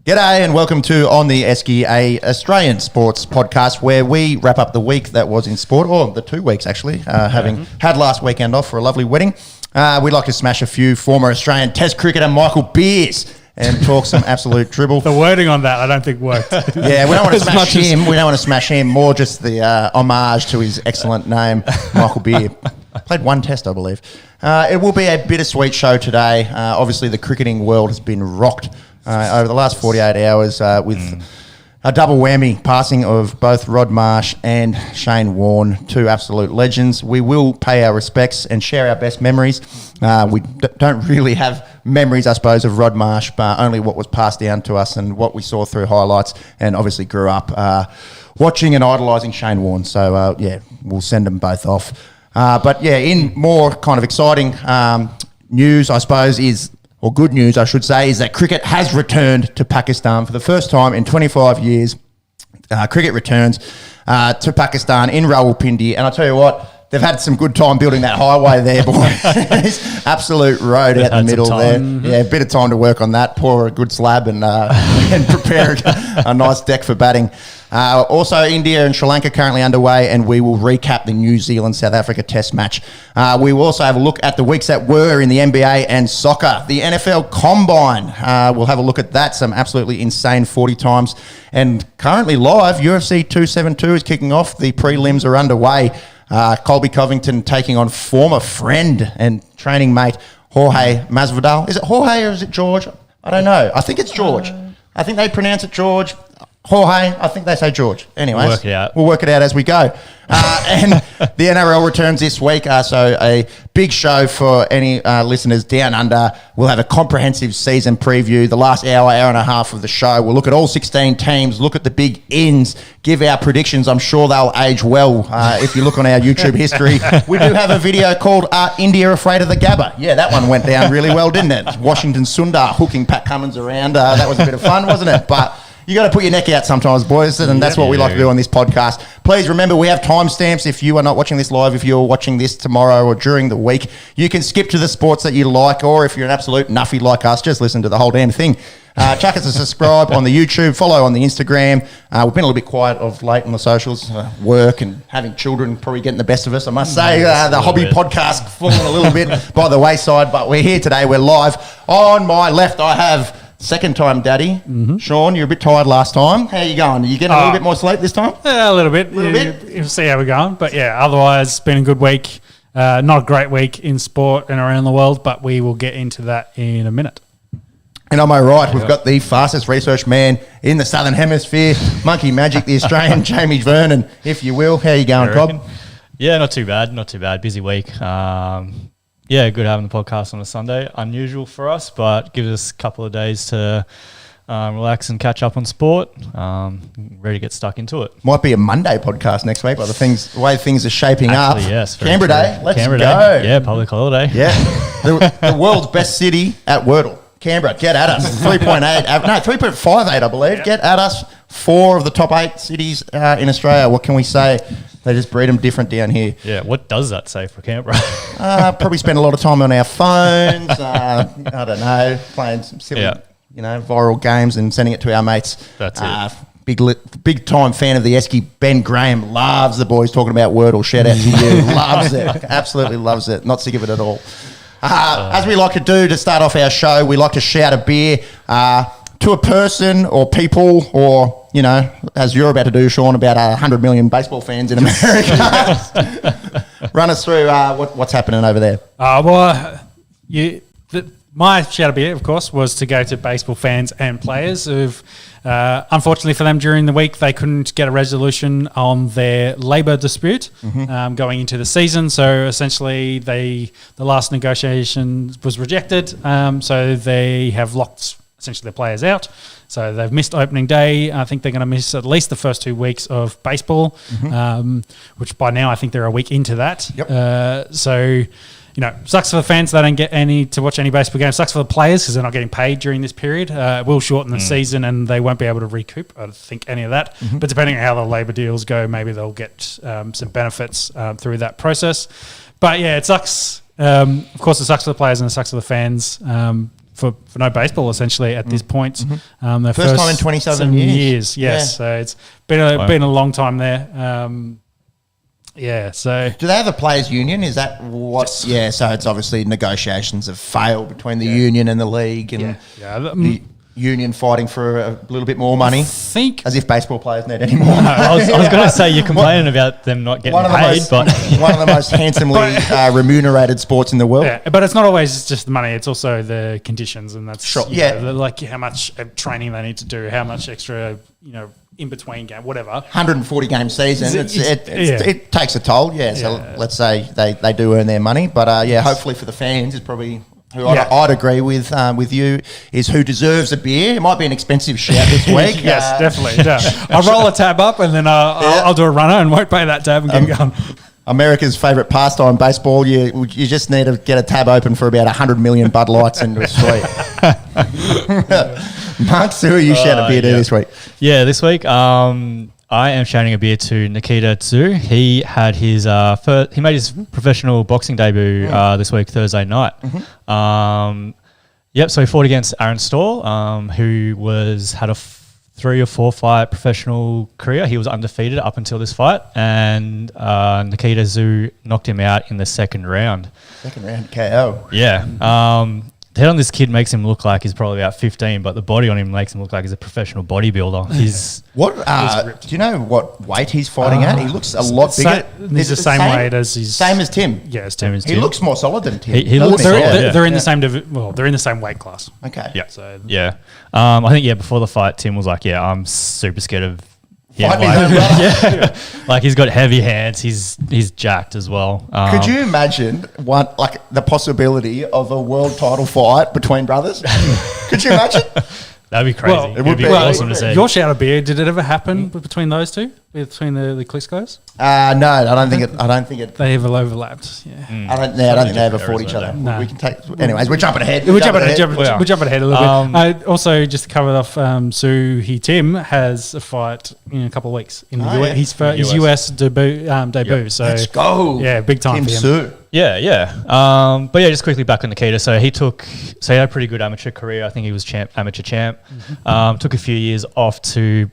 G'day and welcome to On The Esky, a Australian sports podcast where we wrap up the week that was in sport, or the 2 weeks actually, having had last weekend off for a lovely wedding. We'd like to smash a few former Australian Test cricketer Michael Beers and talk some absolute dribble. The wording on that I don't think worked. Yeah, we don't want to smash him. We don't want to smash him. More just the homage to his excellent name, Michael Beer. Played 1 test, I believe. It will be a bittersweet show today. Obviously, the cricketing world has been rocked over the last 48 hours with a double whammy passing of both Rod Marsh and Shane Warne, 2 absolute legends. We will pay our respects and share our best memories. We don't really have memories, I suppose, of Rod Marsh, but only what was passed down to us and what we saw through highlights, and obviously grew up watching and idolising Shane Warne. So, we'll send them both off. But, in more kind of exciting news, I suppose, or good news, I should say, is that cricket has returned to Pakistan for the first time in 25 years. Cricket returns to Pakistan in Rawalpindi, and I tell you what, they've had some good time building that highway there, boys. Absolute road out the middle there. Mm-hmm. Yeah, a bit of time to work on that, pour a good slab and prepare a nice deck for batting. Also, India and Sri Lanka currently underway, and we will recap the New Zealand-South Africa Test match. We will also have a look at the weeks that were in the NBA and soccer. The NFL Combine, we'll have a look at that, some absolutely insane 40 times. And currently live, UFC 272 is kicking off. The prelims are underway. Colby Covington taking on former friend and training mate Jorge Masvidal. Is it Jorge or is it George? I don't know. I think it's George. I think they pronounce it George. Jorge, I think they say George. Anyways, we'll work it out as we go. And the NRL returns this week, so a big show for any listeners down under. We'll have a comprehensive season preview, the last hour and a half of the show. We'll look at all 16 teams, look at the big ends, give our predictions. I'm sure they'll age well if you look on our YouTube history. We do have a video called India Afraid of the Gabba. Yeah, that one went down really well, didn't it? Washington Sundar hooking Pat Cummins around. That was a bit of fun, wasn't it? But you got to put your neck out sometimes, boys, and that's what we like to do on this podcast. Please remember, we have timestamps. If you are not watching this live, if you're watching this tomorrow or during the week, you can skip to the sports that you like, or if you're an absolute nuffy like us, just listen to the whole damn thing. Chuck us a subscribe on the YouTube, follow on the Instagram. We've been a little bit quiet of late on the socials, work and having children probably getting the best of us, I must say. The hobby podcast falling a little bit by the wayside, but we're here today. We're live. On my left, I have... second time, Daddy. Mm-hmm. Sean, you're a bit tired last time. How are you going? Are you getting a little bit more sleep this time? Yeah, a little bit. We'll see how we're going. But yeah, otherwise, it's been a good week. Not a great week in sport and around the world, but we will get into that in a minute. And on my right, we've got the fastest research man in the Southern Hemisphere, Monkey Magic, the Australian Jamie Vernon, if you will. How are you going, Cobb? Yeah, not too bad. Not too bad. Busy week. Yeah, good having the podcast on a Sunday. Unusual for us, but gives us a couple of days to relax and catch up on sport. Ready to get stuck into it. Might be a Monday podcast next week, but the way things are shaping up. Yes, Canberra Day, let's go. Yeah, public holiday. Yeah, the world's best city at Wordle. Canberra, get at us. 3.58, I believe. Yep. Get at us. 4 of the top 8 cities in Australia. What can we say? They just breed them different down here. Yeah, what does that say for Canberra? Probably spend a lot of time on our phones. I don't know, playing some silly, viral games and sending it to our mates. That's it. Big time fan of the Esky. Ben Graham loves the boys talking about Wordle. Shout out to you. Loves it. Absolutely loves it. Not sick of it at all. As we like to do to start off our show, we like to shout a beer to a person or people or, as you're about to do, Sean, about 100 million baseball fans in America. Run us through what's happening over there. My shout a beer, of course, was to go to baseball fans and players who've, unfortunately for them, during the week, they couldn't get a resolution on their labour dispute going into the season. So essentially, the last negotiation was rejected. So they have locked essentially the players out. So they've missed opening day. I think they're going to miss at least the first 2 weeks of baseball, which by now I think they're a week into that. Yep. Sucks for the fans. They don't get to watch any baseball games. Sucks for the players because they're not getting paid during this period. It will shorten the season and they won't be able to recoup, I don't think, any of that. But depending on how the labour deals go, maybe they'll get some benefits through that process. But yeah, it sucks. Of course, it sucks for the players and it sucks for the fans. for no baseball essentially at this point. Their First time in 27 years. Yes, Yeah. so it's been a long time there. So do they have a players' union? Is that what? Yeah, so it's obviously negotiations have failed between the union and the league, and the union fighting for a little bit more money. I think as if baseball players need any more. No, I was going to say you're complaining about them not getting paid, but one of the most handsomely remunerated sports in the world. Yeah, but it's not always just the money; it's also the conditions, and that's Sure. like how much training they need to do, how much extra in between game, whatever. 140 game season. It takes a toll. Yeah, so let's say they do earn their money, but hopefully for the fans, it's probably. I'd agree with you is who deserves a beer. It might be an expensive shout this week. Yes, definitely. Yeah. I'll roll a tab up and then I'll do a runner and won't pay that tab and get going. America's favourite pastime, baseball. You just need to get a tab open for about 100 million Bud Lights into a suite. Mark, who are you shouting a beer to this week? Yeah, this week I am shouting a beer to Nikita Tsu. He had his he made his professional boxing debut this week, Thursday night. So he fought against Aaron Stall, who had a 3 or 4 fight professional career. He was undefeated up until this fight, and Nikita Tsu knocked him out in the second round. Second round KO. Yeah. The head on this kid makes him look like he's probably about 15, but the body on him makes him look like he's a professional bodybuilder. He's do you know what weight he's fighting at? He looks a lot bigger. He's the same weight as same as Tim. Yeah, as Tim. He looks more solid than Tim. He looks. They're in the same they're in the same weight class. Okay. Yeah. So I think before the fight, Tim was like, I'm super scared of. Like he's got heavy hands. He's jacked as well. Could you imagine the possibility of a world title fight between brothers? Could you imagine? That'd be crazy. Well, it would be awesome to see. Your shout of beer, did it ever happen between those two? Between the Klitschko's? No, I don't think it. They have overlapped. Yeah. I don't think they ever fought each other. No. We can take. Anyways, we're jumping ahead. We're jumping ahead a little bit. Also, just to cover it off, Tim has a fight in a couple of weeks in the US. His US debut. So let's go. Yeah, big time Tim for him. Tsu. Yeah. But just quickly back on Nikita. So he had a pretty good amateur career. I think he was amateur champ. Took a few years off to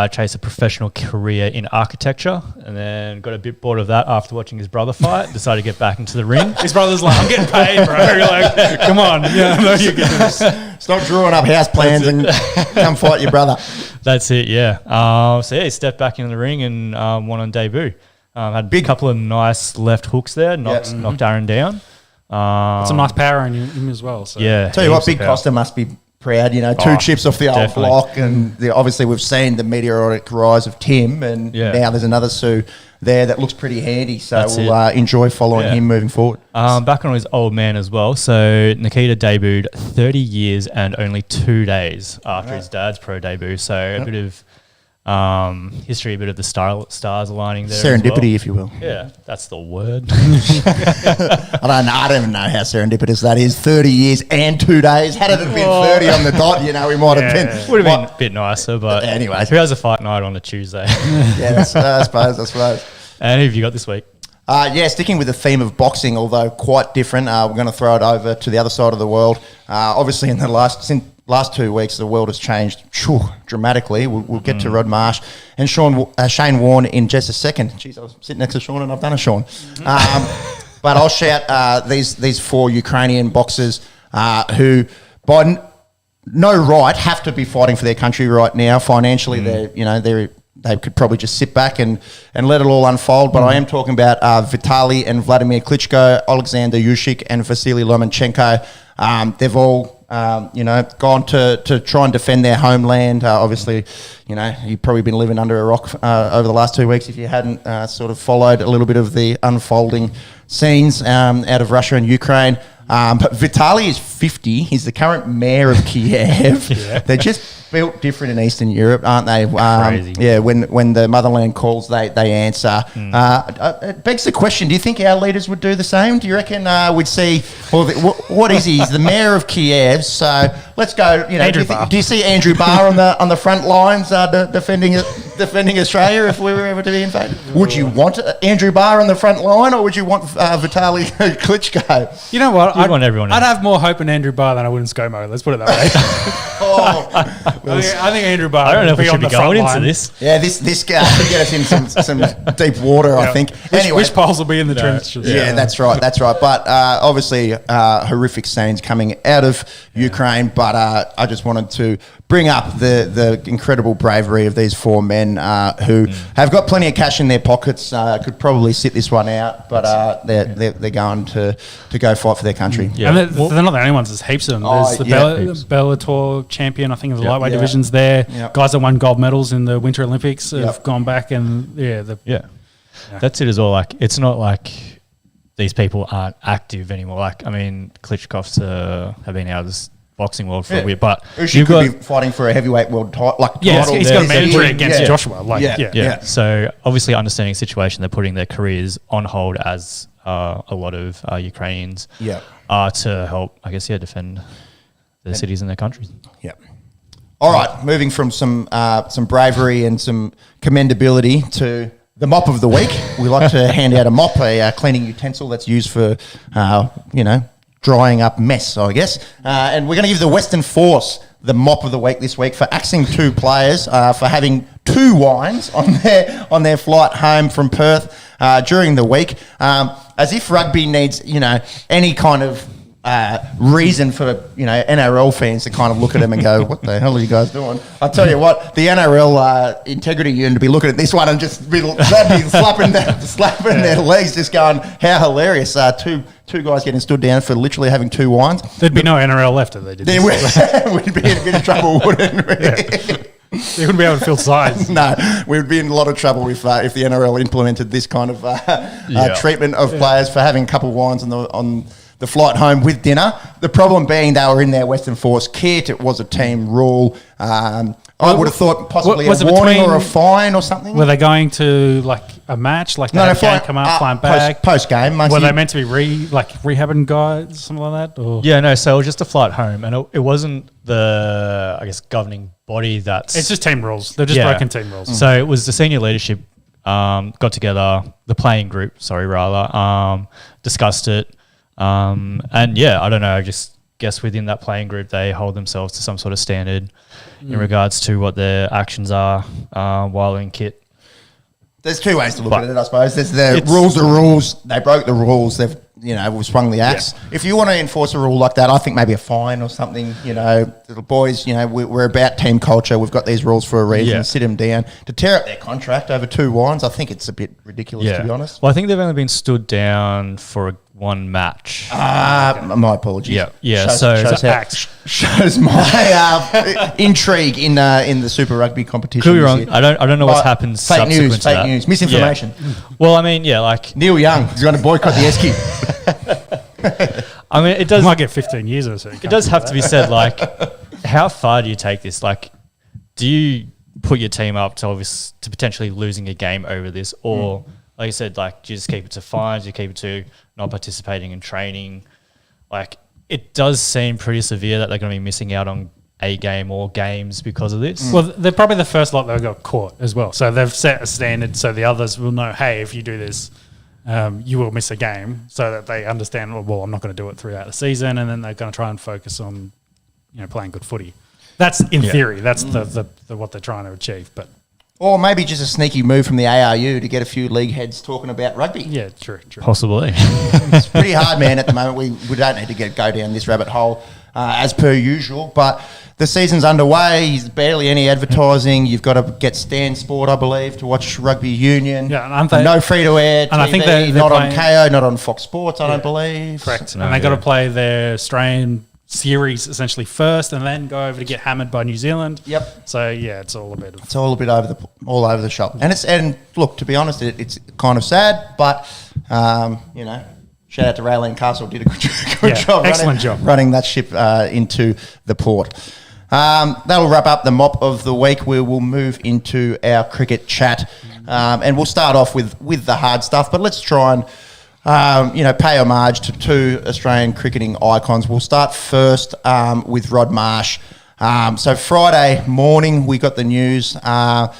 chase a professional career in architecture, and then got a bit bored of that after watching his brother fight. Decided to get back into the ring. His brother's like, I'm getting paid, bro. You're like, come on. Yeah, I know you're getting this. Stop drawing up house plans and come fight your brother. That's it, yeah. He stepped back into the ring and won on debut. Had a couple of nice left hooks there, knocked Aaron down. Some nice power in him as well. So. Yeah. Tell you what, Big Costa must be proud, 2 chips off the old block, and obviously we've seen the meteoric rise of Tim, and now there's another Sue there that looks pretty handy, so we'll enjoy following him moving forward. Back on his old man as well, so Nikita debuted 30 years and only 2 days after his dad's pro debut, so a bit of history, a bit of the stars aligning there. Serendipity, if you will. Yeah, that's the word. I don't even know how serendipitous that is. 30 years and 2 days. Had it been 30 on the dot, we might have been. Would have been a bit nicer, but anyways, who has a fight night on a Tuesday? I suppose. And who have you got this week? Sticking with the theme of boxing, although quite different. We're going to throw it over to the other side of the world. Obviously, in the last 2 weeks, the world has changed dramatically. We'll get to Rod Marsh and Shane Warne in just a second. Jeez, I was sitting next to Sean and I've done a Sean. But I'll shout these 4 Ukrainian boxers who, by no right, have to be fighting for their country right now. Financially, they could probably just sit back and let it all unfold. But I am talking about Vitaly and Vladimir Klitschko, Alexander Usyk and Vasily Lomachenko. They've all gone to try and defend their homeland. Obviously, you've probably been living under a rock over the last 2 weeks if you hadn't sort of followed a little bit of the unfolding scenes out of Russia and Ukraine. But Vitaly is 50. He's the current mayor of Kiev. They're just built different in Eastern Europe, aren't they? Crazy. Yeah, when the motherland calls, they answer. It begs the question, do you think our leaders would do the same? Do you reckon we'd see, what is he? He's the mayor of Kiev, so let's go. Do you see Andrew Barr on the front lines defending it? defending Australia if we were ever to be invaded? Would you want Andrew Barr on the front line, or would you want Vitaly Klitschko? You know what? You'd want everyone in. I'd have more hope in Andrew Barr than I would in ScoMo. Let's put it that way. I think Andrew Barr. I don't know if we be should on be the front going into line. this. Yeah, this guy could get us in some deep water, I think. Anyway, Which poles will be in the trenches? yeah, that's right. But obviously, horrific scenes coming out of Ukraine. But I just wanted to bring up the incredible bravery of these four men who have got plenty of cash in their pockets. Could probably sit this one out, but they're going to go fight for their country. Yeah. And they're not the only ones. There's heaps of them. There's the Bellator champion, I think, of the lightweight divisions there. Yep. Guys that won gold medals in the Winter Olympics have gone back and That's it as well. Like, it's not like these people aren't active anymore. Like, I mean, Klitschko's have been out of this boxing world for a bit, but Usyk could be fighting for a heavyweight world title. He's got a mandatory against Joshua. So obviously, understanding the situation, they're putting their careers on hold as a lot of Ukrainians are to help, I guess, defend their cities and their countries. Yeah. All right, moving from some bravery and some commendability to the mop of the week. We like to hand out a mop, a cleaning utensil that's used for, drying up mess, I guess. And we're going to give the Western Force the mop of the week this week for axing two players for having two wines on their flight home from Perth during the week. As if rugby needs, any kind of reason for NRL fans to kind of look at them and go, "What the hell are you guys doing?" I'll tell you what, the NRL integrity unit to be looking at this one and just they'd be slapping their legs, just going, "How hilarious!" Two guys getting stood down for literally having two wines. There'd be no NRL left if they did this. We'd be in a bit of trouble, wouldn't we? They wouldn't be able to fill sides. No, we would be in a lot of trouble if the NRL implemented this kind of treatment of players for having a couple of wines on the flight home with dinner. The problem being they were in their Western Force kit. It was a team rule. I would have thought possibly a warning or a fine or something. Were they going to a match? Like no, come out, flying back? Post game. Were they meant to be rehabbing guys, something like that? Or? Yeah, no, so it was just a flight home, and it wasn't the, governing body that's... It's just team rules. They're just broken team rules. So it was the senior leadership got together, the playing group, discussed it. And I don't know, I just guess within that playing group, they hold themselves to some sort of standard in regards to what their actions are while in kit. There's two ways to look at it, I suppose. There's the rules are rules. They broke the rules. They've, we've swung the axe. Yeah. If you want to enforce a rule like that, I think maybe a fine or something, little boys, we're about team culture. We've got these rules for a reason. Sit them down. To tear up their contract over two wines, I think it's a bit ridiculous, to be honest. Well, I think they've only been stood down for one match. My apologies. Yeah. Shows my intrigue in the Super Rugby competition. Could be wrong. I don't know what's happened. Fake news, misinformation. Yeah. Well, I mean, Neil Young is going to boycott the Esky. I mean, it does. Might get 15 years or so. It does have to be said. How far do you take this? Do you put your team up to potentially losing a game over this, or like you said, do you just keep it to fines? You keep it to not participating in training? It does seem pretty severe that they're going to be missing out on a game or games because of this. Well, they're probably the first lot that got caught as well. So they've set a standard so the others will know, hey, if you do this, you will miss a game, so that they understand, well, I'm not going to do it throughout the season, and then they're going to try and focus on, playing good footy. That's in theory. That's the what they're trying to achieve. But or maybe just a sneaky move from the ARU to get a few league heads talking about rugby. Yeah, true. Possibly. It's pretty hard, man, at the moment. We don't need to go down this rabbit hole as per usual, but the season's underway. There's barely any advertising. You've got to get Stan Sport, I believe, to watch rugby union. Yeah, and no free-to-air TV, and I think they're not on KO, not on Fox Sports, I don't believe. Correct. And they got to play their Australian series essentially first, and then go over to get hammered by New Zealand. Yep. So it's all a bit all over the shop. And look, to be honest, it's kind of sad, but shout out to Raylene Castle, did a good job. Excellent job running that ship into the port. That'll wrap up the mop of the week. We will move into our cricket chat, and we'll start off with the hard stuff. But let's try and pay homage to two Australian cricketing icons. We'll start first with Rod Marsh. So Friday morning, we got the news that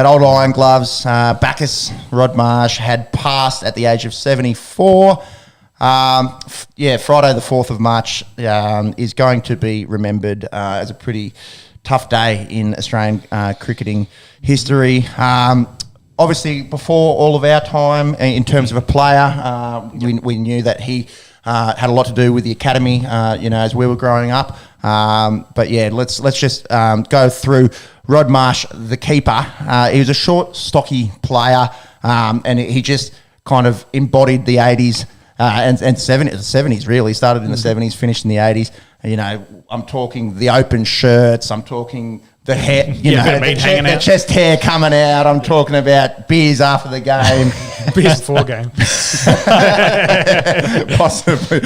old Iron Gloves, Bacchus, Rod Marsh, had passed at the age of 74. Friday the 4th of March is going to be remembered as a pretty tough day in Australian cricketing history. Obviously, before all of our time, in terms of a player, we knew that he had a lot to do with the academy, as we were growing up. Let's just go through Rod Marsh, the keeper. He was a short, stocky player, and he just kind of embodied the 80s and 70s, really. Started in the 70s, finished in the 80s. I'm talking the open shirts. I'm talking the hair, the chest hair coming out. I'm talking about beers after the game. Beers before game. Possibly,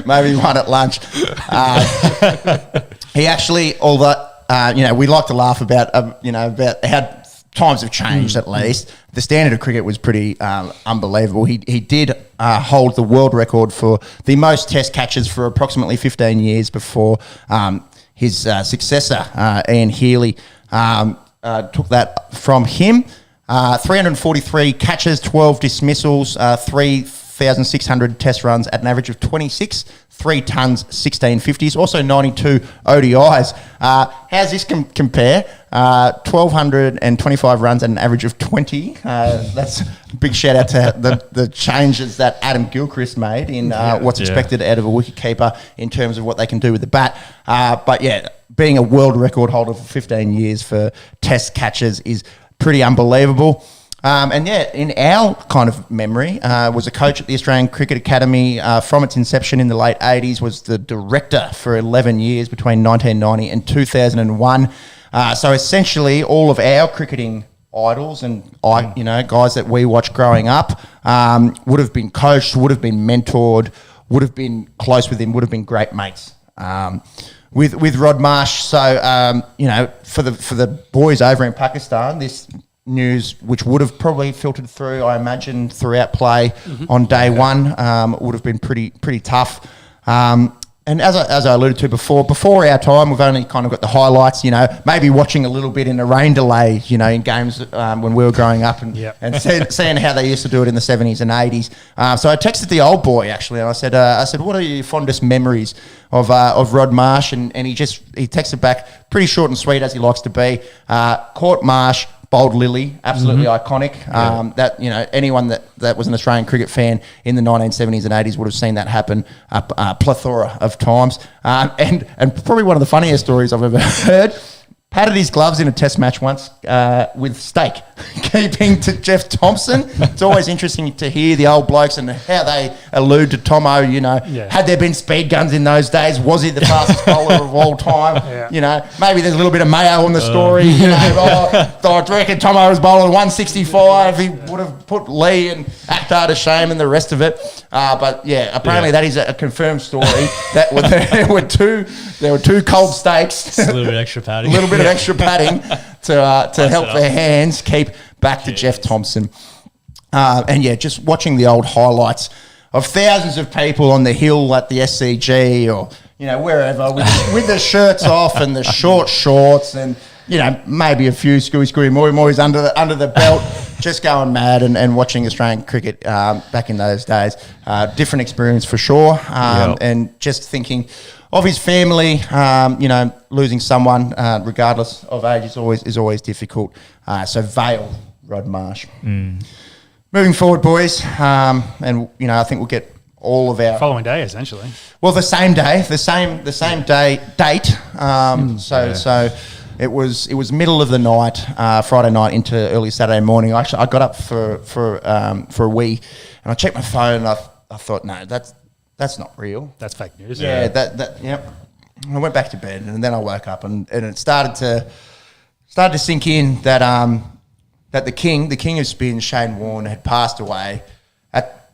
maybe one at lunch. He actually, although, we like to laugh about, about how times have changed at least. The standard of cricket was pretty unbelievable. He did hold the world record for the most test catches for approximately 15 years before his successor, Ian Healy, took that from him. 343 catches, 12 dismissals, 3,600 test runs at an average of 26, 3 tons, 16 50s, also 92 ODIs. How's this compare? 1,225 runs at an average of 20. That's a big shout out to the changes that Adam Gilchrist made in what's expected out of a wicketkeeper in terms of what they can do with the bat. Being a world record holder for 15 years for test catches is pretty unbelievable. In our kind of memory, was a coach at the Australian Cricket Academy from its inception in the late 80s, was the director for 11 years between 1990 and 2001. So essentially all of our cricketing idols and, guys that we watched growing up would have been coached, would have been mentored, would have been close with him, would have been great mates. With Rod Marsh. So, for the boys over in Pakistan, this news, which would have probably filtered through, I imagine, throughout play on day one, would have been pretty tough. And as I alluded to before our time, we've only kind of got the highlights, maybe watching a little bit in a rain delay, in games when we were growing up and seeing how they used to do it in the 70s and 80s. So I texted the old boy, actually, and I said, what are your fondest memories of Rod Marsh? And he texted back, pretty short and sweet, as he likes to be. Caught Marsh, bowled Lily, absolutely iconic. That anyone that was an Australian cricket fan in the 1970s and 80s would have seen that happen a plethora of times. And probably one of the funniest stories I've ever heard. Patted his gloves in a test match once with steak, keeping to Jeff Thompson. It's always interesting to hear the old blokes and how they allude to Tomo, Had there been speed guns in those days? Was he the fastest bowler of all time? Maybe there's a little bit of mayo on the story. I reckon Tomo was bowling 165. He would have put Lee and Akhtar to shame and the rest of it. Apparently that is a confirmed story. That there were two cold steaks. Just a little bit extra padding. A little bit of extra padding to help their hands keep back to Jeff Thompson. Just watching the old highlights of thousands of people on the hill at the SCG or, wherever with the shirts off and the short shorts and, maybe a few screwy moys under the belt, just going mad and watching Australian cricket back in those days. Different experience for sure. And just thinking of his family, losing someone, regardless of age, is always difficult. So Vale, Rod Marsh. Moving forward, boys, and I think we'll get all of our following day essentially. Well, the same day, the same date. So it was middle of the night, Friday night into early Saturday morning. I got up for a wee, and I checked my phone, and I thought, no, that's not real. That's fake news. Yep. I went back to bed, and then I woke up, and it started to sink in that the king of spin, Shane Warne, had passed away at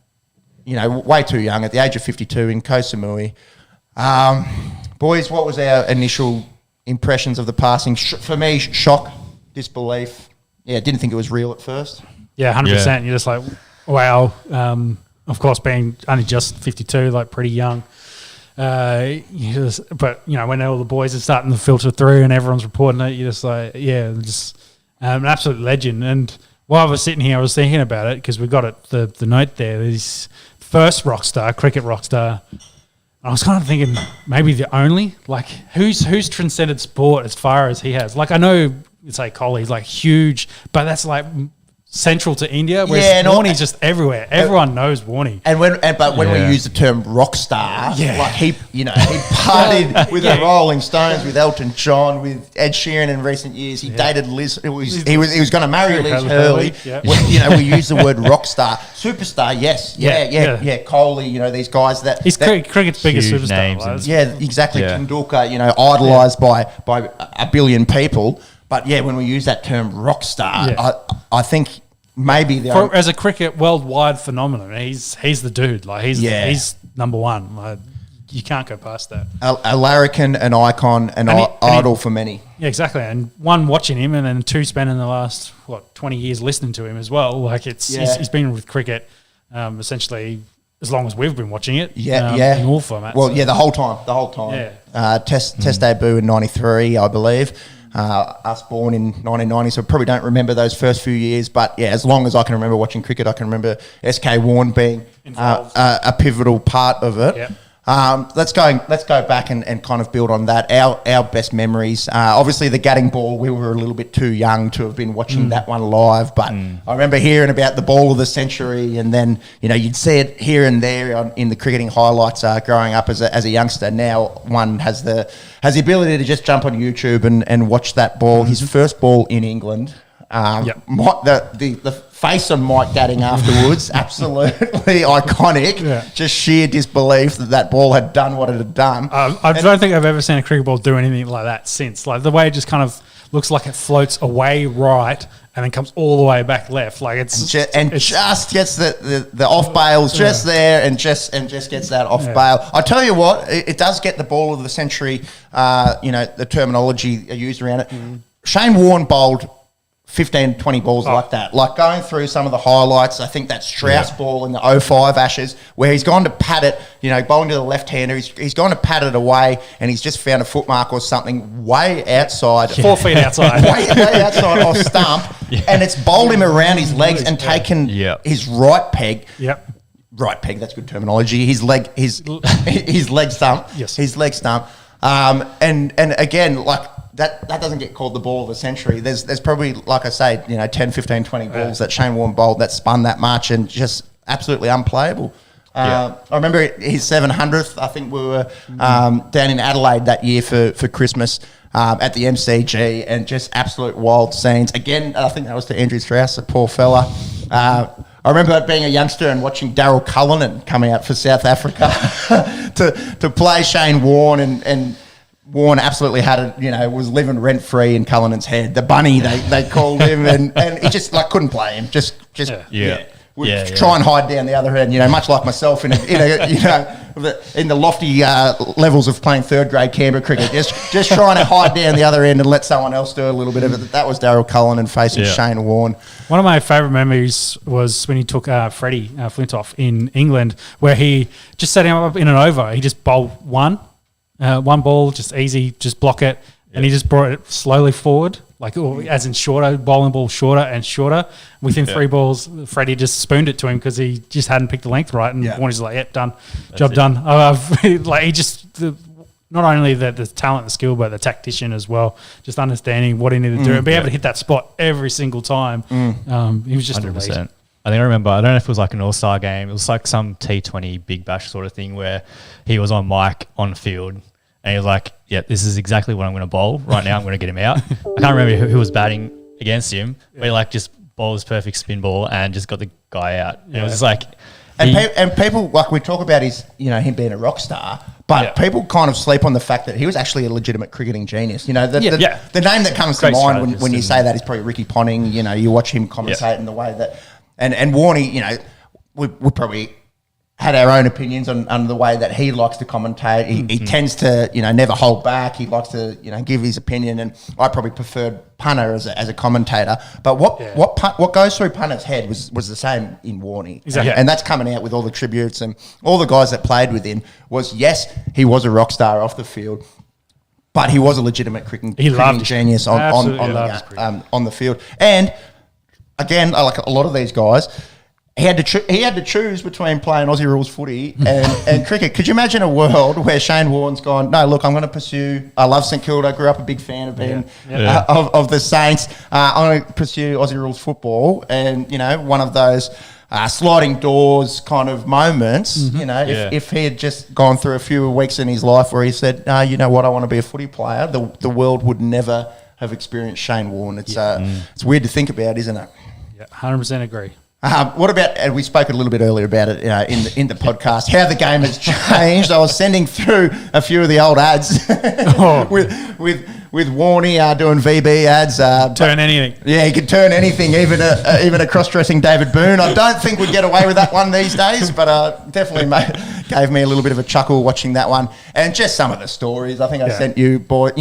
way too young, at the age of 52 in Koh Samui. Boys, what was our initial impressions of the passing? For me, shock, disbelief. Yeah, didn't think it was real at first. Yeah, 100%. You're just like, wow. Of course, being only just 52, like pretty young. But when all the boys are starting to filter through and everyone's reporting it, you're just like, just an absolute legend. And while I was sitting here, I was thinking about it because we got it the note there. His first cricket rock star. I was kind of thinking maybe the only, like, who's transcended sport as far as he has. Like, I know, say Kohli's like huge, but that's like central to India. Whereas Warne's just everywhere. Everyone knows Warne. And when we use the term rock star, like he partied with the Rolling Stones, with Elton John, with Ed Sheeran in recent years. He dated Liz. He was going to marry Liz Hurley. We use the word rock star, superstar. Yes, Kohli. These guys that he's cricket's biggest superstar. Right? Exactly. Tendulkar, idolised by a billion people. But when we use that term rock star, I think. Maybe as a cricket worldwide phenomenon, he's the dude. Like he's number one. Like, you can't go past that. A larrikin, an icon, an idol for many. Yeah, exactly. And one, watching him, and then two, spending the last 20 years listening to him as well. Like he's been with cricket essentially as long as we've been watching it. In all formats. Well, the whole time. Yeah. Test debut in '93, I believe. Us born in 1990, so probably don't remember those first few years. But as long as I can remember watching cricket, I can remember SK Warne being a pivotal part of it. Yep. Let's go back and kind of build on that. Our best memories. Obviously, the Gadding ball. We were a little bit too young to have been watching that one live, but I remember hearing about the ball of the century, and then you'd see it here and there in the cricketing highlights. Growing up as a youngster, now one has the ability to just jump on YouTube and watch that ball. His first ball in England. The face on Mike Gadding afterwards, absolutely iconic. Just sheer disbelief that ball had done what it had done. I don't think I've ever seen a cricket ball do anything like that since. Like the way it just kind of looks like it floats away right and then comes all the way back left. Like it's just gets the off bails just there and just gets that off bail. I tell you what, it does get the ball of the century. The terminology used around it. Shane Warne bowled 15, 20 balls like that. Like going through some of the highlights, I think that Strauss ball in the 05 Ashes, where he's gone to pat it, bowling to the left-hander, he's gone to pat it away, and he's just found a foot mark or something way outside. 4 feet outside. way outside off stump, and it's bowled him around his legs and taken his right peg. Yep. Right peg, that's good terminology. His leg stump. Yes. His leg stump. And again, like, that doesn't get called the ball of the century. There's probably, like I say, 10, 15, 20 balls that Shane Warne bowled that spun that much and just absolutely unplayable. I remember his 700th. I think we were down in Adelaide that year for Christmas at the MCG, and just absolute wild scenes. Again, I think that was to Andrew Strauss, a poor fella. I remember being a youngster and watching Daryl Cullinan coming out for South Africa to play Shane Warne, and Warne absolutely had it, was living rent free in Cullinan's head. The bunny, they called him, and he just couldn't play him. Would try and hide down the other end, much like myself in the lofty levels of playing third grade Canberra cricket, just trying to hide down the other end and let someone else do a little bit of it. That was Daryl Cullinan facing Shane Warne. One of my favourite memories was when he took Freddie Flintoff in England, where he just set him up in an over. He just bowled one ball, just easy, just block it, and he just brought it slowly forward, as in shorter, bowling ball shorter and shorter. Within 3 balls, Freddie just spooned it to him because he just hadn't picked the length right, and Warne's like, "Yep, done, job done." He just not only the talent, the skill, but the tactician as well, just understanding what he needed to do and be able to hit that spot every single time. He was just 100%. I think I remember, I don't know if it was like an all-star game. It was like some T20 Big Bash sort of thing where he was on mic on the field and he was like, this is exactly what I'm going to bowl. Right now I'm going to get him out. I can't remember who was batting against him, but he just bowled his perfect spin ball and just got the guy out. And it was just like... And people, we talk about him being a rock star, but people kind of sleep on the fact that he was actually a legitimate cricketing genius. The name that comes to mind when you say that is probably Ricky Ponting. You watch him commentate in the way that... And Warne, we probably had our own opinions on the way that he likes to commentate. He tends to, never hold back. He likes to, give his opinion, and I probably preferred punter as a commentator. But what goes through punter's head was the same in Warne. Exactly. And that's coming out with all the tributes and all the guys that played with him was, yes, he was a rock star off the field, but he was a legitimate cricketing genius on the field. And again, like a lot of these guys, he had to choose between playing Aussie rules footy and cricket. Could you imagine a world where Shane Warne's gone, no, look, I'm going to pursue. I love St Kilda. Grew up a big fan of being of the Saints. I'm going to pursue Aussie rules football, and one of those sliding doors kind of moments. If he had just gone through a few weeks in his life where he said, you know what, I want to be a footy player, the world would never have experienced Shane Warne. It's weird to think about, isn't it? Yeah, 100% agree. What about, and we spoke a little bit earlier about it in the podcast, how the game has changed. I was sending through a few of the old ads with Warne doing VB ads. Turn anything. Yeah, he could turn anything, even a cross-dressing David Boone. I don't think we'd get away with that one these days, but definitely gave me a little bit of a chuckle watching that one. And just some of the stories. I think I sent you, boy,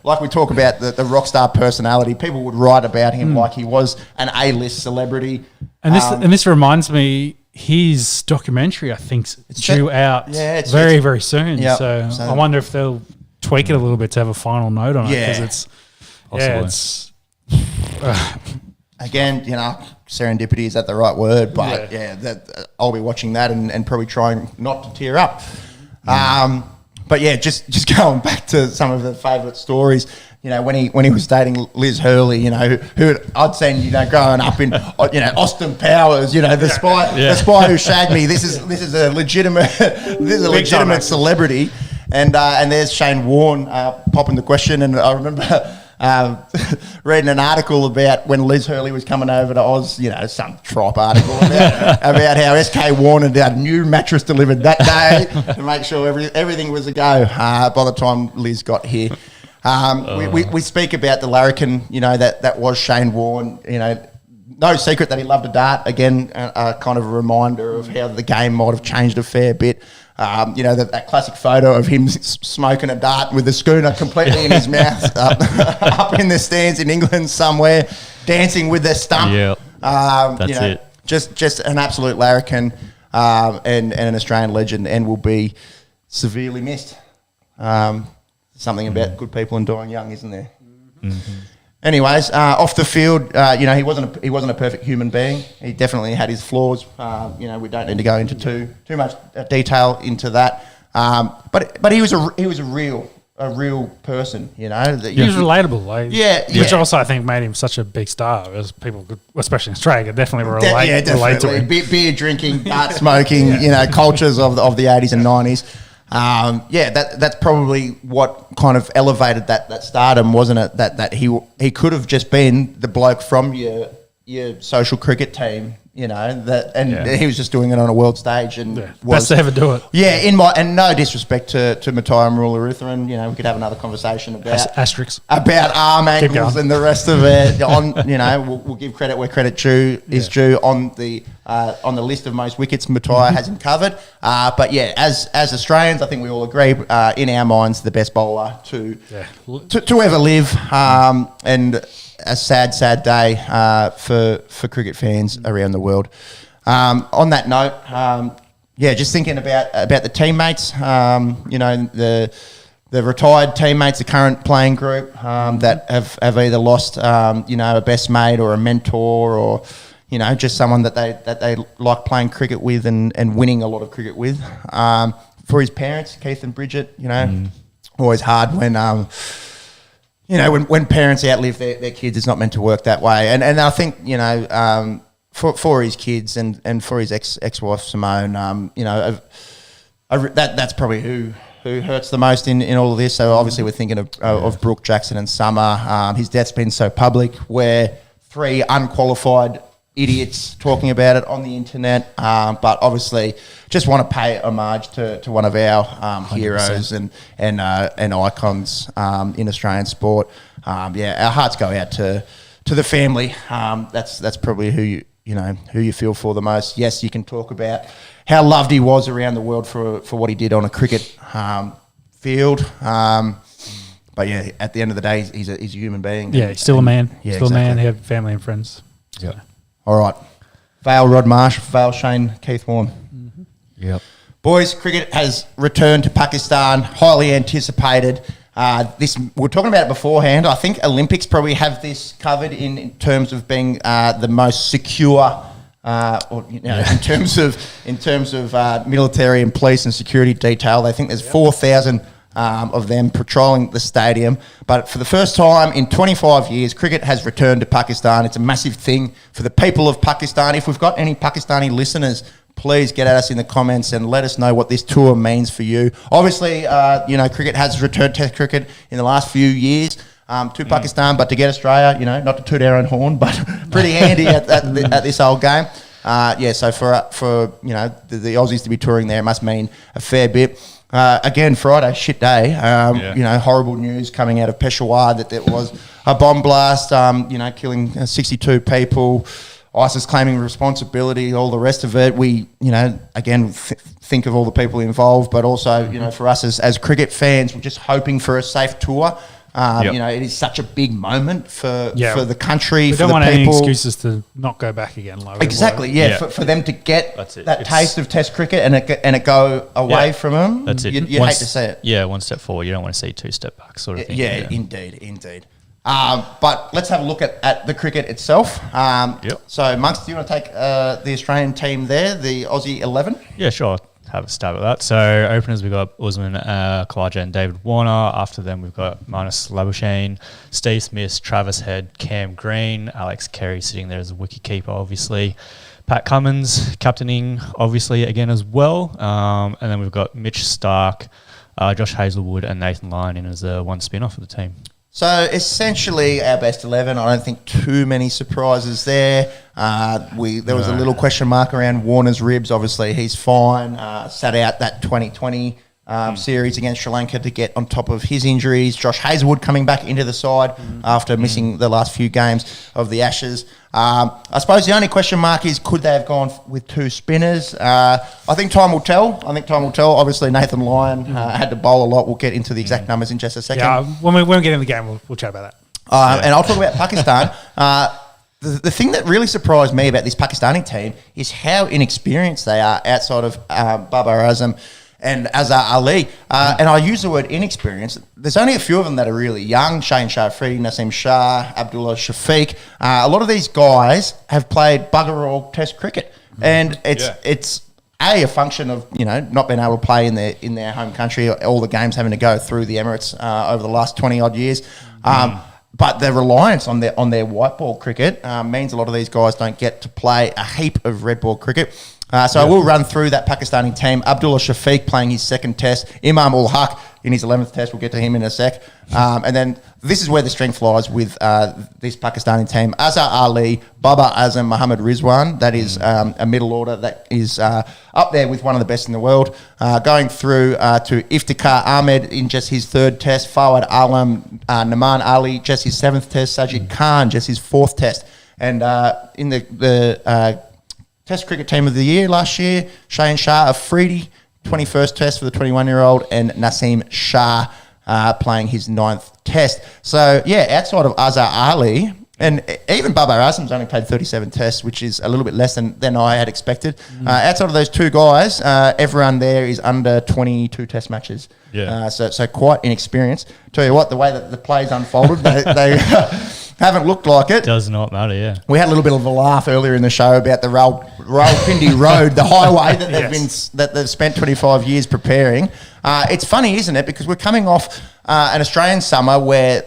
like we talk about the rock star personality, people would write about him like he was an A-list celebrity. And this reminds me, his documentary, I think, is due out very soon. Yep. So I wonder if they'll tweak it a little bit to have a final note on it. Because it's again, serendipity, is that the right word? But I'll be watching that and probably trying not to tear up. But yeah, just going back to some of the favourite stories. When he was dating Liz Hurley, who I'd seen, growing up in, Austin Powers, the spy who shagged me. This is a legitimate celebrity, and there's Shane Warne popping the question. And I remember reading an article about when Liz Hurley was coming over to Oz, some tripe article about how SK Warne had a new mattress delivered that day to make sure everything was a go by the time Liz got here. We speak about the larrikin, that was Shane Warne. No secret that he loved a dart. Again, a kind of a reminder of how the game might have changed a fair bit. That classic photo of him smoking a dart with the schooner completely in his mouth up in the stands in England somewhere, dancing with the stump. That's it. Just an absolute larrikin and an Australian legend, and will be severely missed. Something about good people and dying young, isn't there? Mm-hmm. Anyways, off the field, he wasn't a perfect human being. He definitely had his flaws. We don't need to go into too much detail into that. But he was a real person. He was relatable. Which also I think made him such a big star, as people could, especially in Australia, could definitely relate to him. Beer drinking, dart smoking, cultures of the 80s and 90s. That's probably what kind of elevated that stardom, wasn't it? That he could have just been the bloke from your social cricket team, he was just doing it on a world stage and best to ever do it. Yeah, and no disrespect to Matai Marularitharan, we could have another conversation about asterisks, about arm angles and the rest of it. We'll give credit where credit is due on the list of most wickets Matai has him covered. But yeah, as Australians, I think we all agree in our minds the best bowler to ever live. And a sad day for cricket fans around the world. On that note, just thinking about the teammates, the retired teammates, the current playing group that have either lost, a best mate or a mentor or, just someone that they like playing cricket with and winning a lot of cricket with. For his parents, Keith and Bridget, always hard when when parents outlive their kids, it's not meant to work that way. And I think, for his kids and for his ex-wife Simone, that's probably who hurts the most in all of this. So obviously we're thinking of Brooke, Jackson and Summer. His death's been so public, where 3 unqualified idiots talking about it on the internet, but obviously just want to pay homage to one of our heroes and icons in Australian sport. Our hearts go out to the family. That's probably who who you feel for the most. Yes, you can talk about how loved he was around the world for what he did on a cricket field. But yeah, at the end of the day, he's a human being. Yeah, he's still a man. Yeah, still exactly. a man. He had family and friends. Yeah. All right. Vale, Rod Marsh. Vale, Shane, Keith Warne. Mm-hmm. Yep. Boys, cricket has returned to Pakistan, highly anticipated. We're talking about it beforehand. I think Olympics probably have this covered in terms of being the most secure, in terms of military and police and security detail. They think there's 4,000 of them patrolling the stadium. But for the first time in 25 years, cricket has returned to Pakistan. It's a massive thing for the people of Pakistan. If we've got any Pakistani listeners, please get at us in the comments and let us know what this tour means for you. Obviously, cricket has returned, Test cricket, in the last few years to Pakistan, but to get Australia, not to toot our own horn, but pretty handy at this old game. So for the Aussies to be touring there, it must mean a fair bit. Again, Friday, shit day. Horrible news coming out of Peshawar that there was a bomb blast, killing 62 people. ISIS claiming responsibility, all the rest of it. We, think of all the people involved, but also, for us as cricket fans, we're just hoping for a safe tour. It is such a big moment for the country, we for don't the want people. any excuses to not go back again. Exactly, for them to get that It's taste of Test cricket and it go away from them. That's it. You hate to see it. Yeah, one step forward. You don't want to see two step back sort of thing. Yeah, indeed. But let's have a look at the cricket itself. So, Monks, do you want to take the Australian team there, the Aussie 11? Yeah, sure. Have a stab at that. So, openers, we've got Usman Khawaja and David Warner. After them, we've got Marnus Labuschagne, Steve Smith, Travis Head, Cam Green, Alex Carey sitting there as a wicketkeeper, obviously. Pat Cummins captaining, obviously, again as well. And then we've got Mitch Stark, Josh Hazlewood, and Nathan Lyon in as the one spin-off of the team. So essentially our best 11. I don't think too many surprises there. There was a little question mark around Warner's ribs. Obviously he's fine. Sat out that 2020 series against Sri Lanka to get on top of his injuries. Josh Hazlewood coming back into the side after missing the last few games of the Ashes. I suppose the only question mark is, could they have gone with two spinners? I think time will tell. Obviously, Nathan Lyon had to bowl a lot. We'll get into the exact numbers in just a second. Yeah, when we get in the game, we'll chat about that. And I'll talk about Pakistan. The thing that really surprised me about this Pakistani team is how inexperienced they are outside of Babar Azam and Azhar Ali. And I use the word inexperienced. There's only a few of them that are really young. Shane Shah Afridi, Naseem Shah, Abdullah Shafiq. A lot of these guys have played bugger all Test cricket. And it's a function of, not being able to play in their home country, all the games having to go through the Emirates over the last 20-odd years. But the reliance on their white ball cricket means a lot of these guys don't get to play a heap of red ball cricket. So I will run through that Pakistani team. Abdullah Shafiq playing his second test. Imam ul Haq in his 11th test. We'll get to him in a sec. And then this is where the strength lies with this Pakistani team. Azhar Ali, Babar Azam, Mohammad Rizwan. That is a middle order that is up there with one of the best in the world. Going through to Iftikhar Ahmed in just his third test. Fawad Alam, Naman Ali, just his 7th test. Sajid Khan, just his 4th test. And in the Test cricket team of the year last year, Shane Shah Afridi, 21st test for the 21-year-old, and Naseem Shah playing his 9th test. So, outside of Azhar Ali, and even Babar Azam's only played 37 tests, which is a little bit less than I had expected. Outside of those two guys, everyone there is under 22 test matches. So quite inexperienced. Tell you what, the way that the plays unfolded, they haven't looked like it. Does not matter, We had a little bit of a laugh earlier in the show about the Rawalpindi Road, the highway that they've spent 25 years preparing. It's funny, isn't it? Because we're coming off an Australian summer where,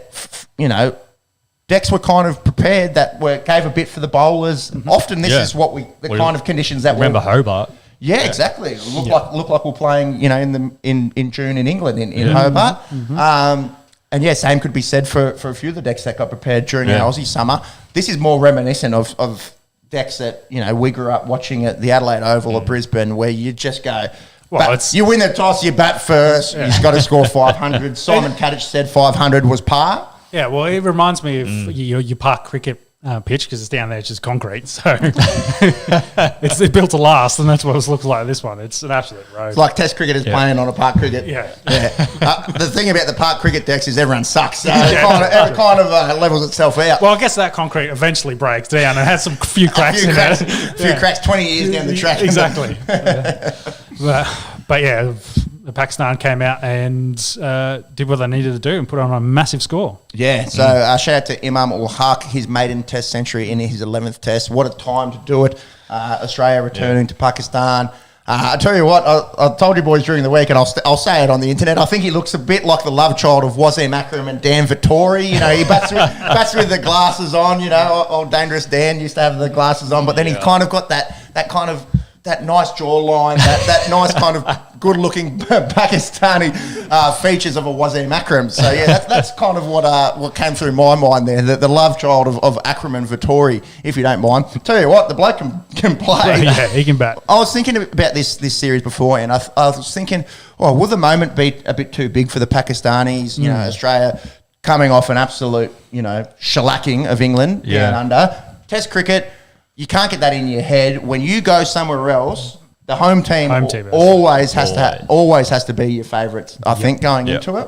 decks were kind of prepared that gave a bit for the bowlers. Often this is the kind of conditions that remember Hobart. Yeah, exactly. Look like we're playing, in June in England in Hobart. And same could be said for a few of the decks that got prepared during our Aussie summer. This is more reminiscent of decks that we grew up watching at the Adelaide Oval or Brisbane, where you just go. Well, you win the toss, you bat first. You've got to score 500. Simon Kadich said 500 was par. Yeah, well, it reminds me of your park cricket pitch because it's down there, it's just concrete. So it's built to last, and that's what it looks like. This one, it's an absolute road. It's like Test cricketers playing on a park cricket. Yeah. The thing about the park cricket decks is everyone sucks, so it kind of levels itself out. Well, I guess that concrete eventually breaks down and has some few cracks in it. A few cracks 20 years down the track. Exactly. But yeah, Pakistan came out and did what they needed to do and put on a massive score. Yeah, so shout out to Imam ul Haq, his maiden Test century in his 11th Test. What a time to do it. Australia returning to Pakistan. I tell you what, I told you boys during the week, and I'll say it on the internet, I think he looks a bit like the love child of Wasim Akram and Dan Vettori. You know, he bats with the glasses on, you know, old Dangerous Dan used to have the glasses on, but then he's kind of got that nice jawline, that nice kind of good-looking Pakistani features of a Wasim Akram. So yeah, that's kind of what came through my mind there. The love child of Akram and Vettori, if you don't mind. Tell you what, the bloke can play. Yeah, he can bat. I was thinking about this series before, and I was thinking, will the moment be a bit too big for the Pakistanis? You know, Australia coming off an absolute, shellacking of England down under. Test cricket. You can't get that in your head. When you go somewhere else, the home team always has to be your favourites, I think, going into it.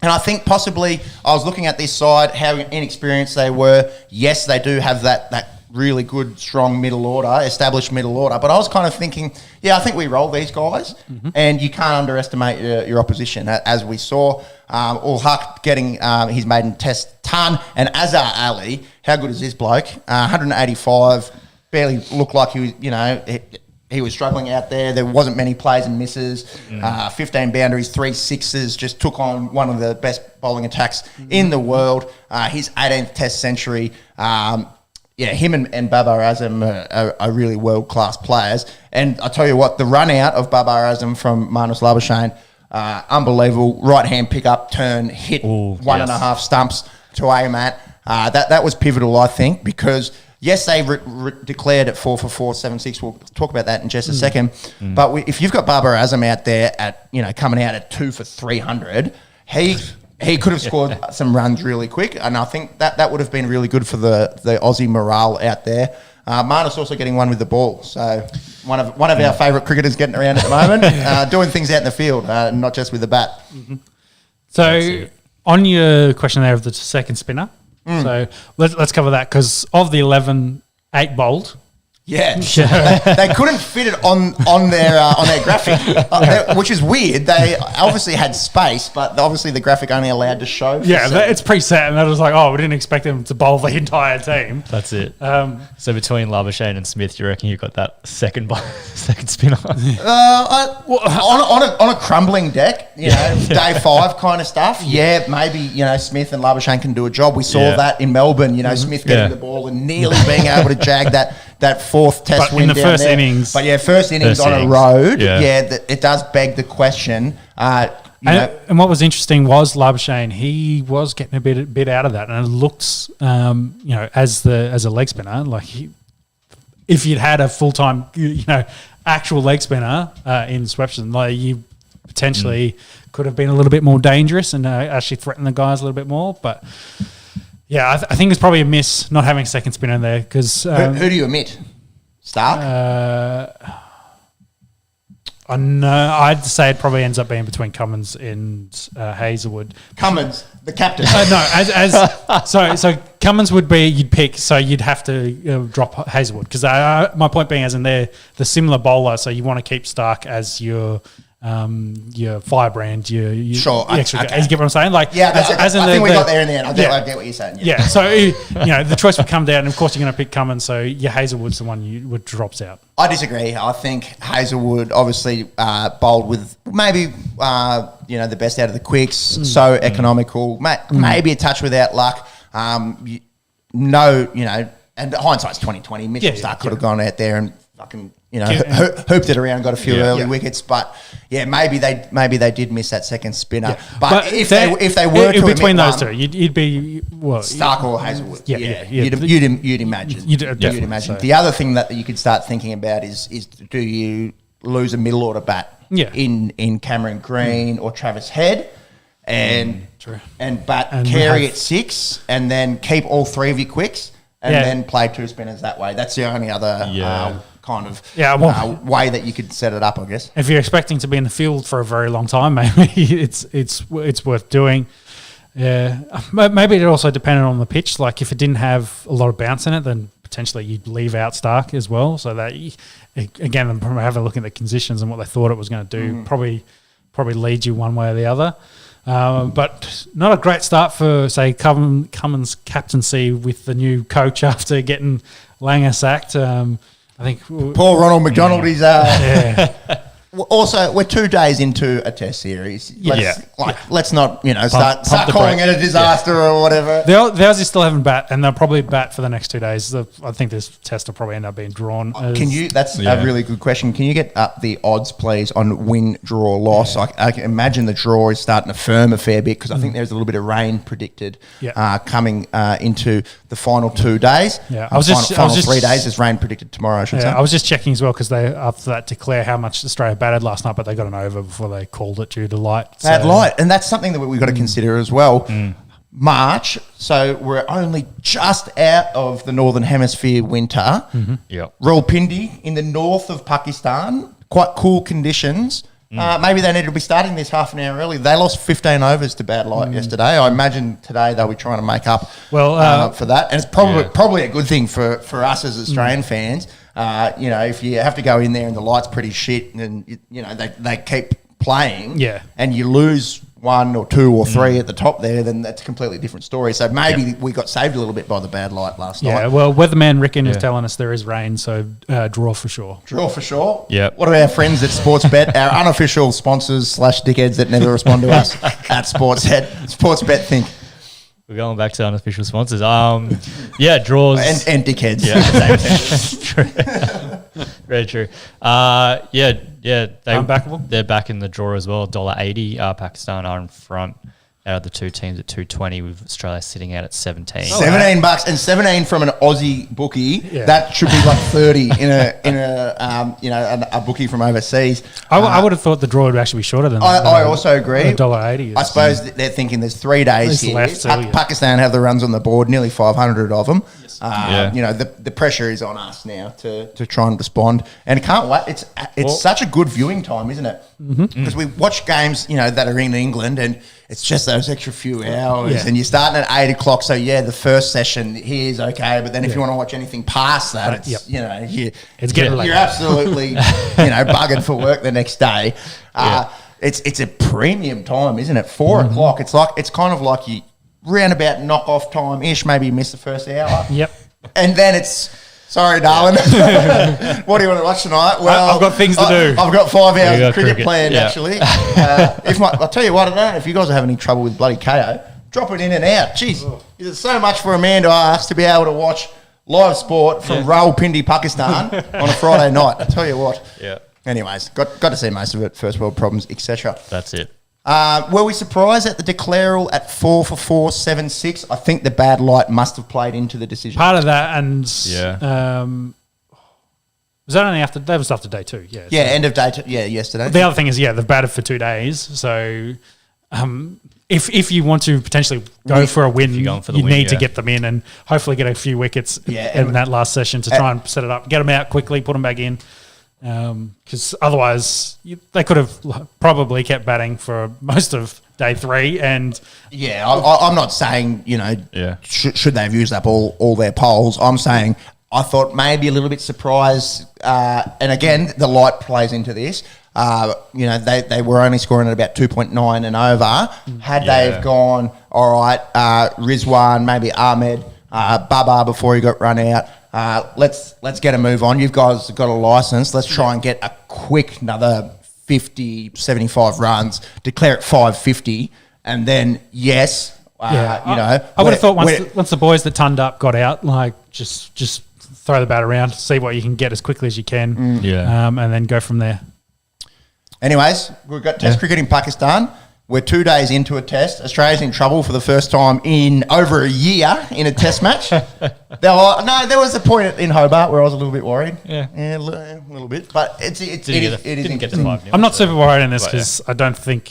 And I think possibly I was looking at this side, how inexperienced they were. Yes, they do have that really good, strong middle order, established middle order. But I was kind of thinking, I think we roll these guys, and you can't underestimate your opposition. As we saw, Ul Haq getting his maiden Test ton, and Azhar Ali, how good is this bloke? 185, barely looked like he was, he was struggling out there. There wasn't many plays and misses. 15 boundaries, 3 sixes, just took on one of the best bowling attacks in the world. His 18th Test century. Him and Babar Azam are really world-class players. And I tell you what, the run-out of Babar Azam from Marnus Labuschagne, unbelievable. Right-hand pick-up, turn, hit 1.5 stumps to aim at. That was pivotal, I think, because, yes, they declared at 4 for 4, 7-6. We'll talk about that in just a second. But if you've got Babar Azam out there coming out at 2 for 300, he could have scored some runs really quick, and I think that would have been really good for the Aussie morale out there. Marnus also getting one with the ball, so one of our favourite cricketers getting around at the moment, doing things out in the field, not just with the bat. So on your question there of the second spinner, so let's cover that, because of the 11, 8 bowled. Yeah, they couldn't fit it on their graphic, which is weird. They obviously had space, but obviously the graphic only allowed to show. It's preset, and that was like, we didn't expect them to bowl the entire team. That's it. So between Labuschagne and Smith, you reckon you got that second spinner? On a crumbling deck, day 5 kind of stuff. Yeah, maybe Smith and Labuschagne can do a job. We saw that in Melbourne. Smith getting the ball and nearly being able to jag that 4th Test win in the down first there. innings. But first innings on a road. It does beg the question. And what was interesting was Labuschagne, he was getting a bit out of that, and it looks, as a leg spinner, like if you'd had a full time, actual leg spinner in Swepson, like you potentially could have been a little bit more dangerous and actually threatened the guys a little bit more, but. Yeah, I think it's probably a miss not having a second spinner in there because... who do you omit? Stark? I know. I'd say it probably ends up being between Cummins and Hazelwood. Cummins, the captain. So Cummins would be you'd pick. So you'd have to drop Hazelwood because my point being, as in they're the similar bowler. So you want to keep Stark as your firebrand, your extra. Okay. You get what I'm saying? Like, I think we got there in the end. I get what you're saying. Yeah. So the choice would come down, and of course you're going to pick Cummins. So your Hazelwood's the one you would drops out. I disagree. I think Hazelwood obviously bowled with maybe the best out of the quicks. So economical, maybe a touch without luck. And hindsight's 20/20. Mitchell Stark could have gone out there and fucking. Hooped it around, got a few early wickets, but maybe they did miss that second spinner. Yeah. But if they were to between those two, you'd be Stark or Hazelwood. You'd imagine. You'd imagine. So. The other thing that you could start thinking about is do you lose a middle order bat in Cameron Green or Travis Head, and bat Carey at 6, and then keep all 3 of your quicks. and then play two spinners that way. That's the only other way that you could set it up, I guess. If you're expecting to be in the field for a very long time, maybe it's worth doing. Yeah, maybe it also depended on the pitch. Like if it didn't have a lot of bounce in it, then potentially you'd leave out Stark as well. So that again, have a look at the conditions and what they thought it was going to do. Probably lead you one way or the other. But not a great start for say Cummins' captaincy with the new coach after getting Lanka sacked. I think poor Ronald McDonald is. Also, we're 2 days into a test series. Let's not, start calling it a disaster or whatever. The Aussies still haven't bat, and they'll probably bat for the next 2 days. I think this test will probably end up being drawn. That's a really good question. Can you get up the odds, please, on win, draw, loss? Yeah. I can imagine the draw is starting to firm a fair bit because I think there's a little bit of rain predicted coming into the final 2 days. Yeah, final 3 days. There's rain predicted tomorrow, I should say. I was just checking as well because they, after that, declare how much Australia batted last night, but they got an over before they called it due to light. Bad light, and that's something that we've got to consider as well. March, so we're only just out of the Northern Hemisphere winter. Rawalpindi in the north of Pakistan, quite cool conditions. Maybe they need to be starting this half an hour early. They lost 15 overs to bad light yesterday. I imagine today they'll be trying to make up for that, and it's probably a good thing for us as Australian fans. If you have to go in there and the light's pretty shit and, they keep playing and you lose 1 or 2 or 3 at the top there, then that's a completely different story. So maybe we got saved a little bit by the bad light last night. Yeah, well, weatherman Ricken is telling us there is rain, so draw for sure. Draw for sure? Yeah. What about our friends at Sportsbet, our unofficial sponsors / dickheads that never respond to us at Sportsbet think? We're going back to unofficial sponsors. Draws and dickheads. True. Very true. Unbackable? They're back in the draw as well. $1.80. Pakistan are in front out of the two teams at 220, with Australia sitting out at 17. $17 and 17 from an Aussie bookie. Yeah. That should be like 30 in a bookie from overseas. I would have thought the draw would actually be shorter than that. I also agree. $1.80. I suppose they're thinking there's 3 days here. Left, Pakistan have the runs on the board, nearly 500 of them. Yes. The pressure is on us now to try and respond, and it can't wait. It's such a good viewing time, isn't it? Because we watch games, that are in England, and it's just those extra few hours, and you're starting at 8 o'clock. So the first session here is okay, but then if you want to watch anything past that, it's it's getting late. You're absolutely buggered for work the next day. It's a premium time, isn't it? 4 o'clock. It's kind of like you round about knock off time ish. Maybe you miss the first hour. Yep. And then it's. Sorry, darling. What do you want to watch tonight? Well, I've got things to do. I've got 5 hours of cricket planned, actually. I'll tell you what, I don't know if you guys are having any trouble with bloody KO, drop it in and out. Jeez, there's so much for a man to ask to be able to watch live sport from Rawalpindi, Pakistan on a Friday night. I tell you what. Yeah. Anyways, got to see most of it, first world problems, etc. That's it. Were we surprised at the declaral at 4 for 4, 7-6? I think the bad light must have played into the decision. Part of that, and was that only after? That was after day 2. Yeah. End of day 2. Yeah, yesterday. The other thing is, they've batted for 2 days, so if you want to potentially go for a win, you need to get them in and hopefully get a few wickets in that last session to try and set it up, get them out quickly, put them back in. Because otherwise they could have probably kept batting for most of day 3. And I'm not saying should they have used up all their poles. I'm saying I thought maybe a little bit surprised, and again the light plays into this. They were only scoring at about 2.9 and over. Had they have gone all right, Rizwan, maybe Ahmed, Baba before he got run out. Let's get a move on. You guys have got a license. Let's try and get a quick another 50, 75 runs, declare it 550, and then I would have thought once the boys that turned up got out, just throw the bat around, see what you can get as quickly as you can, and then go from there. Anyways, we've got Test cricket in Pakistan. We're 2 days into a test. Australia's in trouble for the first time in over a year in a test match. There was a point in Hobart where I was a little bit worried. Yeah, a little bit. But it is. I'm not super worried in this because I don't think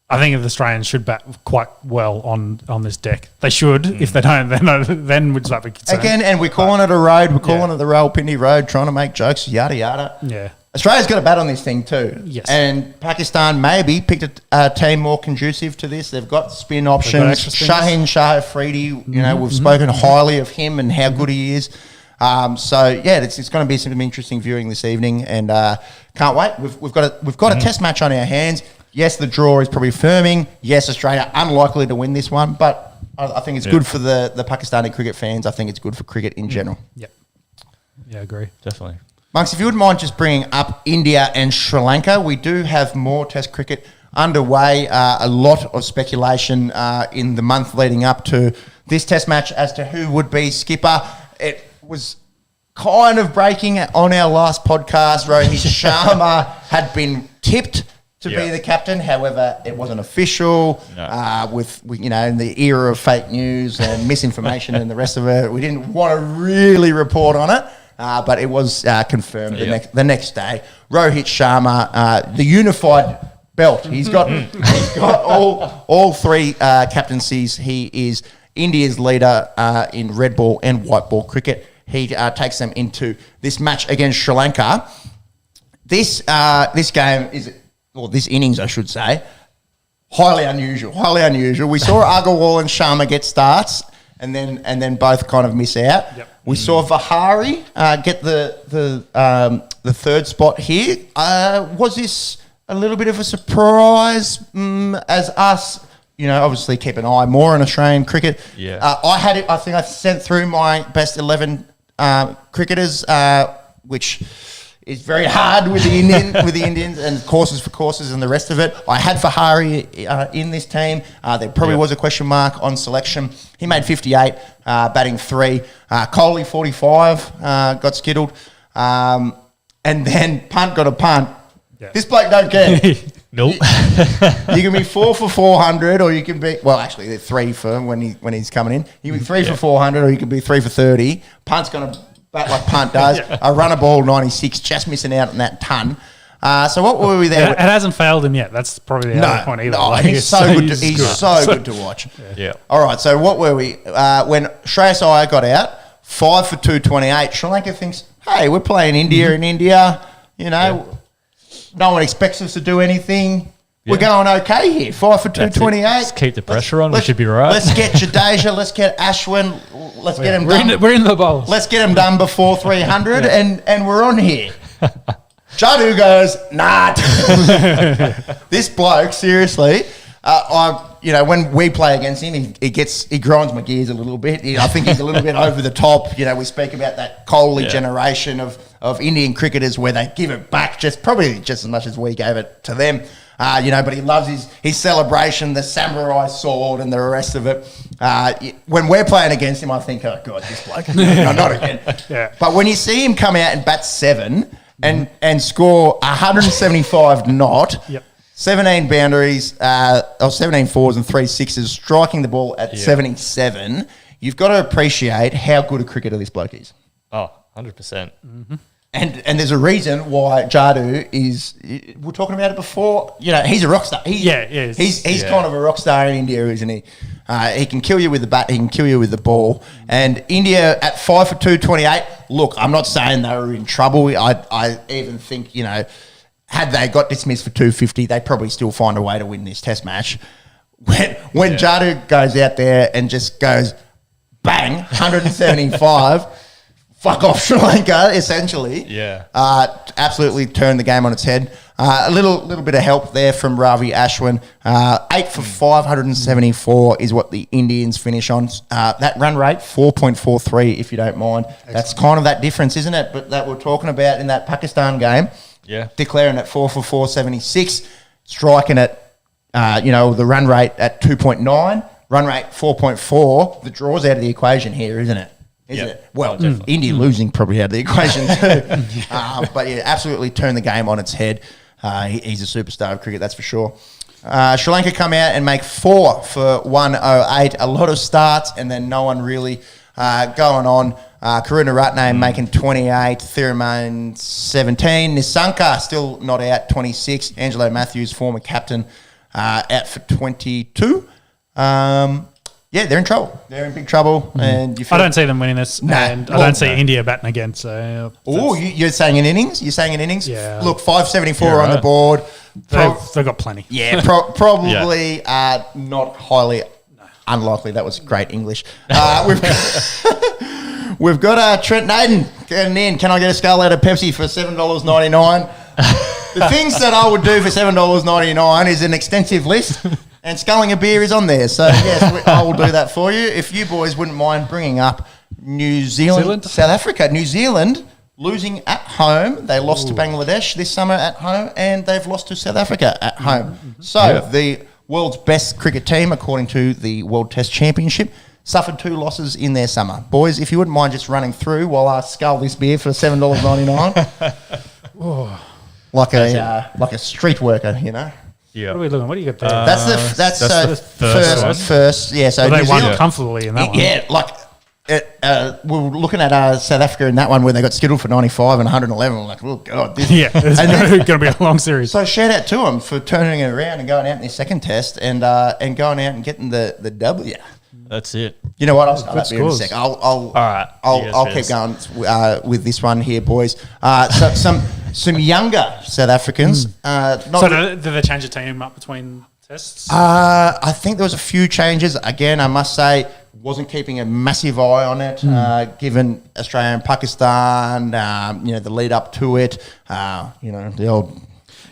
I think the Australians should bat quite well on this deck. They should. If they don't, then would that be concerned. Again, and we're calling it a road. We're calling it the Rawalpindi Road, trying to make jokes, yada, yada. Yeah. Australia's got a bat on this thing too. Yes. And Pakistan maybe picked a team more conducive to this. They've got spin options. extra spinners. Shah Afridi, we've spoken highly of him and how good he is. It's going to be some interesting viewing this evening, and can't wait. We've got a test match on our hands. Yes, the draw is probably firming. Yes, Australia unlikely to win this one, but I think it's good for the Pakistani cricket fans. I think it's good for cricket in general. Yep. Yeah, I agree. Definitely. Monks, if you wouldn't mind just bringing up India and Sri Lanka, we do have more Test cricket underway. A lot of speculation in the month leading up to this Test match as to who would be skipper. It was kind of breaking on our last podcast. Rohit Sharma had been tipped to be the captain. However, it wasn't official. No. With in the era of fake news and misinformation and the rest of it, we didn't want to really report on it. But it was confirmed the next day. Rohit Sharma, the unified belt. He's got all three captaincies. He is India's leader in red ball and white ball cricket. He takes them into this match against Sri Lanka. This game is, or this innings, I should say, highly unusual. We saw Agarwal and Sharma get starts, and then both kind of miss out. Yep. We saw Vihari get the third spot here. Was this a little bit of a surprise as us? Obviously keep an eye more on Australian cricket. Yeah. I think I sent through my best 11 cricketers, which is very hard with the Indians and courses and the rest of it. I had Vihari in this team. There probably was a question mark on selection. He made 58, batting 3. Kohli 45, got skittled, and then punt got a punt. Yeah. This bloke don't care. Nope. You can be 4 for 400, or you can be actually they're 3 for when he's coming in. You can be 3 for 400, or you can be 3 for 30. Punt's gonna bat like punt does. I run a ball 96, just missing out on that ton. So what were we there? It hasn't failed him yet. That's probably the other point either. No, he's so good. He's so good to watch. Yeah. All right. So what were we when Shreyas Iyer got out? 5 for 228. Sri Lanka thinks, hey, we're playing India in India. No one expects us to do anything. Yeah. We're going okay here. 5 for 228. Just keep the pressure on. We should be right. Let's get Jadeja. Let's get Ashwin. Let's get him done. We're in the bowls. Let's get him done before 300, and we're on here. Jadu goes, nah. This bloke, seriously. When we play against him, he grinds my gears a little bit. I think he's a little bit over the top. We speak about that Kohli generation of Indian cricketers where they give it back probably just as much as we gave it to them. But he loves his celebration, the samurai sword and the rest of it. When we're playing against him, I think, oh, God, this bloke. No, not again. Yeah. But when you see him come out and bat 7 and score 175 not, 17 boundaries, 17 fours and 3 sixes, striking the ball at 77, you've got to appreciate how good a cricketer this bloke is. Oh, 100%. Mm-hmm. And there's a reason why Jadu is. We're talking about it before. He's a rock star. He's kind of a rock star in India, isn't he? He can kill you with the bat. He can kill you with the ball. And India at 5 for 228. Look, I'm not saying they were in trouble. I even think had they got dismissed for 250, they'd probably still find a way to win this Test match. When Jadu goes out there and just goes bang 175. Fuck off Sri Lanka, essentially. Yeah. Absolutely turned the game on its head. A little bit of help there from Ravi Ashwin. 8 for 574 is what the Indians finish on. That run rate, 4.43, if you don't mind. Excellent. That's kind of that difference, isn't it? But that we're talking about in that Pakistan game. Yeah. Declaring at 4 for 476, striking at, the run rate at 2.9, run rate 4.4. The draw's out of the equation here, isn't it? Isn't it? Well, India losing probably out of the equation too. But absolutely turned the game on its head. He's a superstar of cricket, that's for sure. Sri Lanka come out and make 4 for 108. A lot of starts and then no one really going on. Karuna Ratne making 28. Thirimanne 17. Nisanka still not out, 26. Angelo Matthews, former captain, out for 22. They're in trouble. They're in big trouble. And I don't see them winning this. And I don't see India batting again. So you're saying in innings? You're saying in innings? Yeah. Look, 574 on the board. They've got plenty. Yeah, probably not highly unlikely. That was great English. We've got Trent Naden getting in. Can I get a skull out of Pepsi for $7.99? The things that I would do for $7.99 is an extensive list, and sculling a beer is on there. So, yes, I will do that for you. If you boys wouldn't mind bringing up New Zealand? South Africa. New Zealand losing at home. They lost to Bangladesh this summer at home, and they've lost to South Africa at home. So, the world's best cricket team, according to the World Test Championship, suffered 2 losses in their summer. Boys, if you wouldn't mind just running through while I scull this beer for $7.99. Like a street worker, you know. Yeah. What are we looking? What do you got there? That's the first. Yeah. So they won comfortably in that one. Yeah, we were looking at South Africa in that one where they got scheduled for 95 and 111. We're like, oh god, it's going to be a long series. So shout out to them for turning it around and going out in their second test and going out and getting the W. That's it. You know what? I'll start that beer in a sec. I'll keep going with this one here, boys. Some younger South Africans. So did they change the team up between tests? I think there was a few changes. Again, I must say, wasn't keeping a massive eye on it, given Australia and Pakistan, the lead up to it, the old...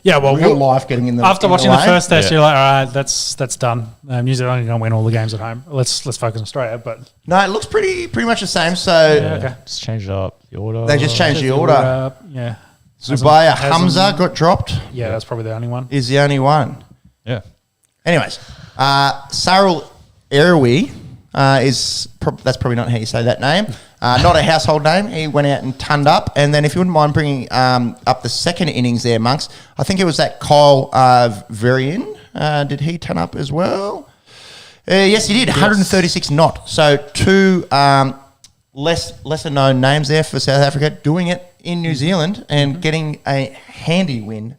Yeah, well, real life getting in the after in watching the the first test, you're like, all right, that's done. New Zealand are going to win all the games at home. Let's focus on Australia. But no, it looks pretty much the same. So okay. Just change it up the order. They just changed the order. Yeah, Zubaya Hamza got dropped. Yeah, that's probably the only one. Is the only one. Yeah. Anyways, Saril Erwi that's probably not how you say that name. Not a household name. He went out and turned up. And then if you wouldn't mind bringing up the second innings there, Monks, I think it was that Kyle Varian. Did he turn up as well? Yes, he did. 136 not. So 2 lesser known names there for South Africa doing it in New Zealand and getting a handy win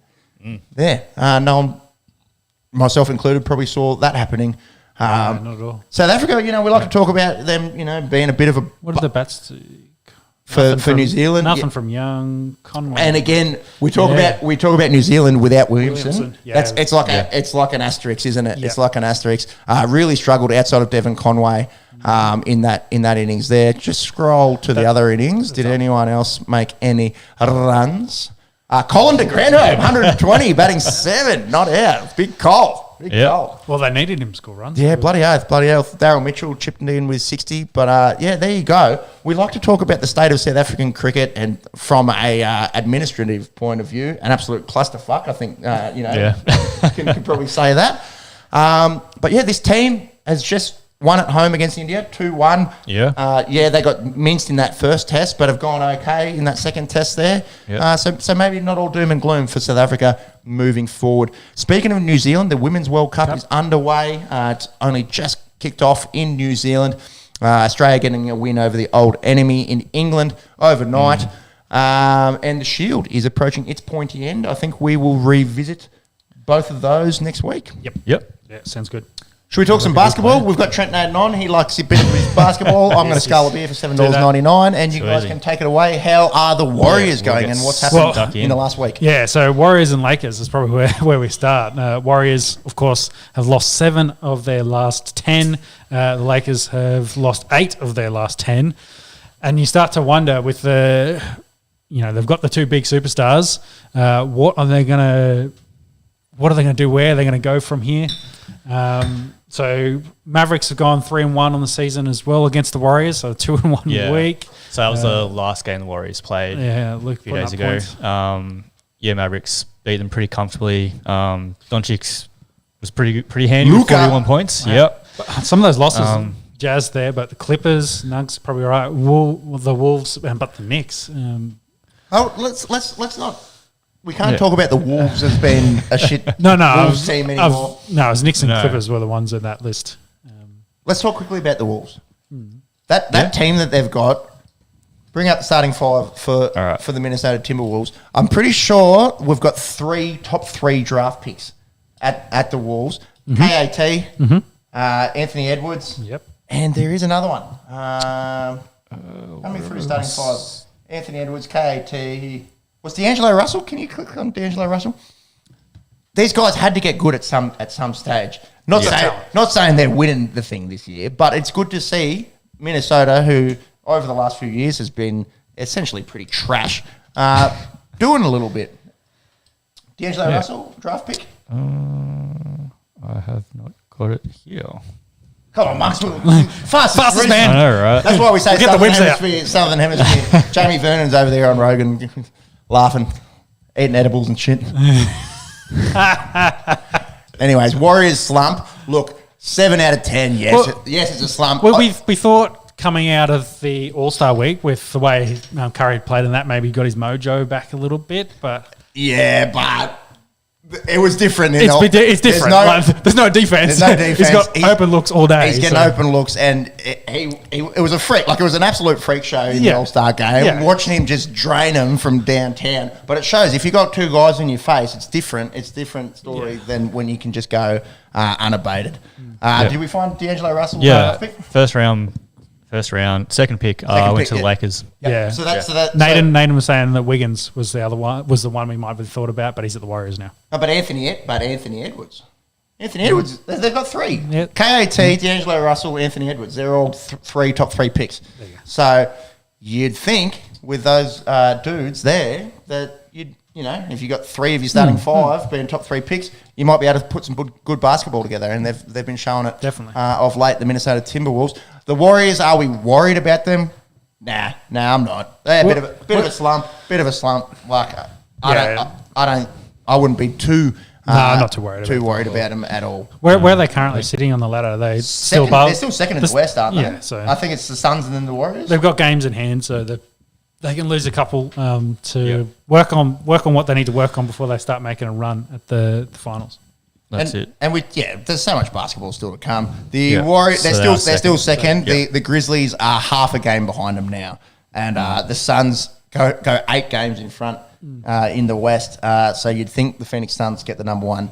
there. No one, myself included, probably saw that happening. Not at all. South Africa, we like to talk about them, being a bit of a... What are the bats for New Zealand? Nothing from Young, Conway. And again, we talk about New Zealand without Williamson. Yeah, it's like an asterisk, isn't it? Yeah. It's like an asterisk. Really struggled outside of Devon Conway in that innings there. Just scroll to the other innings. Did anyone else make any runs? Colin de Granholm, 120, batting 7, not out. Big call. Big goal. Well, they needed him to score runs. Yeah, bloody oath. Daryl Mitchell chipped in with 60. But, there you go. We like to talk about the state of South African cricket and from a administrative point of view, an absolute clusterfuck, I think, can probably say that. But, this team has just won at home against India, 2-1. Yeah. They got minced in that first test, but have gone okay in that second test there. Yeah. So maybe not all doom and gloom for South Africa moving forward. Speaking of New Zealand, the Women's World Cup is underway. It's only just kicked off in New Zealand. Australia getting a win over the old enemy in England overnight. And the Shield is approaching its pointy end. I think we will revisit both of those next week. Yep. Yeah, sounds good. Should we talk some basketball? We've got Trent Naden on. He likes a bit of his basketball. I'm going to scull a beer for $7.99, and you guys can take it away. How are the Warriors going, and what's happened in the last week? Yeah, so Warriors and Lakers is probably where we start. Warriors, of course, have lost 7 of their last 10. The Lakers have lost 8 of their last 10. And you start to wonder with they've got the 2 big superstars. What are they going to do? Where are they going to go from here? So Mavericks have gone 3-1 on the season as well against the Warriors, so 2-1 week. So that was the last game the Warriors played a few days ago. Mavericks beat them pretty comfortably. Doncic was pretty handy with 41 points. Yep. Some of those losses, Jazz there, but the Clippers, Nuggets probably all right. The Wolves, but the Knicks. Let's not. We can't talk about the Wolves as being a shit Wolves team anymore. It was Knicks and Clippers were the ones in that list. Let's talk quickly about the Wolves. That team that they've got, bring up the starting 5 for the Minnesota Timberwolves. I'm pretty sure we've got top 3 draft picks at the Wolves. KAT, Anthony Edwards. Yep. And there is another one. Coming through starting five. Anthony Edwards, KAT. Was D'Angelo Russell? Can you click on D'Angelo Russell? These guys had to get good at some stage. Not saying they're winning the thing this year, but it's good to see Minnesota, who over the last few years has been essentially pretty trash, doing a little bit. D'Angelo Russell, draft pick? I have not got it here. Come on, Marks. Fastest man. I know, right? That's why we say We'll get the Southern Hemisphere. Jamie Vernon's over there on Rogan laughing, eating edibles and shit. Anyways, Warriors slump. Look, 7 out of 10. Yes, yes, it's a slump. Well, we thought coming out of the All-Star week with the way Curry played in that, maybe he got his mojo back a little bit, but... Yeah, but it was different. It's different. There's no defense. There's no defense. He's got open looks all day. He's getting open looks, and it was a freak. Like, it was an absolute freak show in the All-Star game. Yeah. Watching him just drain them from downtown. But it shows if you got two guys in your face, it's different. It's a different story than when you can just go unabated. Did we find D'Angelo Russell? Yeah, first round, second pick. Went to the Lakers. Yep. Yeah. So that's Nathan was saying that Wiggins was the other one, was the one we might have thought about, but he's at the Warriors now. But Anthony Edwards. Anthony Edwards, they've got three. Yep. KAT, D'Angelo Russell, Anthony Edwards. They're all top three picks. There you go. So you'd think with those dudes there that if you got three of your starting five being top three picks, you might be able to put some good basketball together, and they've been showing it Definitely. Of late. The Minnesota Timberwolves, the Warriors. Are we worried about them? Nah, I'm not. They're a bit of a slump. Like I wouldn't be too. Not too worried. Too worried about them at all. Where are they currently sitting on the ladder? Are they still above? They're still second in the West, aren't they? Yeah, so I think it's the Suns and then the Warriors. They've got games in hand, so they can lose a couple to work on what they need to work on before they start making a run at the finals. That's it. And there's so much basketball still to come. The Warriors, they're still second. The Grizzlies are half a game behind them now, and the Suns go 8 games in front in the West. So you'd think the Phoenix Suns get the number one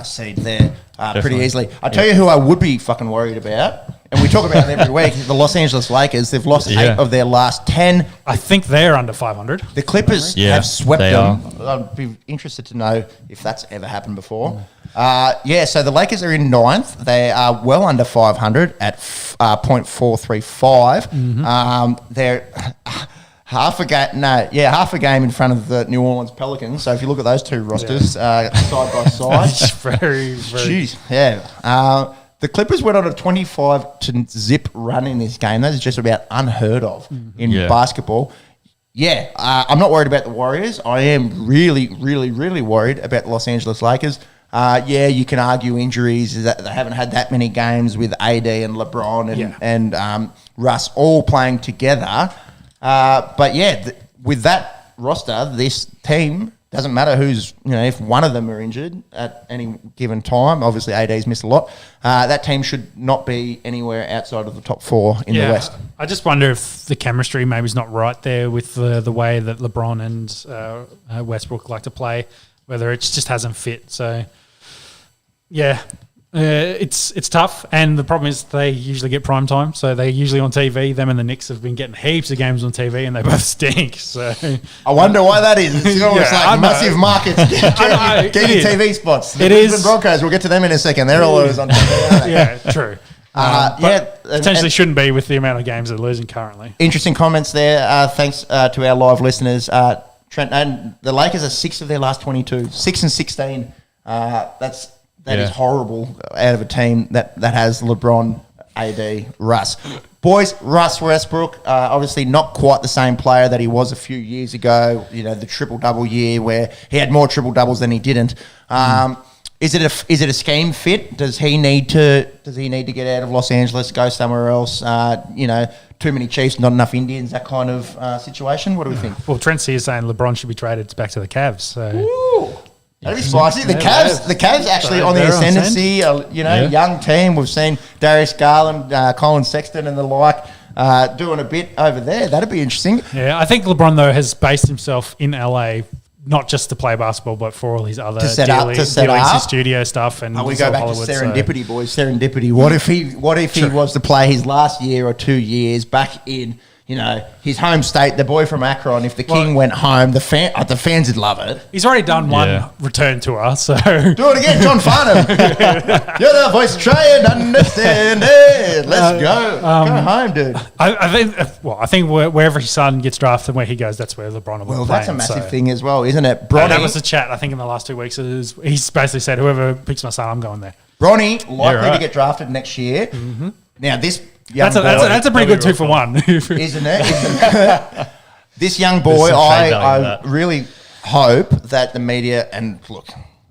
seed there pretty easily. I tell you who I would be fucking worried about, and we talk about it every week. The Los Angeles Lakers. They've lost 8 of their last 10. I think they're under 500. The Clippers have swept them. I'd be interested to know if that's ever happened before. So the Lakers are in 9th. They are well under 500 at .435. They're half a game in front of the New Orleans Pelicans. So if you look at those two rosters side by side, very, very. Jeez, yeah. The Clippers went on a 25-0 run in this game. That is just about unheard of in basketball. Yeah, I'm not worried about the Warriors. I am really, really, really worried about the Los Angeles Lakers. You can argue injuries is that they haven't had that many games with AD and LeBron and Russ all playing together. With that roster, this team doesn't matter who's, if one of them are injured at any given time. Obviously, AD's missed a lot. That team should not be anywhere outside of the top 4 in the West. I just wonder if the chemistry maybe is not right there with the way that LeBron and Westbrook like to play, whether it just hasn't fit. So, it's tough, and the problem is they usually get prime time, so they're usually on TV. Them and the Knicks have been getting heaps of games on TV, and they both stink. So I wonder why that is. It's almost like massive markets get your TV spots. The Brisbane Broncos, we'll get to them in a second. They're always on TV, aren't they? Yeah, true. Potentially shouldn't be with the amount of games they're losing currently. Interesting comments there. Thanks to our live listeners. Trent, and the Lakers are 6 of their last 22, 6 and 16. That is horrible out of a team that has LeBron, AD, Russ. Boys, Russ Westbrook, obviously not quite the same player that he was a few years ago. The triple-double year where he had more triple-doubles than he didn't. Is it a scheme fit? Does he need to get out of Los Angeles, go somewhere else? Too many Chiefs, not enough Indians, that kind of situation. What do we think? Well, Trent's here saying LeBron should be traded back to the Cavs. So. Ooh. That'd be spicy. The Cavs actually on the ascendancy. Young team. We've seen Darius Garland, Colin Sexton, and the like doing a bit over there. That'd be interesting. Yeah, I think LeBron though has based himself in LA not just to play basketball, but for all his other To set up. dealings, his studio stuff, and we go back Hollywood, to serendipity, boys. Serendipity. What if he was to play his last year or 2 years back in, his home state, the boy from Akron? If the king went home, the fans would love it. He's already done one return tour, so do it again, John Farnham. You're the voice. Try and understand it. Let's go. Go home, dude. I think wherever his son gets drafted, where he goes, that's where LeBron will be playing. That's a massive thing as well, isn't it? That was the chat. I think in the last 2 weeks, he's basically said, "Whoever picks my son, I'm going there." Bronny likely to get drafted next year. Mm-hmm. Now this. That's a pretty good 2 for 1, isn't it? This young boy, I really hope that the media, and look,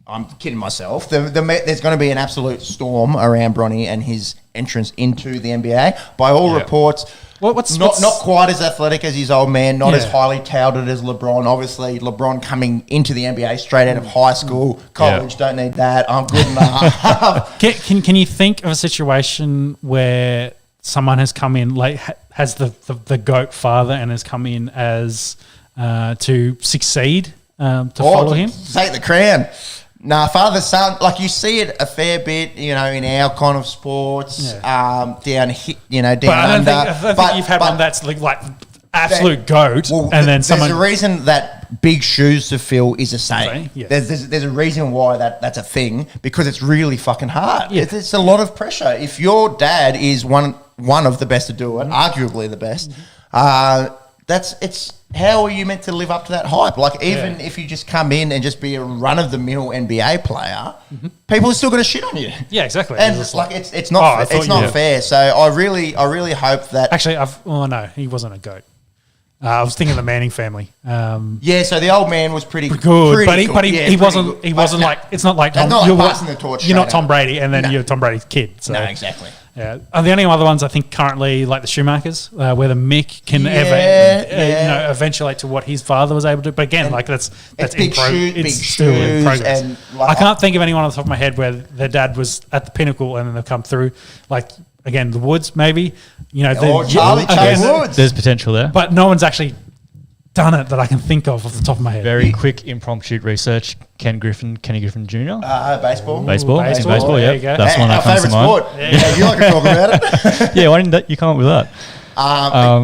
I'm kidding myself. There's going to be an absolute storm around Bronny and his entrance into the NBA. By all reports, not quite as athletic as his old man, not as highly touted as LeBron. Obviously, LeBron coming into the NBA straight out of high school, college, don't need that. I'm good enough. Can you think of a situation where someone has come in, has the GOAT father and has come in as to succeed, to follow him? Take the crown. Nah, father, son, you see it a fair bit, in our kind of sports, down down but under. I don't think you've had one that's absolute GOAT, and then someone. There's a reason that big shoes to fill is a saying. Yes. There's a reason why that's a thing, because it's really fucking hard. Yeah. It's a lot of pressure. If your dad is one of the best to do it, arguably the best, it's how are you meant to live up to that hype? Even if you just come in and just be a run-of-the-mill NBA player, people are still going to shit on you. Yeah, exactly. And it's not fair. So I really hope that. Actually, no, he wasn't a GOAT. I was thinking of the Manning family. So the old man was pretty good, but he wasn't like, it's not like you're passing the torch. You're not Tom Brady, and then you're Tom Brady's kid. So. No, exactly. Yeah, and the only other ones I think currently, like the Schumachers, where the Mick can eventuate to what his father was able to. But again, that's big still in progress. And I can't think of anyone on the top of my head where their dad was at the pinnacle and then they've come through. Again, the Woods maybe. Charlie Woods. There's potential there, but no one's actually done it that I can think of off the top of my head. Very quick impromptu research. Kenny Griffin Jr. Baseball. Baseball, there you go. That's one that comes to mind. Sport. Yeah, you like to talk about it. Yeah, why didn't you come up with that?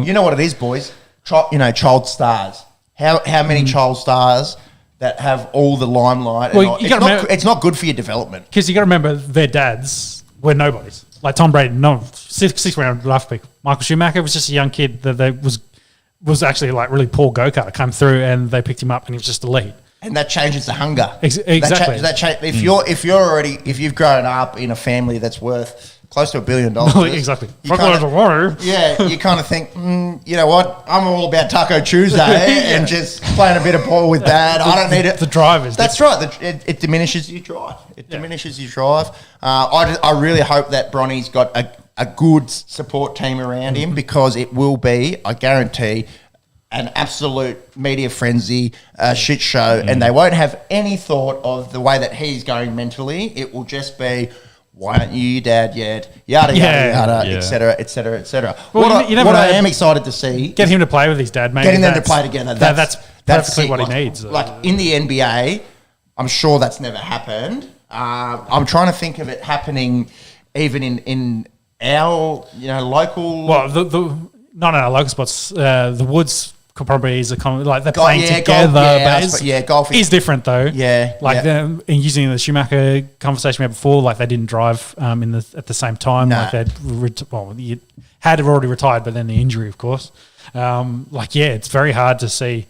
You know what it is, boys? Child stars. How many child stars that have all the limelight? Well, it's not good for your development. Because you got to remember, their dads were nobodies. Like Tom Brady, sixth round draft pick. Michael Schumacher was just a young kid that was actually really poor go-kart, came through and they picked him up and he was just elite. And that changes the hunger. Exactly. If you've grown up in a family that's worth close to $1 billion, exactly. You kind of think, you know what? I'm all about Taco Tuesday and just playing a bit of ball with Dad. I don't need it. The drive is that's right. It diminishes your drive. Diminishes your drive. I really hope that Bronny's got a good support team around him, because it will be, I guarantee, an absolute media frenzy, shit show, and they won't have any thought of the way that he's going mentally. It will just be, why aren't you your dad yet? Yada, yada, yada, et cetera, et cetera, et cetera. Well, what I am excited to see... Get him to play with his dad, maybe. Getting them to play together. That's perfectly what he needs. In the NBA, I'm sure that's never happened. I'm trying to think of it happening even in our local... Well, not in our local spots. The Woods probably is they're playing together. Golf is different though. Yeah, in using the Schumacher conversation we had before, they didn't drive at the same time. No. You had already retired, but then the injury, of course. It's very hard to see.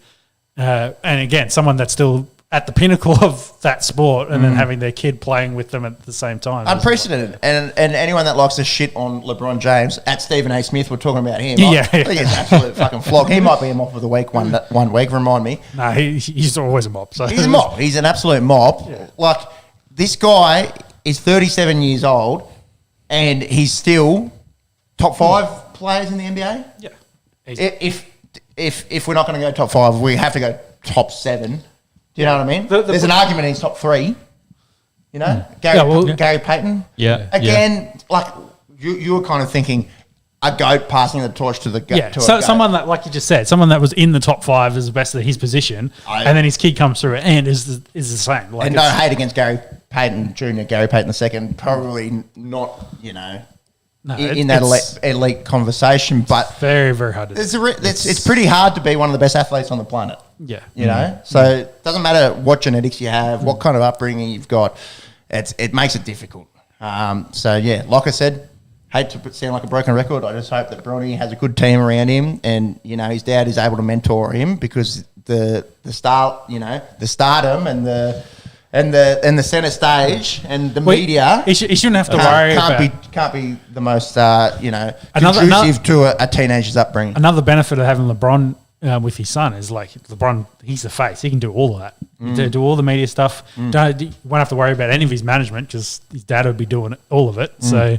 And again, someone that's still at the pinnacle of that sport, and then having their kid playing with them at the same time. Unprecedented. And anyone that likes to shit on LeBron James, at Stephen A. Smith, we're talking about him. Yeah. I think he's an absolute fucking flog. He might be a mop of the week one week, remind me. No, he's always a mop. So. He's a mop. He's an absolute mop. Yeah. This guy is 37 years old, and he's still top 5 players in the NBA. Yeah. If we're not going to go top 5, we have to go top 7. Do you know what I mean? There's an argument he's top 3. Gary Payton. Yeah. Again, you were kind of thinking, a goat passing the torch to the goat. Yeah, so someone that, like you just said, someone that was in the top 5 is the best at his position, and then his kid comes through and is the same. Like, and no hate against Gary Payton Jr., Gary Payton II, probably not, in that elite conversation, but very, very hard to do. It's pretty hard to be one of the best athletes on the planet. Yeah. You know? So it doesn't matter what genetics you have, what kind of upbringing you've got, it makes it difficult. So, yeah, like I said, hate to sound like a broken record. I just hope that Bronny has a good team around him, and his dad is able to mentor him, because the stardom and the centre stage and the media, he shouldn't have to worry can't be the most conducive to a teenager's upbringing. Another benefit of having LeBron with his son is, like, LeBron, he's the face. He can do all of that. Do all the media stuff. Won't have to worry about any of his management, because his dad would be doing all of it. So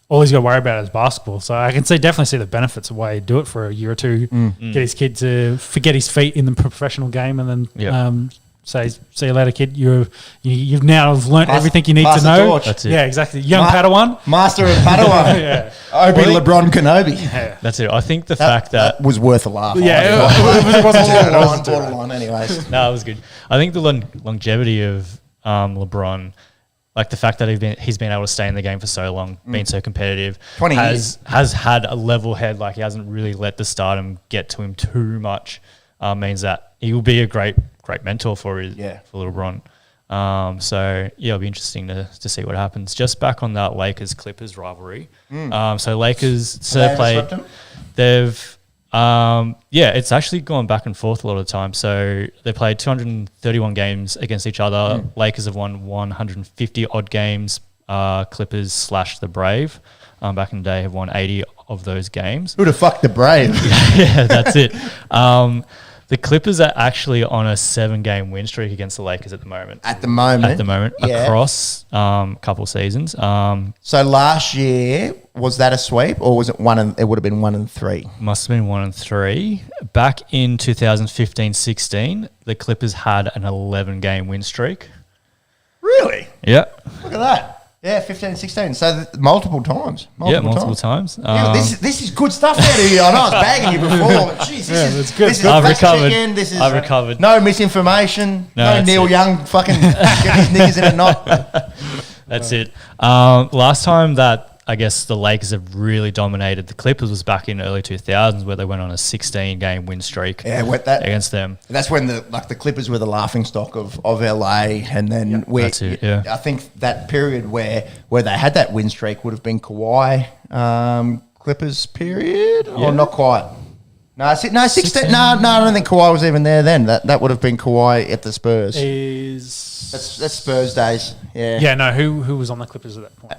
all he's got to worry about is basketball. So I can definitely see the benefits of why he'd do it for a year or two, get his kid to forget his feet in the professional game, and then say, see you later, kid. You've now learnt everything you need to know. That's it. Yeah, exactly. Young Padawan. Master of Padawan. Yeah. LeBron Kenobi. Yeah. That's it. I think that was worth a laugh. Yeah, it wasn't borderline anyways. No, it was good. I think the longevity of LeBron, like the fact that he's been able to stay in the game for so long, been so competitive, 20 years. has had a level head. Like, he hasn't really let the stardom get to him too much. Means that he will be a great mentor for LeBron. So it'll be interesting to see what happens. Just back on that Lakers Clippers rivalry. So Lakers, they've it's actually gone back and forth a lot of the time. So they played 231 games against each other. Lakers have won 150 odd games. Clippers / the Brave back in the day have won 80 of those games. Who the fuck the Brave? Yeah, that's it. The Clippers are actually on a 7-game win streak against the Lakers at the moment. Across a couple seasons. So last year, was that a sweep, or was it it would have been 1-3? Must have been 1-3. Back in 2015-16, the Clippers had an 11-game win streak. Really? Yeah. Look at that. Yeah, 15-16. So multiple times. Multiple times. This is good stuff out of you. I know I was bagging you before, but jeez, this is I've recovered. I've recovered. No misinformation. No Neil Young fucking getting his knickers in a knot. That's it. Last time that I guess the Lakers have really dominated the Clippers was back in early 2000s, where they went on a 16-game win streak against them. That's when the Clippers were the laughing stock of LA, and then I think that period where they had that win streak would have been Kawhi Clippers period, or not quite. No, 16. No, I don't think Kawhi was even there then. That would have been Kawhi at the Spurs. That's Spurs days. Yeah. Yeah. No. Who was on the Clippers at that point?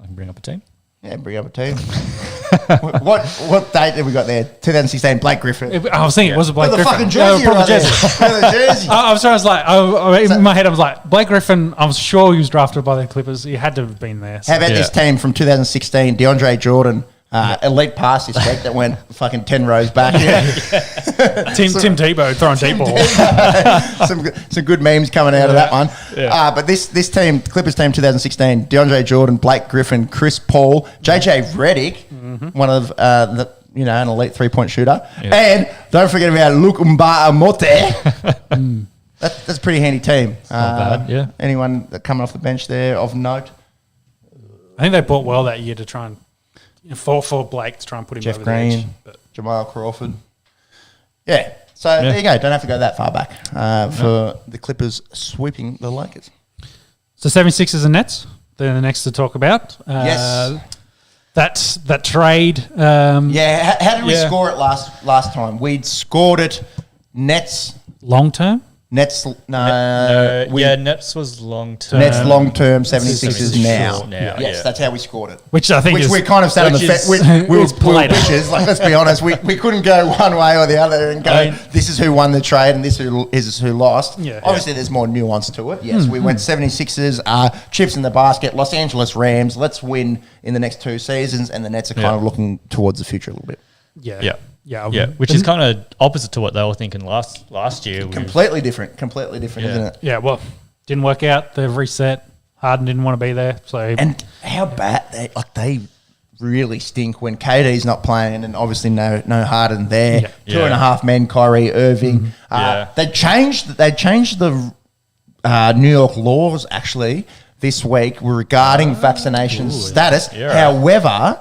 I can bring up a team. Yeah, bring up a team. What date have we got there? 2016, Blake Griffin. I was thinking, was it Blake Griffin? The fucking jersey right there. The jersey. I was in my head, I was like, Blake Griffin, I was sure he was drafted by the Clippers. He had to have been there. So. How about this team from 2016, DeAndre Jordan, elite pass this week that went fucking 10 rows back. Tim Tebow throwing deep ball. Some good memes coming out of that one. Yeah. But this team, Clippers team 2016, DeAndre Jordan, Blake Griffin, Chris Paul, JJ Redick, one of an elite 3-point shooter, and don't forget about Luke Mbah-a-Moute. That's a pretty handy team. Not bad, yeah. Anyone coming off the bench there of note? I think they bought well that year to try and for Blake to try and put him Jeff over Green, the edge. Jamal Crawford. Yeah. So there you go. Don't have to go that far back for the Clippers sweeping the Lakers. So 76ers and Nets, they're the next to talk about. Yes. That trade. How did we score it last time? We'd scored it Nets. Long term? Nets, Nets was long term. Nets long term, 76ers now. Yes, that's how we scored it. Which I think we kind of sat on the fence. We were bitches. Like, let's be honest, we couldn't go one way or the other and go, this is who won the trade and this is who lost. Yeah. Obviously, there's more nuance to it. Yes, we went 76ers, chips in the basket, Los Angeles Rams. Let's win in the next 2 seasons, and the Nets are kind of looking towards the future a little bit. Yeah, which is kind of opposite to what they were thinking last year. Completely different, isn't it? Yeah, well, didn't work out. They've reset. Harden didn't want to be there. And how bad they really stink when KD's not playing, and obviously no Harden there. Yeah. 2.5 men, Kyrie Irving. They changed the New York laws actually this week regarding vaccination status. Yeah, right. However,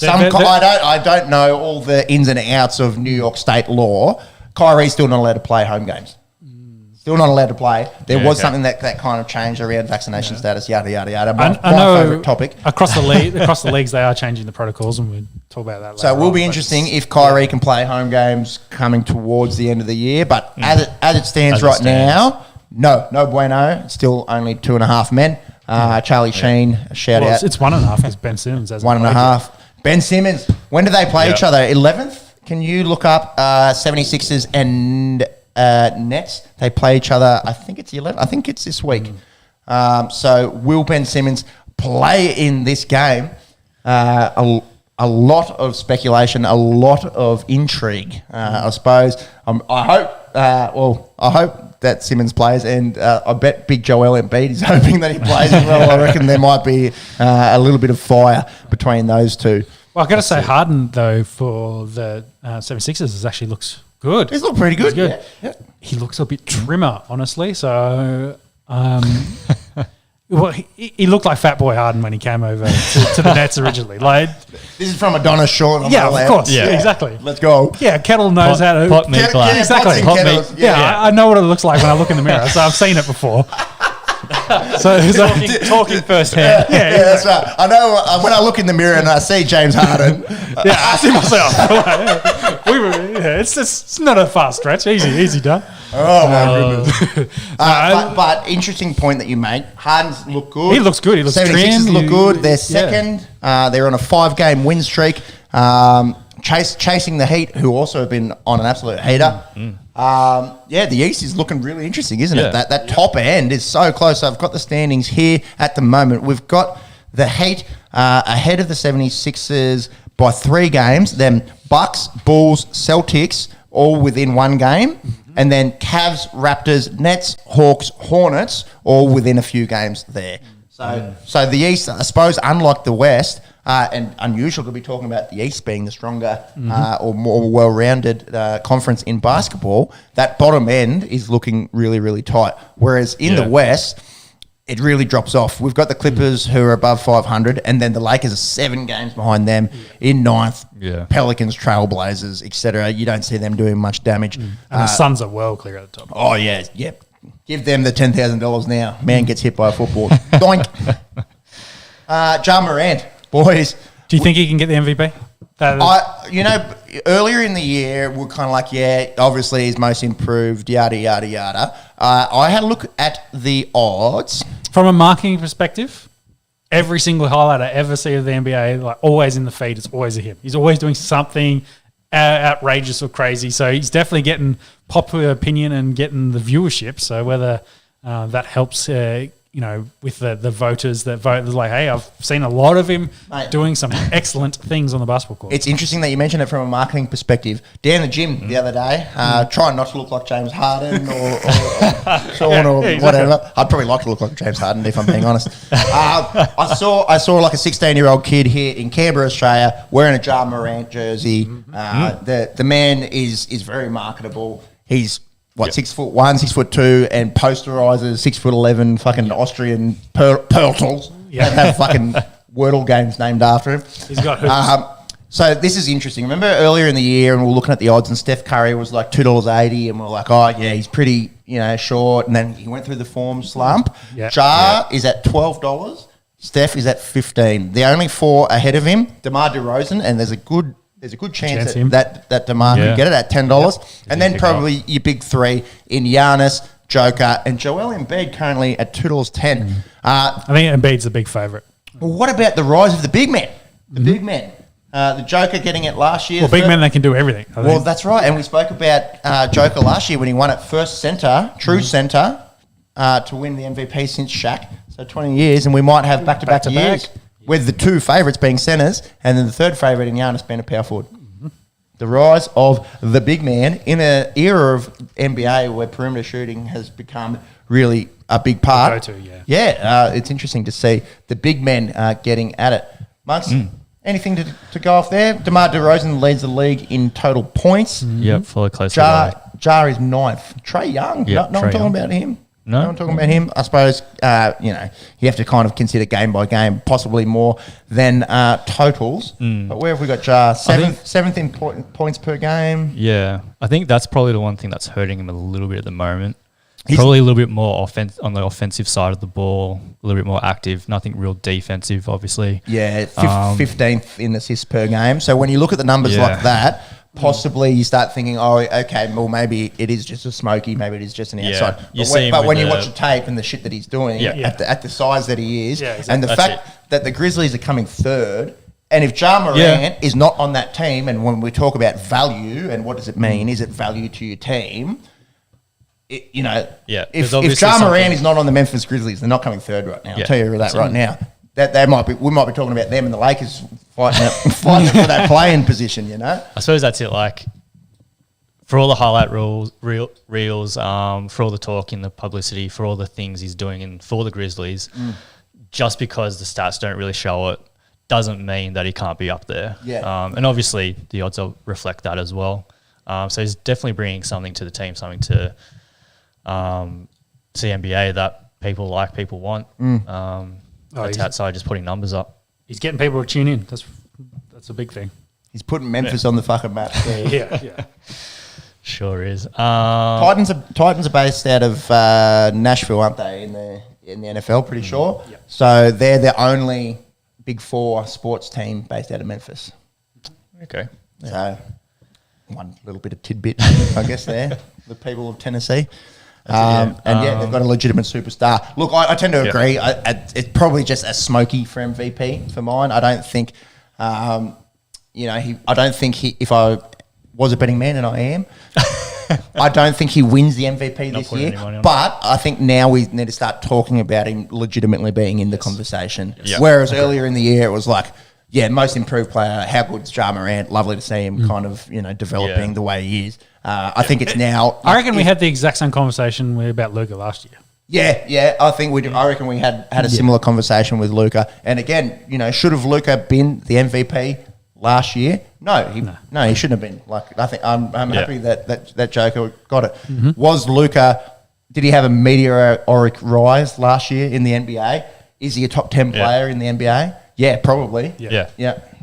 I don't know all the ins and outs of New York state law. Kyrie's still not allowed to play home games. Still not allowed to play. There was something that kind of changed around vaccination status, yada, yada, yada. My favourite topic. Across the leagues, they are changing the protocols, and we'll talk about that later. So it will be interesting if Kyrie can play home games coming towards the end of the year. But as it stands now, no bueno. It's still only 2.5 men. Charlie Sheen, shout out. It's 1.5 because Ben Simmons has 1.5. Ben Simmons. When do they play each other? 11th? Can you look up 76ers and Nets? They play each other. I think it's the 11th. I think it's this week. So will Ben Simmons play in this game? A lot of speculation, a lot of intrigue. I suppose. I hope that Simmons plays, and I bet Big Joel Embiid is hoping that he plays as well. I reckon there might be a little bit of fire between those two. Well, I've got to say, Harden, though, for the 76ers, actually looks good. He's looked pretty good. Yeah. He looks a bit trimmer, honestly. So, well, he looked like Fat Boy Harden when he came over to the Nets originally. Like, this is from Adonis Short. Yeah, of course. Yeah, exactly. Let's go. Yeah, Kettle knows how to... Pot meat glass. Exactly. Pot meat. Yeah, I know what it looks like when I look in the mirror. So I've seen it before. Talking firsthand. Yeah, that's right. I know when I look in the mirror and I see James Harden. I see myself. It's not a fast stretch. Easy done. Oh my goodness. But interesting point that you make. Harden's look good. He looks good. He looks 76ers trim. look good. They're second. They're on a 5-game win streak. Chasing the Heat, who also have been on an absolute heater. The East is looking really interesting, isn't it? That top end is so close. I've got the standings here at the moment. We've got the Heat ahead of the 76ers by 3 games. Then Bucks, Bulls, Celtics, all within 1 game. And then Cavs, Raptors, Nets, Hawks, Hornets, all within a few games there. So the East, I suppose, unlike the West, and unusual to be talking about the East being the stronger or more well-rounded conference in basketball, that bottom end is looking really, really tight. Whereas in the West, it really drops off. We've got the Clippers who are above 500, and then the Lakers are 7 games behind them in 9th. Yeah. Pelicans, Trailblazers, etc. You don't see them doing much damage. And the Suns are well clear at the top. Oh, yeah. Give them the $10,000 now. Man gets hit by a football. Doink. Ja Morant, boys. Do you think he can get the MVP? Earlier in the year, we're kind of like, obviously he's most improved, yada, yada, yada. I had a look at the odds. From a marketing perspective, every single highlight I ever see of the NBA, like always in the feed, it's always a him. He's always doing something outrageous or crazy. So he's definitely getting popular opinion and getting the viewership. So whether that helps, with the voters that vote, like, hey, I've seen a lot of him doing some excellent things on the basketball court. It's interesting that you mentioned it from a marketing perspective. Down the gym the other day, trying not to look like James Harden or Sean or whatever. I'd probably like to look like James Harden if I'm being honest. I saw like a 16-year-old kid here in Canberra, Australia, wearing a Ja Morant jersey. The man is very marketable. He's 6'1", 6'2", and posterizes 6'11", fucking Austrian Pertles. Have fucking Wordle games named after him. He's got hoops. So this is interesting. Remember earlier in the year, and we were looking at the odds, and Steph Curry was like $2.80, and we we're like, he's pretty, short. And then he went through the form slump. Ja is at $12. Steph is at $15. The only 4 ahead of him, DeMar DeRozan, and there's a good chance that DeMar could get it at $10. And then probably your big 3 in Giannis, Joker, and Joel Embiid currently at $2.10. I think Embiid's the big favourite. Well, what about the rise of the big men? Big men. The Joker getting it last year. Well, big men, they can do everything. Well, that's right. And we spoke about Joker last year when he won at first centre, true centre, to win the MVP since Shaq. So 20 years, and we might have back-to-back years. With the 2 favourites being centres, and then the 3rd favourite in Giannis being a power forward. The rise of the big man in an era of NBA where perimeter shooting has become really a big part. Go-to, it's interesting to see the big men getting at it. Monks, anything to go off there? DeMar DeRozan leads the league in total points. Yep, follow closely. Jar is 9th. Trey Young, no one talking about him. No one talking about him. I suppose, you have to kind of consider game by game, possibly more than totals. But where have we got Jar? Seventh in points per game. Yeah, I think that's probably the one thing that's hurting him a little bit at the moment. Probably a little bit more on the offensive side of the ball, a little bit more active, nothing real defensive, obviously. Yeah, 15th in assists per game. So when you look at the numbers like that, possibly you start thinking, oh, okay, well, maybe it is just a smoky, maybe it is just an outside. But when you watch the tape and the shit that he's doing at the size that he is, and the fact that the Grizzlies are coming third, and if Ja Morant is not on that team, and when we talk about value and what does it mean, is it value to your team? If Ja Morant is not on the Memphis Grizzlies, they're not coming third right now. I'll tell you that right now. That we might be talking about them and the Lakers fighting for that play-in position. I suppose that's it. Like for all the highlight reels, for all the talk in the publicity, for all the things he's doing, and for the Grizzlies, just because the stats don't really show it, doesn't mean that he can't be up there. Yeah. And obviously the odds will reflect that as well. So he's definitely bringing something to the team, something to NBA that people want. That's outside just putting numbers up. He's getting people to tune in. That's a big thing. He's putting Memphis on the fucking map. Yeah. Sure is. Titans are based out of Nashville, aren't they? In the NFL, pretty sure. Yep. So they're the only Big Four sports team based out of Memphis. Okay. So one little bit of tidbit, I guess, there. The people of Tennessee. They've got a legitimate superstar. Look, I tend to agree. It's probably just a smoky for MVP for mine. I don't think, I don't think if I was a betting man, and I am, I don't think he wins the MVP this year. But I think now we need to start talking about him legitimately being in the conversation. Yep. Whereas earlier in the year, it was like, most improved player. How good's Ja Morant? Lovely to see him kind of, developing the way he is. I think it's now. I reckon we had the exact same conversation about Luka last year. Yeah, I think we do. I reckon we had a similar conversation with Luka. And again, should have Luka been the MVP last year? No, he shouldn't have been. Like, I think I'm happy that Joker got it. Mm-hmm. Was Luka? Did he have a meteoric rise last year in the NBA? Is he a top 10 player in the NBA? Yeah, probably. Yeah.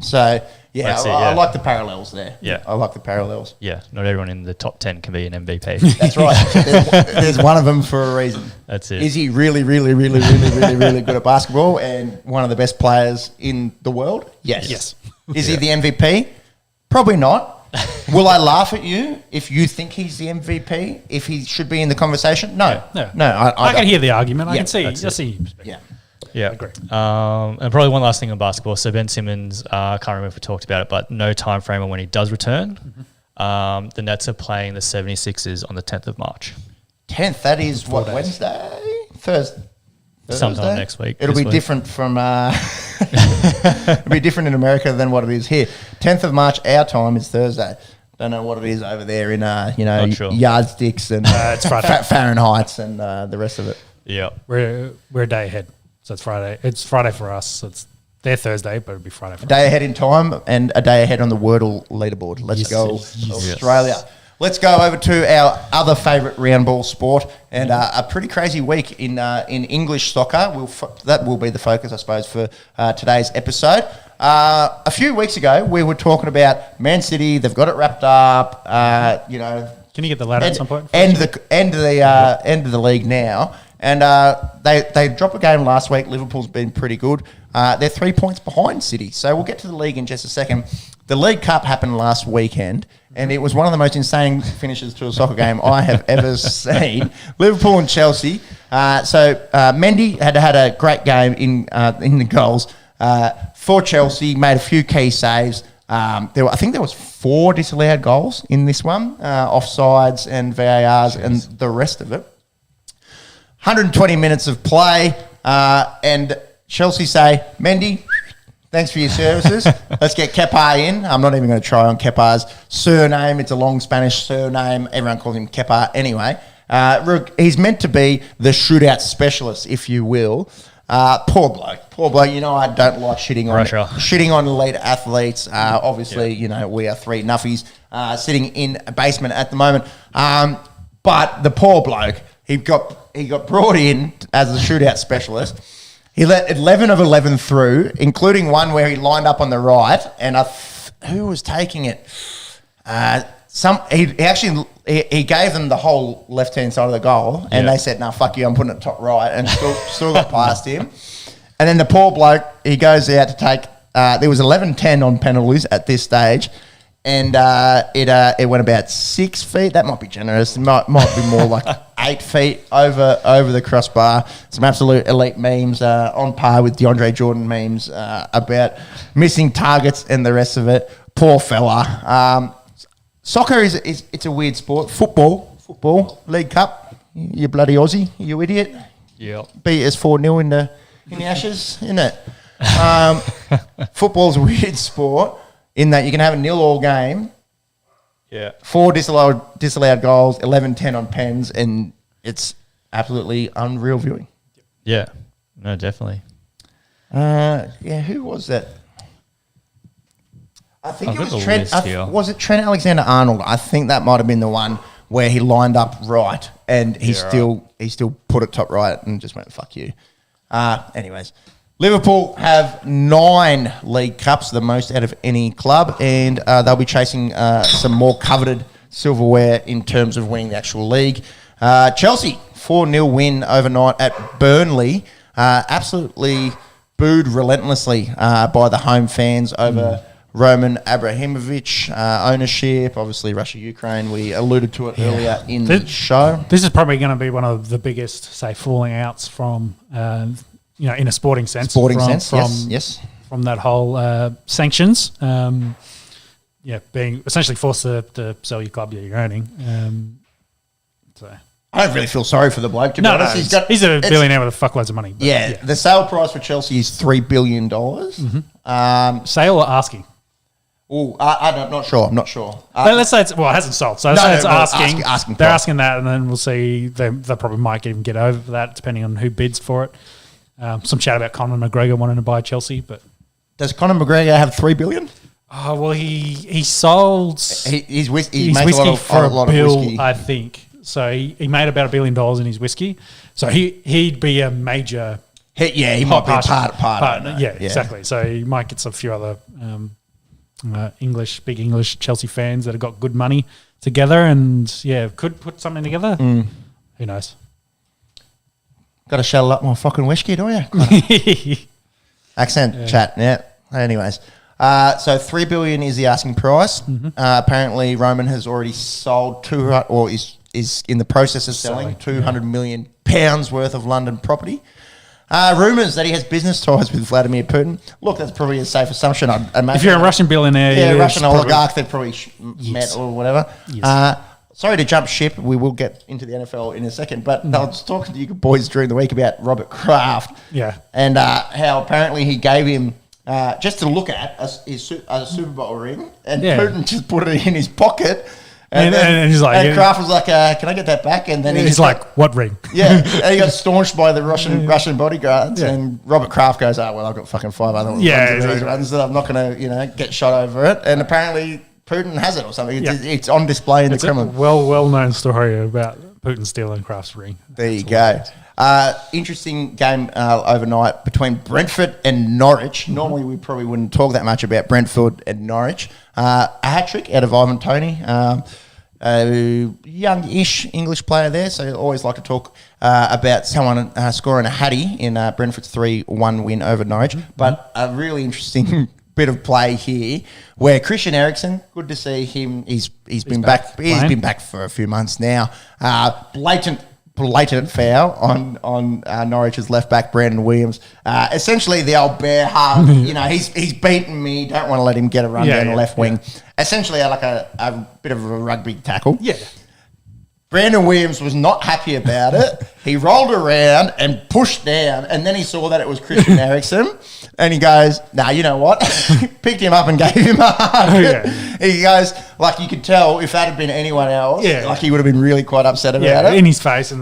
So, I like the parallels there. Yeah. I like the parallels. Yeah, not everyone in the top 10 can be an MVP. That's right. There's one of them for a reason. That's it. Is he really, really, really, really, really, really good at basketball and one of the best players in the world? Yes. Is he the MVP? Probably not. Will I laugh at you if you think he's the MVP, if he should be in the conversation? No. I can hear the argument. I can see. Yeah, agree. And probably one last thing on basketball. So Ben Simmons, I can't remember if we talked about it, but no time frame on when he does return. Mm-hmm. The Nets are playing the 76ers on the 10th of March. 10th, that is what, Wednesday? Thursday? Sometime next week. It'll be different from it'll be different in America than what it is here. 10th of March, our time is Thursday. Don't know what it is over there in yardsticks and it's Fahrenheits and the rest of it. Yeah, we're a day ahead, so it's Friday. It's Friday for us. So it's their Thursday, but it'll be Friday for us. A day ahead in time and a day ahead on the Wordle leaderboard. Let's go, Australia. Let's go over to our other favourite round ball sport and a pretty crazy week in English soccer. That will be the focus, I suppose, for today's episode. A few weeks ago, we were talking about Man City. They've got it wrapped up. Can you get the ladder at some point? End of the league now, and they dropped a game last week. Liverpool's been pretty good. They're 3 points behind City, so we'll get to the league in just a second. The League Cup happened last weekend, and it was one of the most insane finishes to a soccer game I have ever seen. Liverpool and Chelsea. So Mendy had a great game in the goals for Chelsea. Made a few key saves. I think there was 4 disallowed goals in this one, offsides and VARs and the rest of it. 120 minutes of play, and Chelsea say, Mendy, thanks for your services. Let's get Kepa in. I'm not even going to try on Kepa's surname. It's a long Spanish surname. Everyone calls him Kepa anyway. He's meant to be the shootout specialist, if you will. Poor bloke. You know, I don't like shitting on elite athletes. Obviously, you know, we are three nuffies sitting in a basement at the moment. But the poor bloke, he got brought in as a shootout specialist. He let 11 of 11 through, including one where he lined up on the right, and who was taking it? He gave them the whole left-hand side of the goal, and they said, "No, fuck you, I'm putting it top right," and still got past him. And then the poor bloke, he goes out to take. There was 11-10 on penalties at this stage, and it went about 6 feet. That might be generous. It might be more like 8 feet over the crossbar. Some absolute elite memes on par with DeAndre Jordan memes about missing targets and the rest of it. Poor fella. Soccer it's a weird sport. Football, League Cup. You bloody Aussie, you idiot. Yeah. Beat us 4-0 in the Ashes, isn't it? Football's a weird sport in that you can have a 0-all game. Yeah. 4 disallowed goals, 11-10 on pens, and it's absolutely unreal viewing. Yeah. No, definitely. Who was that? I think I've it got was the Trent. list here. Was it Trent Alexander-Arnold? I think that might have been the one where he lined up right, and he still put it top right and just went fuck you. Anyways, Liverpool have 9 League Cups, the most out of any club, and they'll be chasing some more coveted silverware in terms of winning the actual league. Chelsea 4-0 win overnight at Burnley. Absolutely booed relentlessly by the home fans over Roman Abramovich ownership. Obviously, Russia-Ukraine. We alluded to it earlier in the show. This is probably going to be one of the biggest, say, falling outs from, in a sporting sense. Yes. From that whole sanctions. Being essentially forced to sell your club that you're owning. I don't really feel sorry for the bloke, to be honest. He's a billionaire with fuckloads of money. The sale price for Chelsea is $3 billion. Sale or asking? I'm not sure. Let's say it hasn't sold. So let's say it's asking. Asking They're price. asking that, and then we'll see. They probably might even get over that, depending on who bids for it. Some chat about Conor McGregor wanting to buy Chelsea, but does Conor McGregor have $3 billion? Oh well, he sold his whiskey for a lot bill, of whiskey. I think. So he made about $1 billion in his whiskey. So he'd be a major. He might be part of it. Yeah, exactly. So he might get a few other big English Chelsea fans that have got good money together, and could put something together. Who knows? Got to shell up my fucking whiskey, don't you? Accent chat, yeah. Anyways, so $3 billion is the asking price. Apparently, Roman has already sold is in the process of selling £200 million worth of London property. Rumours that he has business ties with Vladimir Putin. Look, that's probably a safe assumption, I'd imagine. If you're a Russian billionaire, Russian oligarch, they've probably met or whatever. Yes. Sorry to jump ship. We will get into the NFL in a second, but I was talking to you boys during the week about Robert Kraft. Yeah. And how apparently he gave him, just to look at, a Super Bowl ring, and Putin just put it in his pocket. And he's like, and Kraft was like, "Can I get that back?" And then he's like, "What ring?" Yeah, and he got staunched by the Russian bodyguards. Yeah. And Robert Kraft goes, "Oh well, I've got fucking 5 other ones that I'm not going to get shot over it." And apparently Putin has it or something. It's on display in the Kremlin. Well known story about Putin stealing Kraft's ring. There you go. Interesting game overnight between Brentford and Norwich. Normally we probably wouldn't talk that much about Brentford and Norwich. A hat-trick out of Ivan Toney, a young-ish English player there, so I always like to talk about someone scoring a hattie in Brentford's 3-1 win over Norwich. But a really interesting bit of play here where Christian Eriksen, good to see him, he's been back. He's been back for a few months now. Blatant foul on Norwich's left back Brandon Williams. Essentially the old bear hug. He's beaten me. Don't want to let him get a run down the left wing. Essentially like a bit of a rugby tackle. Yeah. Brandon Williams was not happy about it. He rolled around and pushed down, and then he saw that it was Christian Eriksen, and he goes, "Nah, you know what?" Picked him up and gave him a hug. Oh, yeah. He goes, like you could tell if that had been anyone else, like he would have been really quite upset about it. In his face and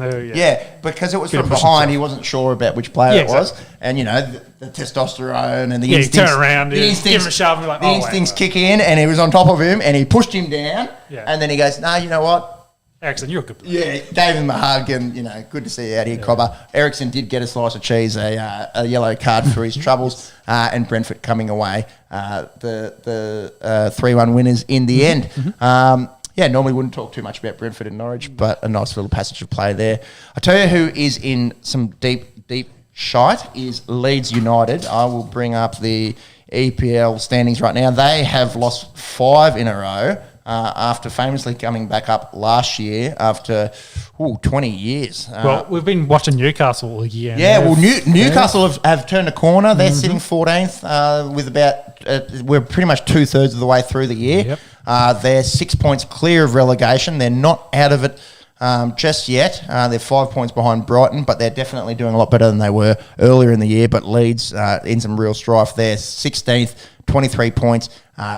because it was from behind. He wasn't sure about which player it was, and the testosterone and the instincts. Turn around, give him a shove, and the instincts kick in, and he was on top of him, and he pushed him down, and then he goes, "Nah, you know what? Eriksen, you're a good player." Yeah, gave him a hug, and good to see you out here, Cobber. Eriksen did get a slice of cheese, a yellow card for his troubles, and Brentford coming away the 3-1 winners in the end. Normally wouldn't talk too much about Brentford and Norwich, but a nice little passage of play there. I tell you who is in some deep shite is Leeds United. I will bring up the EPL standings right now. They have lost 5 in a row. After famously coming back up last year after 20 years. Well, we've been watching Newcastle all year. Newcastle have turned a corner. They're sitting 14th with about, we're pretty much 2/3 of the way through the year. Yep. They're 6 points clear of relegation. They're not out of it just yet. They're 5 points behind Brighton, but they're definitely doing a lot better than they were earlier in the year. But Leeds in some real strife there. 16th, 23 points,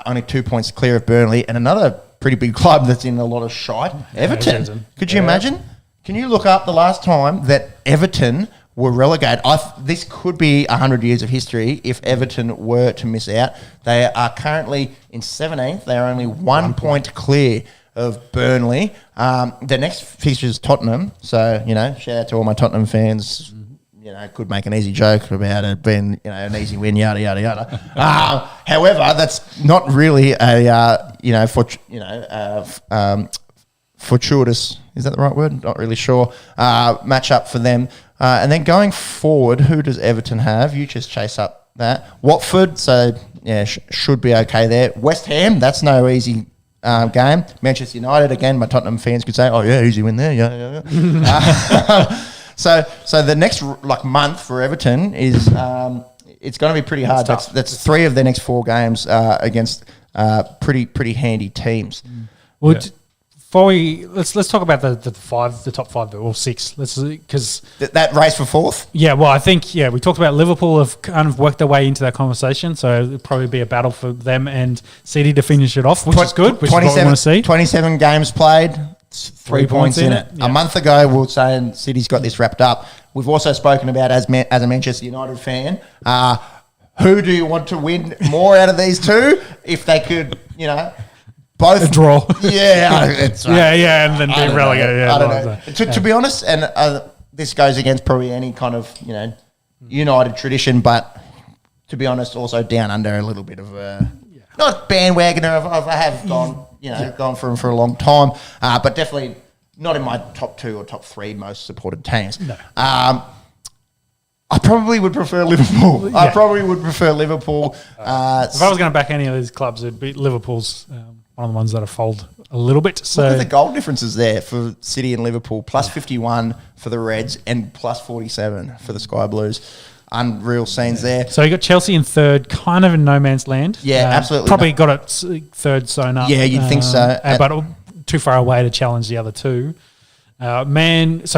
only 2 points clear of Burnley, and another pretty big club that's in a lot of shite, Everton. Could you imagine? Can you look up the last time that Everton were relegated? This could be 100 years of history if Everton were to miss out. They are currently in 17th. They are only 1 point clear of Burnley. The next fixture is Tottenham, so, shout out to all my Tottenham fans. Could make an easy joke about it being, an easy win, yada, yada, yada. However, that's not really a, fortuitous, is that the right word? Not really sure, match up for them. And then going forward, who does Everton have? You just chase up that. Watford, so, should be okay there. West Ham, that's no easy game. Manchester United, again, my Tottenham fans could say, oh, yeah, easy win there, yeah. So the next month for Everton is it's going to be pretty hard. That's 3 of their next 4 games against pretty handy teams. Well, before let's talk about the top 5 or 6. Because that race for 4th. Yeah, well, I think we talked about Liverpool have kind of worked their way into that conversation, so it'll probably be a battle for them and City to finish it off, which is good. Which is what we want to see. 27 games played. 3 points in it. Yeah. A month ago, we were saying City's got this wrapped up. We've also spoken about, as a Manchester United fan, who do you want to win more out of these two? If they could, both. A draw. Yeah. It's right. Yeah, and then be relegated. I don't know. To be honest, and this goes against probably any kind of, United tradition, but to be honest, also down under a little bit of not bandwagoner. I have gone... gone for him for a long time, but definitely not in my top 2 or top 3 most supported teams. No. I probably would prefer Liverpool. Yeah. I probably would prefer Liverpool. If I was going to back any of these clubs, it'd be Liverpool's one of the ones that have folded a little bit. So look at the goal differences there for City and Liverpool, plus 51 for the Reds and plus 47 for the Sky Blues. Unreal scenes there. So you got Chelsea in 3rd, kind of in no man's land. Yeah, absolutely. Probably got it 3rd sewn up. Yeah, you'd think so. But too far away to challenge the other 2. So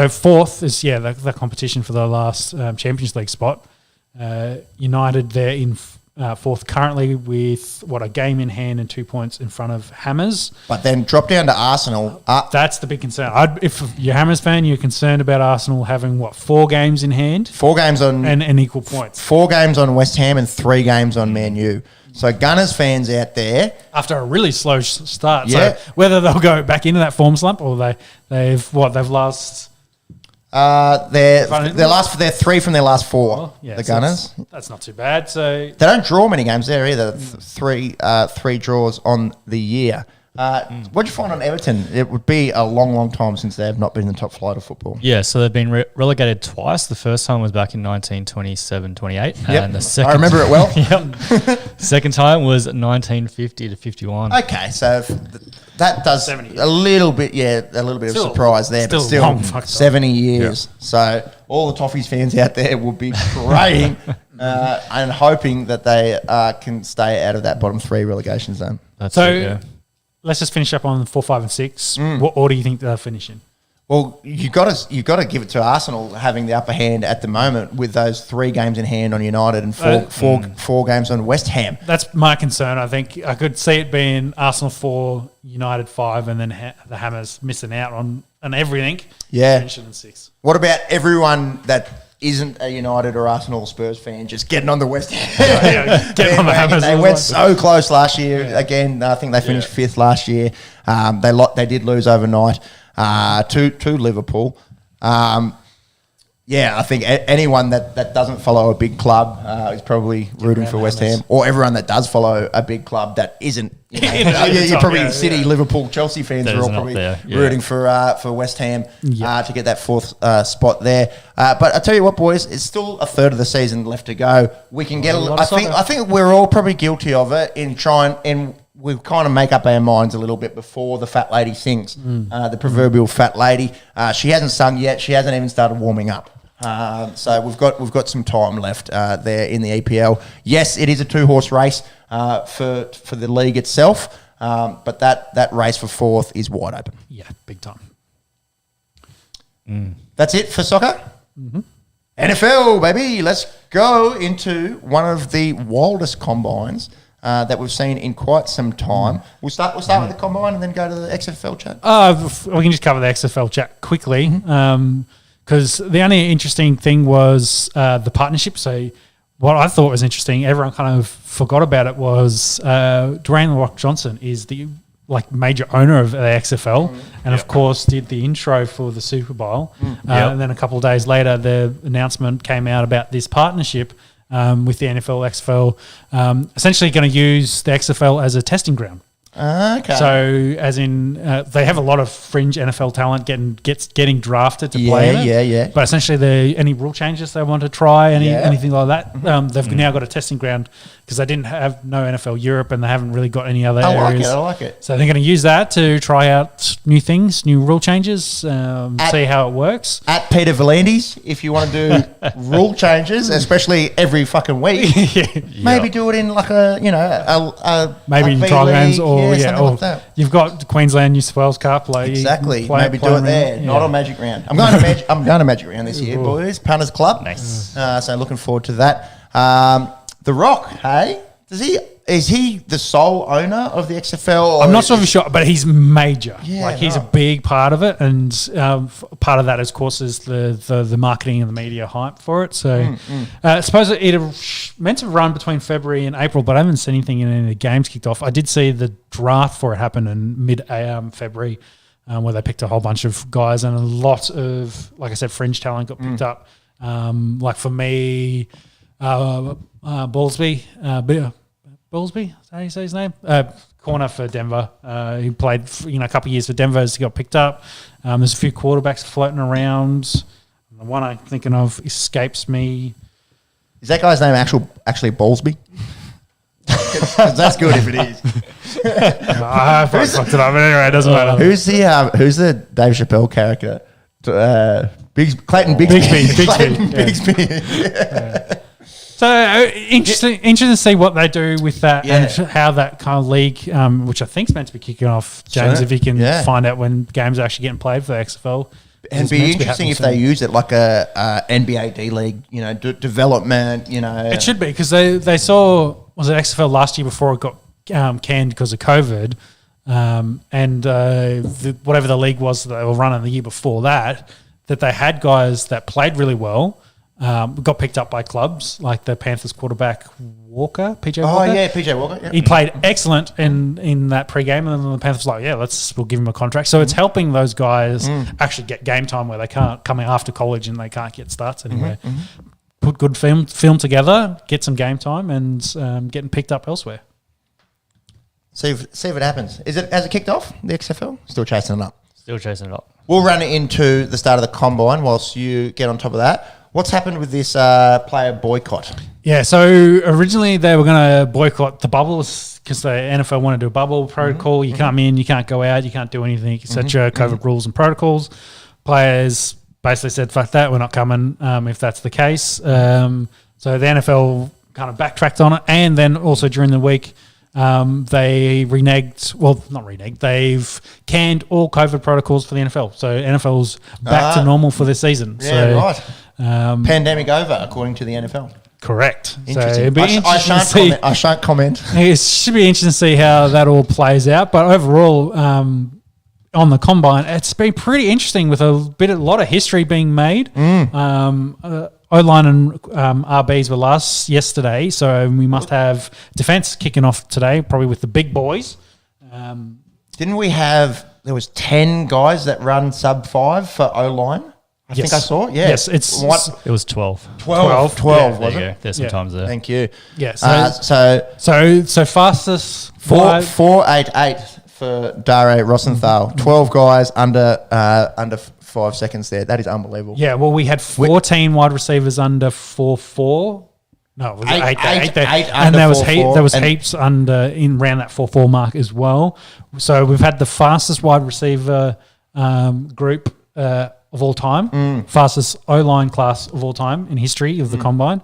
4th is, the competition for the last Champions League spot. United there in 4th currently with, a game in hand and 2 points in front of Hammers. But then drop down to Arsenal. That's the big concern. If you're a Hammers fan, you're concerned about Arsenal having, 4 games in hand? 4 games on... And equal points. 4 games on West Ham and 3 games on Man U. So Gunners fans out there... After a really slow start. Yeah. So whether they'll go back into that form slump or they've lost... They're 3 from their last 4. The Gunners. That's not too bad. So they don't draw many games there either. 3 draws on the year. What did you find on Everton? It would be a long time since they have not been in the top flight of football. Yeah, so they've been relegated twice. The first time was back in 1927-28. Yep. And the second I remember it well. Second time was 1950-51. Okay, so that does a little bit of surprise there, but still 70 years. Yep. So all the Toffees fans out there will be praying and hoping that they can stay out of that bottom 3 relegation zone. Let's just finish up on 4, 5, and 6. What order do you think they'll finish in? Well, you got to give it to Arsenal having the upper hand at the moment with those 3 games in hand on United and four games on West Ham. That's my concern. I think I could see it being Arsenal 4, United 5, and then the Hammers missing out on everything. Yeah. Finishing in 6. What about everyone that isn't a United or Arsenal or Spurs fan just getting on the West Ham? Get on the Hammers. They went so close last year. Yeah. Again, I think they finished 5th last year. They did lose overnight to Liverpool. I think anyone that doesn't follow a big club is probably rooting for West Ham, or everyone that does follow a big club that isn't. You're probably City, Liverpool, Chelsea fans are all probably rooting for West Ham to get that 4th spot there. But I tell you what, boys, it's still a third of the season left to go. We can get. I think we're all probably guilty of it in trying and. We kind of make up our minds a little bit before the fat lady sings, the proverbial fat lady. She hasn't sung yet. She hasn't even started warming up. So we've got some time left there in the EPL. Yes, it is a 2-horse race for the league itself, but that race for 4th is wide open. Yeah, big time. That's it for soccer? Mm-hmm. NFL, baby. Let's go into one of the wildest combines that we've seen in quite some time. We'll start with the combine and then go to the XFL chat. We can just cover the XFL chat quickly because the only interesting thing was the partnership. So what I thought was interesting, everyone kind of forgot about it, was Dwayne "The Rock" Johnson is the major owner of the XFL and of course did the intro for the Super Bowl. And then a couple of days later the announcement came out about this partnership with the NFL, XFL, essentially going to use the XFL as a testing ground. Okay. So, as in, they have a lot of fringe NFL talent getting drafted to play in it. Yeah. But essentially, any rule changes they want to try, anything like that, they've now got a testing ground because they didn't have no NFL Europe and they haven't really got any other areas. I like it. So they're going to use that to try out new things, new rule changes, see how it works. At Peter Volandis, if you want to do rule changes, especially every fucking week, maybe do it in like maybe in trial games or like that. You've got the Queensland New South Wales Cup. Exactly. Maybe do it there, not on Magic Round. I'm going to Magic Round this year, boys. Punters Club. Nice. So looking forward to that. The Rock, hey, is he the sole owner of the XFL? I'm not so sure, but he's major. Yeah, he's a big part of it, and part of that, of course, is the marketing and the media hype for it. So, I suppose it meant to run between February and April, but I haven't seen anything in any of the games kicked off. I did see the draft for it happen in mid-February, where they picked a whole bunch of guys, and a lot of, like I said, fringe talent got picked up. Like for me, Ballsby, is that how you say his name? Corner for Denver. He played a couple of years for Denver as he got picked up. There's a few quarterbacks floating around. The one I'm thinking of escapes me. Is that guy's name actually Ballsby? Because that's good if it is. I fucked it up, but anyway, it doesn't matter. Who's the Dave Chappelle character? Clayton Bigsby. Bigsby. So interesting to see what they do with that and how that kind of league, which I think is meant to be kicking off, James, if you can find out when games are actually getting played for the XFL. And it'd be interesting if they use it like a NBA D League, development, It should be because they saw, was it XFL last year before it got canned because of COVID, and whatever the league was that they were running the year before that they had guys that played really well, got picked up by clubs like the Panthers quarterback Walker, PJ Walker. Oh yeah, PJ Walker. Yep. He played excellent in that pre-game, and then the Panthers were like, we'll give him a contract. So it's helping those guys actually get game time where they can't come after college and they can't get starts anywhere. Put good film together, get some game time, and getting picked up elsewhere. See if it happens. Has it kicked off, the XFL? Still chasing it up. Still chasing it up. We'll run it into the start of the combine whilst you get on top of that. What's happened with this player boycott? Yeah, so originally they were going to boycott the bubbles because the NFL wanted to do a bubble protocol. You come in, you can't go out, you can't do anything, etc. COVID rules and protocols. Players basically said, fuck that, we're not coming if that's the case. So the NFL kind of backtracked on it. And then also during the week, they they've canned all COVID protocols for the NFL. So NFL's back to normal for this season. Yeah, right. Pandemic over, according to the NFL. Correct. Interesting. So it'd be interesting to see. I shan't comment. It should be interesting to see how that all plays out. But overall, on the combine, it's been pretty interesting with a lot of history being made. O-line and RBs were yesterday, so we must have defence kicking off today, probably with the big boys. Didn't we have? There was 10 guys that run sub 5 for O-line. I think I saw it. Yeah. Yes, it was 12. 12 yeah, was there you it? go. There's some times there. Thank you. Yeah. So fastest 488 for Dare Rosenthal. 12 guys under 5 seconds there. That is unbelievable. Yeah. Well, we had 14 wide receivers under 4.4. No, it was eight there. And there was heaps under in around that 4.4 mark as well. So we've had the fastest wide receiver group of all time, fastest O-line class of all time in history of the combine.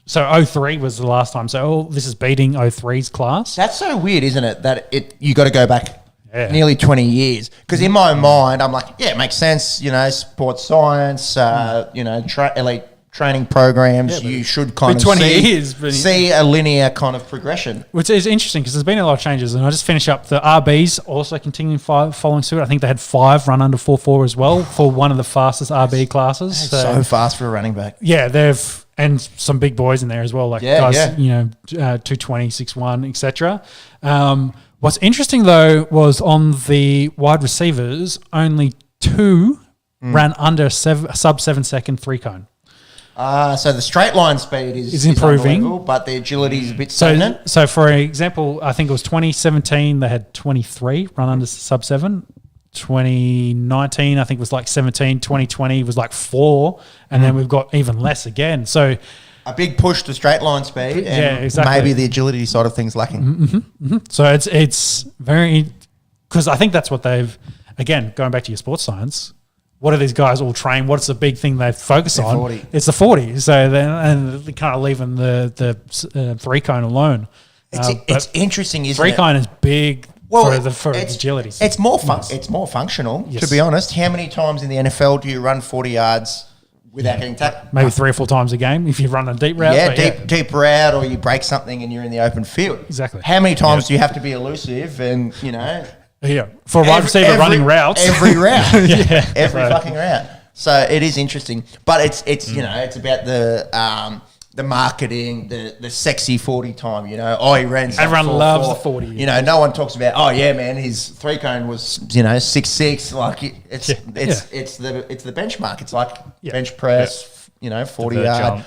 So 03 was the last time. So this is beating 03's class. That's so weird, isn't it? That you got to go back nearly 20 years. Because in my mind, I'm like, yeah, it makes sense. You know, sports science, elite training programs, you should kind of 20 years, see a linear kind of progression. Which is interesting because there's been a lot of changes. And I just finish up the RBs also continuing following suit. I think they had 5 run under 4.4 as well for one of the fastest RB classes. So fast for a running back. Yeah, and some big boys in there as well, like guys, 220, 6'1", etc. What's interesting though was on the wide receivers, only 2 ran under sub 7 second 3 cone. So the straight line speed is improving, but the agility is a bit stagnant. So for example, I think it was 2017 they had 23 run under sub 7. 2019 I think was like 17. 2020 was like 4, and then we've got even less again. So a big push to straight line speed, and exactly. Maybe the agility side of things lacking. So it's very, because I think that's what they've, again, going back to your sports science. What are these guys all trained? What's the big thing they focus on? 40. It's the 40. So then they're kind of leaving the 3 cone alone. It's interesting, isn't 3 cone is big for agility. It's more functional, to be honest. How many times in the NFL do you run 40 yards without getting tackled? Maybe 3 or 4 times a game if you run a deep route. Deep route, or you break something and you're in the open field. Exactly. How many times do you have to be elusive and, for a wide receiver running routes. Every route. Every fucking route. So it is interesting. But it's it's about the marketing, the sexy 40 time, he ran something. Everyone loves the 40. No one talks about, oh yeah, man, his 3 cone was, 6'6". Like it's the benchmark. It's like bench press, 40 yard.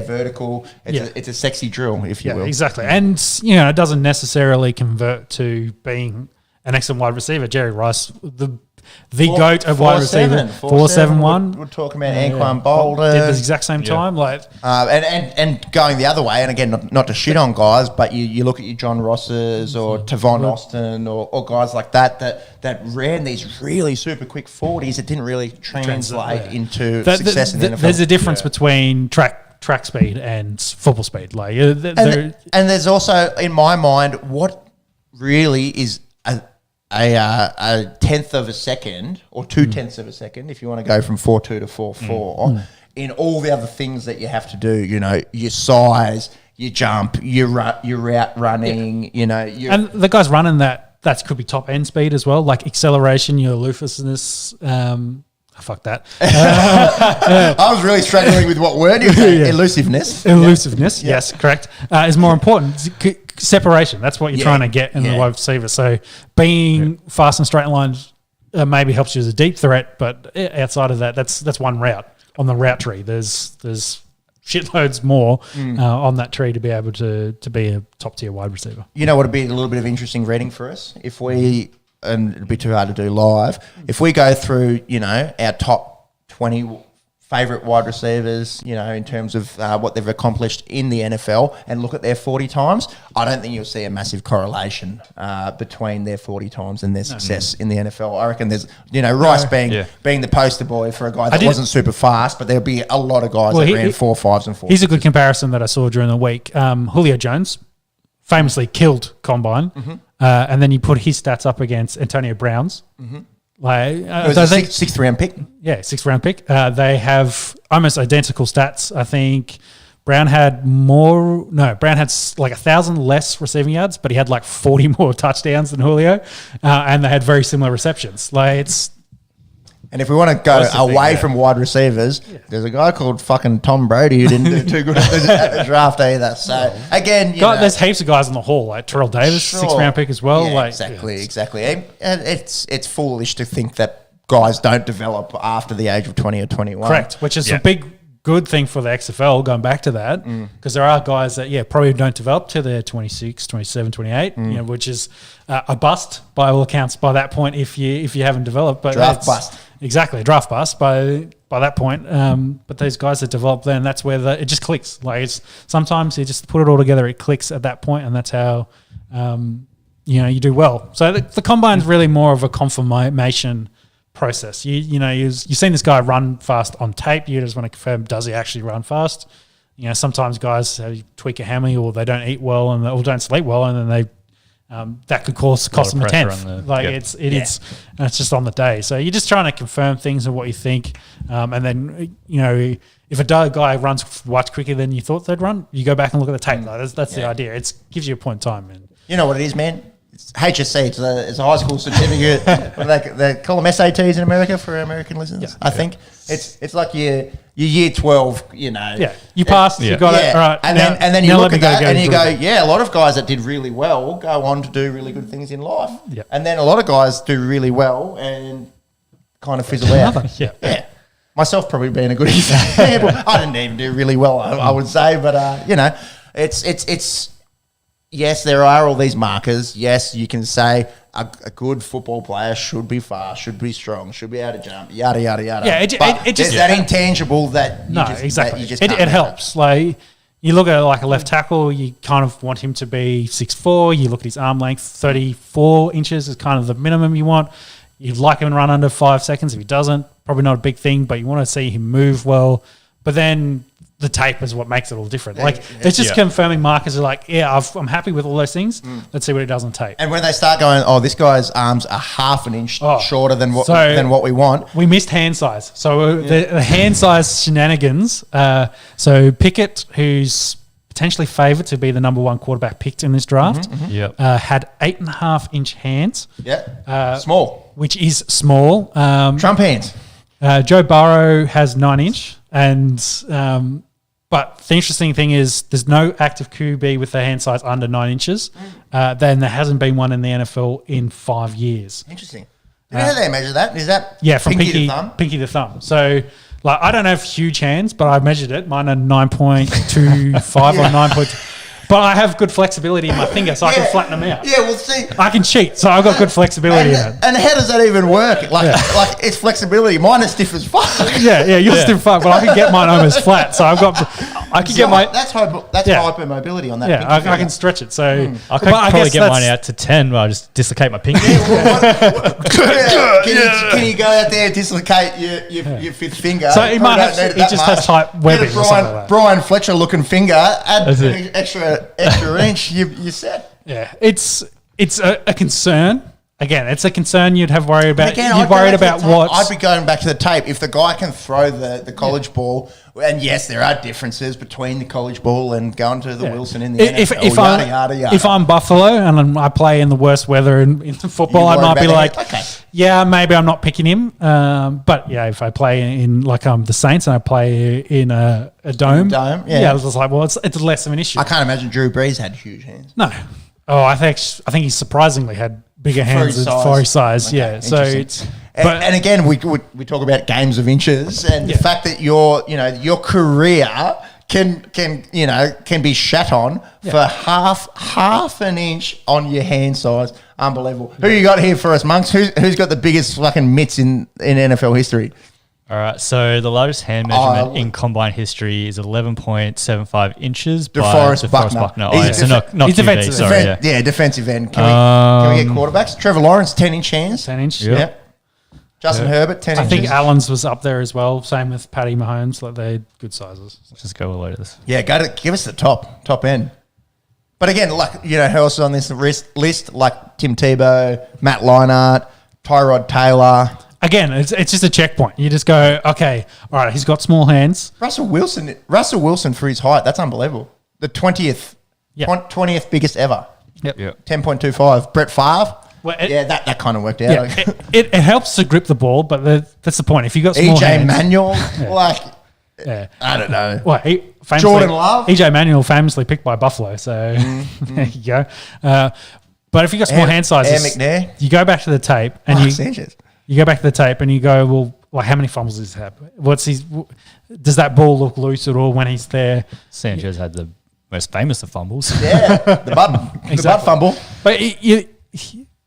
Vertical. It's a sexy drill, if you will. Exactly. And, it doesn't necessarily convert to being an excellent wide receiver. Jerry Rice, the GOAT of wide receiver, 4.71. We're talking about Anquan Boulder. Did the exact same time. And going the other way, and again, not to shit on guys, but you look at your John Rosses or Tavon Austin or guys like that ran these really super quick 40s that didn't really translate into success in the NFL. There's a difference between track speed and football speed. And there's also, in my mind, what really is a tenth of a second or 2/10 of a second, if you want to go from 4.2 to 4.4, in all the other things that you have to do, your size, your jump, your route running, and the guys running that could be top end speed as well, like acceleration, your aloofness. Fuck that. I was really struggling with what word you're saying. Elusiveness. Elusiveness, yes, correct. Is more important. Separation, that's what you're trying to get in the wide receiver. So being fast and straight lines maybe helps you as a deep threat, but outside of that, that's one route. On the route tree, there's shitloads more on that tree to be able to be a top tier wide receiver. You know what would be a little bit of interesting reading for us? If we, and it'd be too hard to do live, if we go through, our top 20 favourite wide receivers, in terms of what they've accomplished in the NFL and look at their 40 times, I don't think you'll see a massive correlation between their 40 times and their success in the NFL. I reckon there's, Rice being the poster boy for a guy that wasn't super fast, but there'll be a lot of guys that ran 4.5s and 4s. Here's a good comparison that I saw during the week. Julio Jones, famously killed Combine, and then you put his stats up against Antonio Brown's. Like, It was a sixth round pick. yeah, sixth round pick. They have almost identical stats. I think Brown had like 1,000 less receiving yards, but he had like 40 more touchdowns than Julio, and they had very similar receptions. Like And if we want to go away from wide receivers, there's a guy called fucking Tom Brady who didn't do too good at the draft either. So again, there's heaps of guys in the hall, like Terrell Davis, sixth round pick as well. Yeah, exactly. And it's foolish to think that guys don't develop after the age of 20 or 21. Correct, which is a big good thing for the XFL, going back to that, because there are guys that, probably don't develop to their 26, 27, 28, which is a bust by all accounts by that point if you haven't developed. But draft bust. Exactly, draft bust by that point. But those guys that develop then, that's where it just clicks. Like sometimes you just put it all together, it clicks at that point, and that's how you do well. So the combine's really more of a confirmation process. You've seen this guy run fast on tape. You just want to confirm, does he actually run fast? Sometimes guys tweak a hammy, or they don't eat well or don't sleep well, and then they that could cost them a 10th. It's just on the day. So you're just trying to confirm things and what you think, and then if a guy runs much quicker than you thought they'd run, you go back and look at the tape. That's the idea. It gives you a point in time. And you know what it is, man. It's HSC. It's a high school certificate. they call them SATs in America for American listeners. Yeah. I think it's like your year 12. You passed. You got it. All right. And then you look at that and you go, a lot of guys that did really well go on to do really good things in life. Yeah. And then a lot of guys do really well and kind of fizzle out. Yeah. Myself probably being a good example. I didn't even do really well, I would say, but it's. Yes, there are all these markers. Yes, you can say a good football player should be fast, should be strong, should be able to jump, yada, yada, yada. Yeah, it just... that intangible that exactly. It helps. Like, you look at like a left tackle, you kind of want him to be 6'4". You look at his arm length, 34 inches is kind of the minimum you want. You'd like him to run under 5 seconds. If he doesn't, probably not a big thing, but you want to see him move well. But then the tape is what makes it all different. It's just confirming markers are like, I'm happy with all those things. Let's see what it does on tape. And when they start going, this guy's arms are half an inch shorter than what we want. We missed hand size. So the hand size shenanigans. So Pickett, who's potentially favoured to be the number one quarterback picked in this draft, had 8.5-inch hands. Yeah, small. Which is small. Trump hands. Joe Burrow has 9-inch. And but the interesting thing is there's no active QB with a hand size under 9 inches. Then there hasn't been one in the NFL in 5 years. Interesting. Do you know how they measure that? Is that from pinky to thumb? Pinky to thumb. So I don't have huge hands, but I measured it. Mine are 9.25 or 9.2. But I have good flexibility in my finger, so I can flatten them out. Yeah, well, see. I can cheat, so I've got good flexibility in it. And how does that even work? Like it's flexibility. Mine is stiff as fuck. Yeah, yours stiff as fuck, but I can get mine almost flat. So I can get my... That's hypermobility on that. Yeah, I can stretch it. So I could probably get mine out to 10 where I just dislocate my pinky. Can you go out there and dislocate your fifth finger? So he just has tight webbing or something like that. Brian Fletcher looking finger, add an extra inch, you set. Yeah, it's a concern. Again, it's a concern you'd have worried about. I'd be going back to the tape. If the guy can throw the college ball, and yes, there are differences between the college ball and going to the Wilson in the NFL, yada, yada. If I'm Buffalo and I play in the worst weather in football, I might be like, maybe I'm not picking him. But if I play in the Saints and I play in a dome, I was just like, well, it's less of an issue. I can't imagine Drew Brees had huge hands. No. Oh, I think he surprisingly had bigger hands for his size. Okay, yeah, so it's. And again, we talk about games of inches, and the fact that your career can be shat on for half an inch on your hand size. Unbelievable. Who you got here for us, monks? Who's got the biggest fucking mitts in NFL history? All right, so the largest hand measurement in combine history is 11.75 inches by DeForest Buckner. So not QB, sorry. Defensive end. Can we get quarterbacks? Trevor Lawrence, 10-inch hands. 10-inch, yeah. Justin Herbert, 10 inches. I think Allen's was up there as well. Same with Patty Mahomes. They had good sizes. Let's just go all over this. Yeah, give us the top end. But again, like, who else is on this list? Like Tim Tebow, Matt Leinart, Tyrod Taylor. Again, it's just a checkpoint. You just go, okay, all right, he's got small hands. Russell Wilson for his height, that's unbelievable. The 20th biggest ever. Yep. 10.25. Brett Favre. Well, that kind of worked out. Yeah, it helps to grip the ball, but that's the point. If you got small hands, EJ Manuel, I don't know. Well, Jordan Love. EJ Manuel famously picked by Buffalo, so there you go. But if you got small hand sizes, McNair. you go back to the tape and Sanchez. you go back to the tape and you go, well, how many fumbles does he have? Does that ball look loose at all when he's there? Sanchez had the most famous of fumbles. Yeah, the butt fumble. But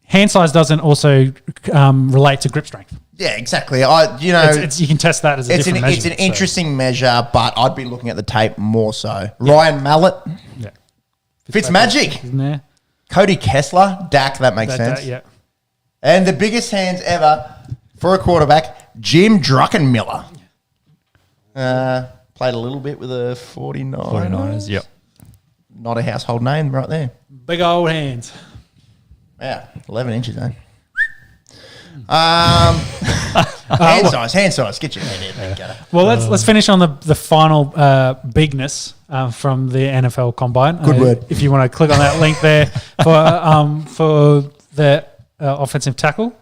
hand size doesn't also relate to grip strength. Yeah, exactly. You can test that as a different measurement. It's an interesting measure, but I'd be looking at the tape more so. Ryan Mallett. Yeah. Fitzmagic. Isn't there? Cody Kessler. Dak, that makes sense. Yeah. And the biggest hands ever for a quarterback, Jim Druckenmiller. Played a little bit with the 49ers. Yep. Not a household name right there. Big old hands. Yeah, 11 inches, eh? Hand size. Get your hand in. Well, let's finish on the final bigness from the NFL Combine. Good word. If you want to click on that link there for the offensive tackle.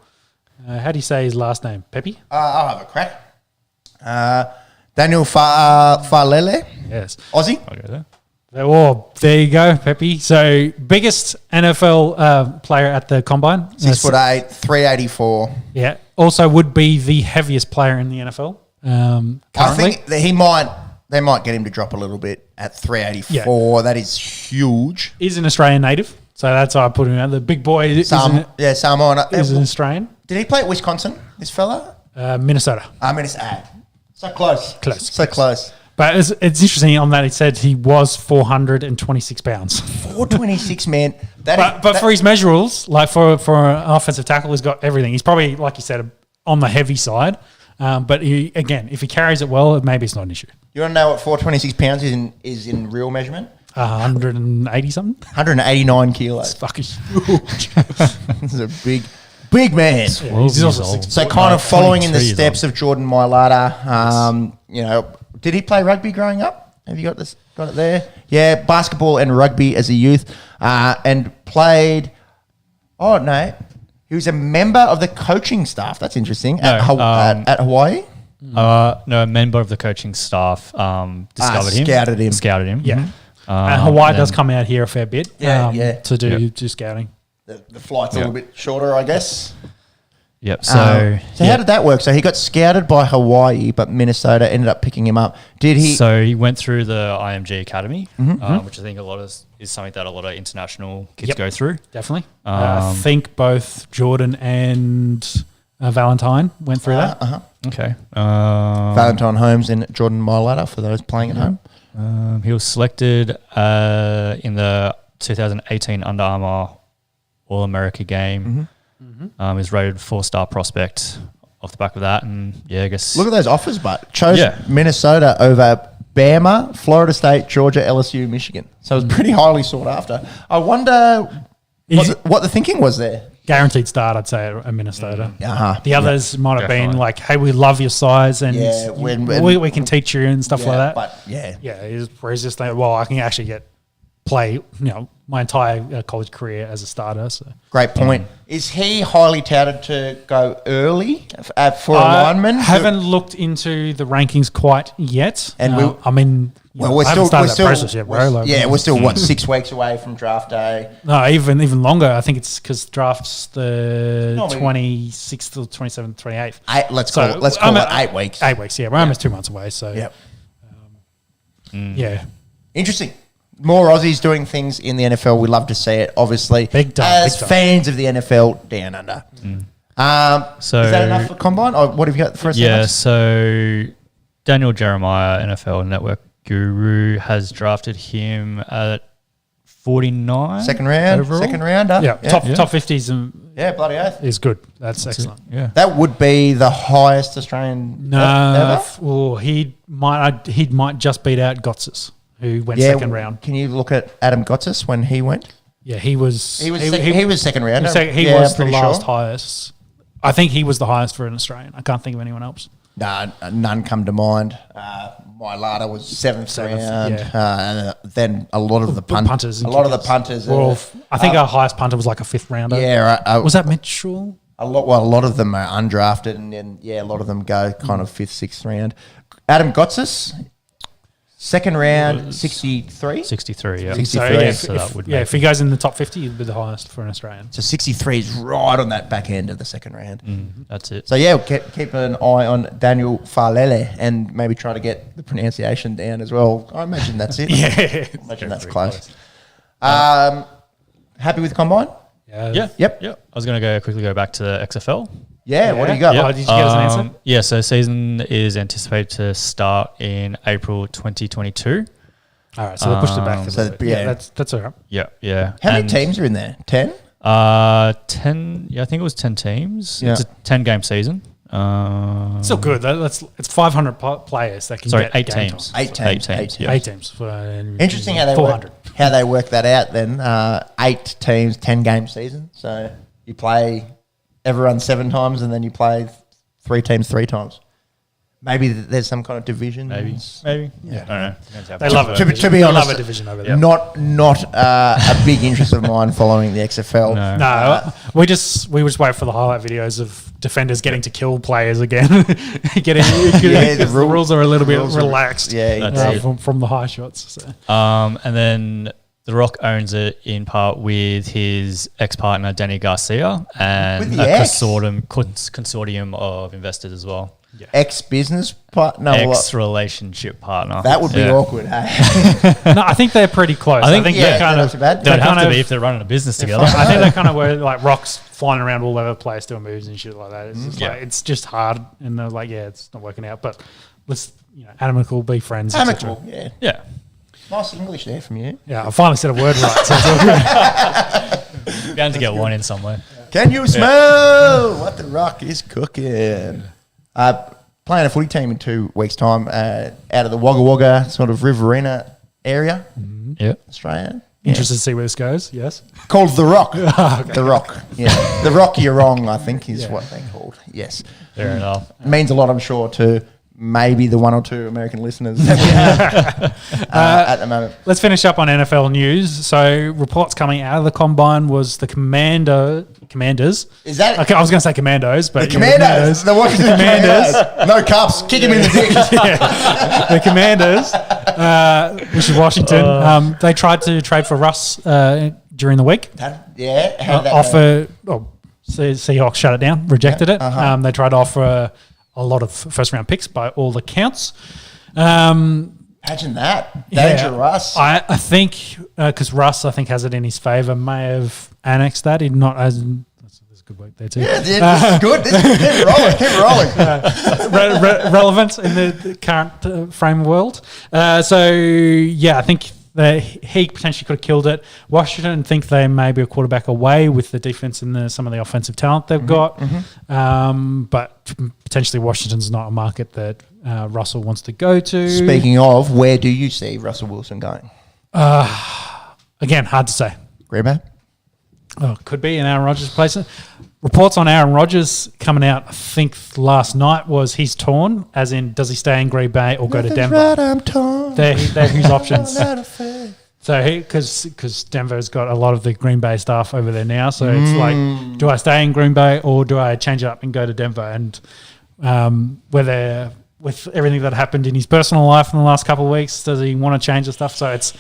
How do you say his last name? Pepe? I'll have a crack. Daniel Falele. Yes. Aussie. I'll go there. Oh, there you go, Pepe. So biggest NFL player at the Combine. 6'8", 384. Yeah. Also would be the heaviest player in the NFL currently. I think that they might get him to drop a little bit at 384. Yeah. That is huge. He's an Australian native, so that's why I put him out. The big boy Samoan. Is an Australian. Did he play at Wisconsin, this fella? Minnesota. Minnesota. So close. So close. But it's interesting on that. It said he was 426 pounds. 426, man. But for his measurables, like for an offensive tackle, he's got everything. He's probably, like you said, on the heavy side. But if he carries it well, maybe it's not an issue. You want to know what 426 pounds is in real measurement? 180 something. 189 kilos. It's fucking huge. This is a big man. Yeah, he's also 6 so kind of following in the steps of Jordan Mailata. Did he play rugby growing up? Have you got it there? Yeah, basketball and rugby as a youth, and played. Oh no, he was a member of the coaching staff. That's interesting. At Hawaii. No, a member of the coaching staff scouted him. Yeah, and Hawaii does come out here a fair bit. To do scouting. The flight's a little bit shorter, I guess. Yep. So how did that work? So he got scouted by Hawaii, but Minnesota ended up picking him up. Did he? So he went through the IMG Academy, which I think is something that a lot of international kids go through. Definitely. I think both Jordan and Valentine went through that. Okay. Valentine Holmes and Jordan Mailata for those playing at home. He was selected in the 2018 Under Armour All-America game. He's rated 4-star prospect off the back of that, and I guess look at those offers, but chose Minnesota over Bama, Florida State, Georgia, LSU, Michigan. So it was pretty highly sought after. I wonder what the thinking was there. Guaranteed start, I'd say, at Minnesota. The others might have been like, "Hey, we love your size, and we can teach you and stuff like that." But whereas just like, well, I can actually play, my entire college career as a starter. So great point. Is he highly touted to go early for a lineman? Haven't looked into the rankings quite yet. And we're still process yet, bro. We're still 6 weeks away from draft day. No, even longer. I think it's because draft's the 26th or 27th, 28th. Let's call it 8 weeks. 8 weeks. Yeah, we're almost 2 months away. So interesting. More Aussies doing things in the NFL. We love to see it, obviously. Big time. As fans of the NFL down under. So is that enough for Combine? Or what have you got for us? Yeah, so Daniel Jeremiah, NFL Network Guru, has drafted him at 49. Second round. Overall. Second rounder. Yeah. Top 50s. Bloody oath. Is good. That's excellent. Yeah. That would be the highest Australian ever? He might just beat out Gotsis, who went second round. Can you look at Adam Gotsis when he went? Yeah, he was He was second round. He was the last highest. I think he was the highest for an Australian. I can't think of anyone else. No, none come to mind. My ladder was seventh round. And then a lot of the punters. I think our highest punter was like a fifth rounder. Yeah, was that Mitchell? A lot of them are undrafted, and then a lot of them go kind of fifth, sixth round. Adam Gotsis, second round, 63. 63, yeah. 63. If he goes in the top 50, he'd be the highest for an Australian. So 63 is right on that back end of the second round. That's it. So we'll keep an eye on Daniel Farlele and maybe try to get the pronunciation down as well. I imagine that's it. Yeah. I imagine that's close. Happy with the combine? Yeah. Yep. I was going to quickly go back to the XFL. Yeah, what do you got? Did you get us an answer? So season is anticipated to start in April 2022. All right, so they pushed it back. That's all right. Yeah. How many teams are in there? 10? 10. Yeah, I think it was 10 teams. Yeah. It's a 10-game season. Still good. It's 500 players that can get 8 game teams. time. 8 teams. Yeah. 8 teams. Interesting how they work that out then. 8 teams, 10-game season. So you play everyone 7 times and then you play 3 teams 3 times. Maybe there's some kind of division. Maybe. Yeah. I don't know. They love it. To be honest, love a division over there. Not a big interest of mine following the XFL. No, we just wait for the highlight videos of defenders getting to kill players again. The rules are a little bit relaxed. From the high shots. So. And then The Rock owns it in part with his ex-partner Danny Garcia and a consortium of investors as well. Yeah. Ex-business partner? Ex-relationship partner. That would be awkward, hey? No, I think they're pretty close. I think they're kind of... They'd have to be if they're running a business together. I think they kind of were like Rock's flying around all over the place doing moves and shit like that. It's just hard. And they're like, it's not working out. But let's, amicable, be friends. Amicable, yeah. Nice English there from you. Yeah, I finally said a word right. So it's all good. Bound to get one in somewhere. Can you smell what the Rock is cooking? Playing a footy team in 2 weeks' time out of the Wagga Wagga sort of Riverina area. Yeah. Australia. Interested to see where this goes, yes. Called The Rock. Okay. The Rock. Yeah. The Rock You're Wrong, I think, is what they're called. Yes. Fair enough. It means a lot, I'm sure, to maybe the 1 or 2 American listeners that we have at the moment. Let's finish up on NFL news. So reports coming out of the combine was the Commanders. Is that... Okay, I was going to say Commandos, but... The Commandos. The Washington Commanders. No cups. Kick him in the dick. The Commanders, which is Washington, they tried to trade for Russ during the week. How did that go? Seahawks shut it down, rejected it. They tried to offer a lot of first-round picks by all accounts. Imagine that. Danger Russ. I think, because Russ, I think, has it in his favour, may have annexed that. There's a good work there too. Yeah, this is good. Keep rolling. Relevance in the current frame of world. I think he potentially could have killed it. Washington think they may be a quarterback away with the defense and some of the offensive talent they've got. But potentially Washington's not a market that Russell wants to go to. Speaking of, where do you see Russell Wilson going? Again, hard to say. Green Bay? Could be in Aaron Rodgers' place. Reports on Aaron Rodgers coming out, I think last night, was he's torn, as in does he stay in Green Bay or go to Denver? Right, I'm torn. They're his options. So because Denver's got a lot of the Green Bay staff over there now, so it's like, do I stay in Green Bay or do I change it up and go to Denver? And whether with everything that happened in his personal life in the last couple of weeks, does he want to change the stuff? So it's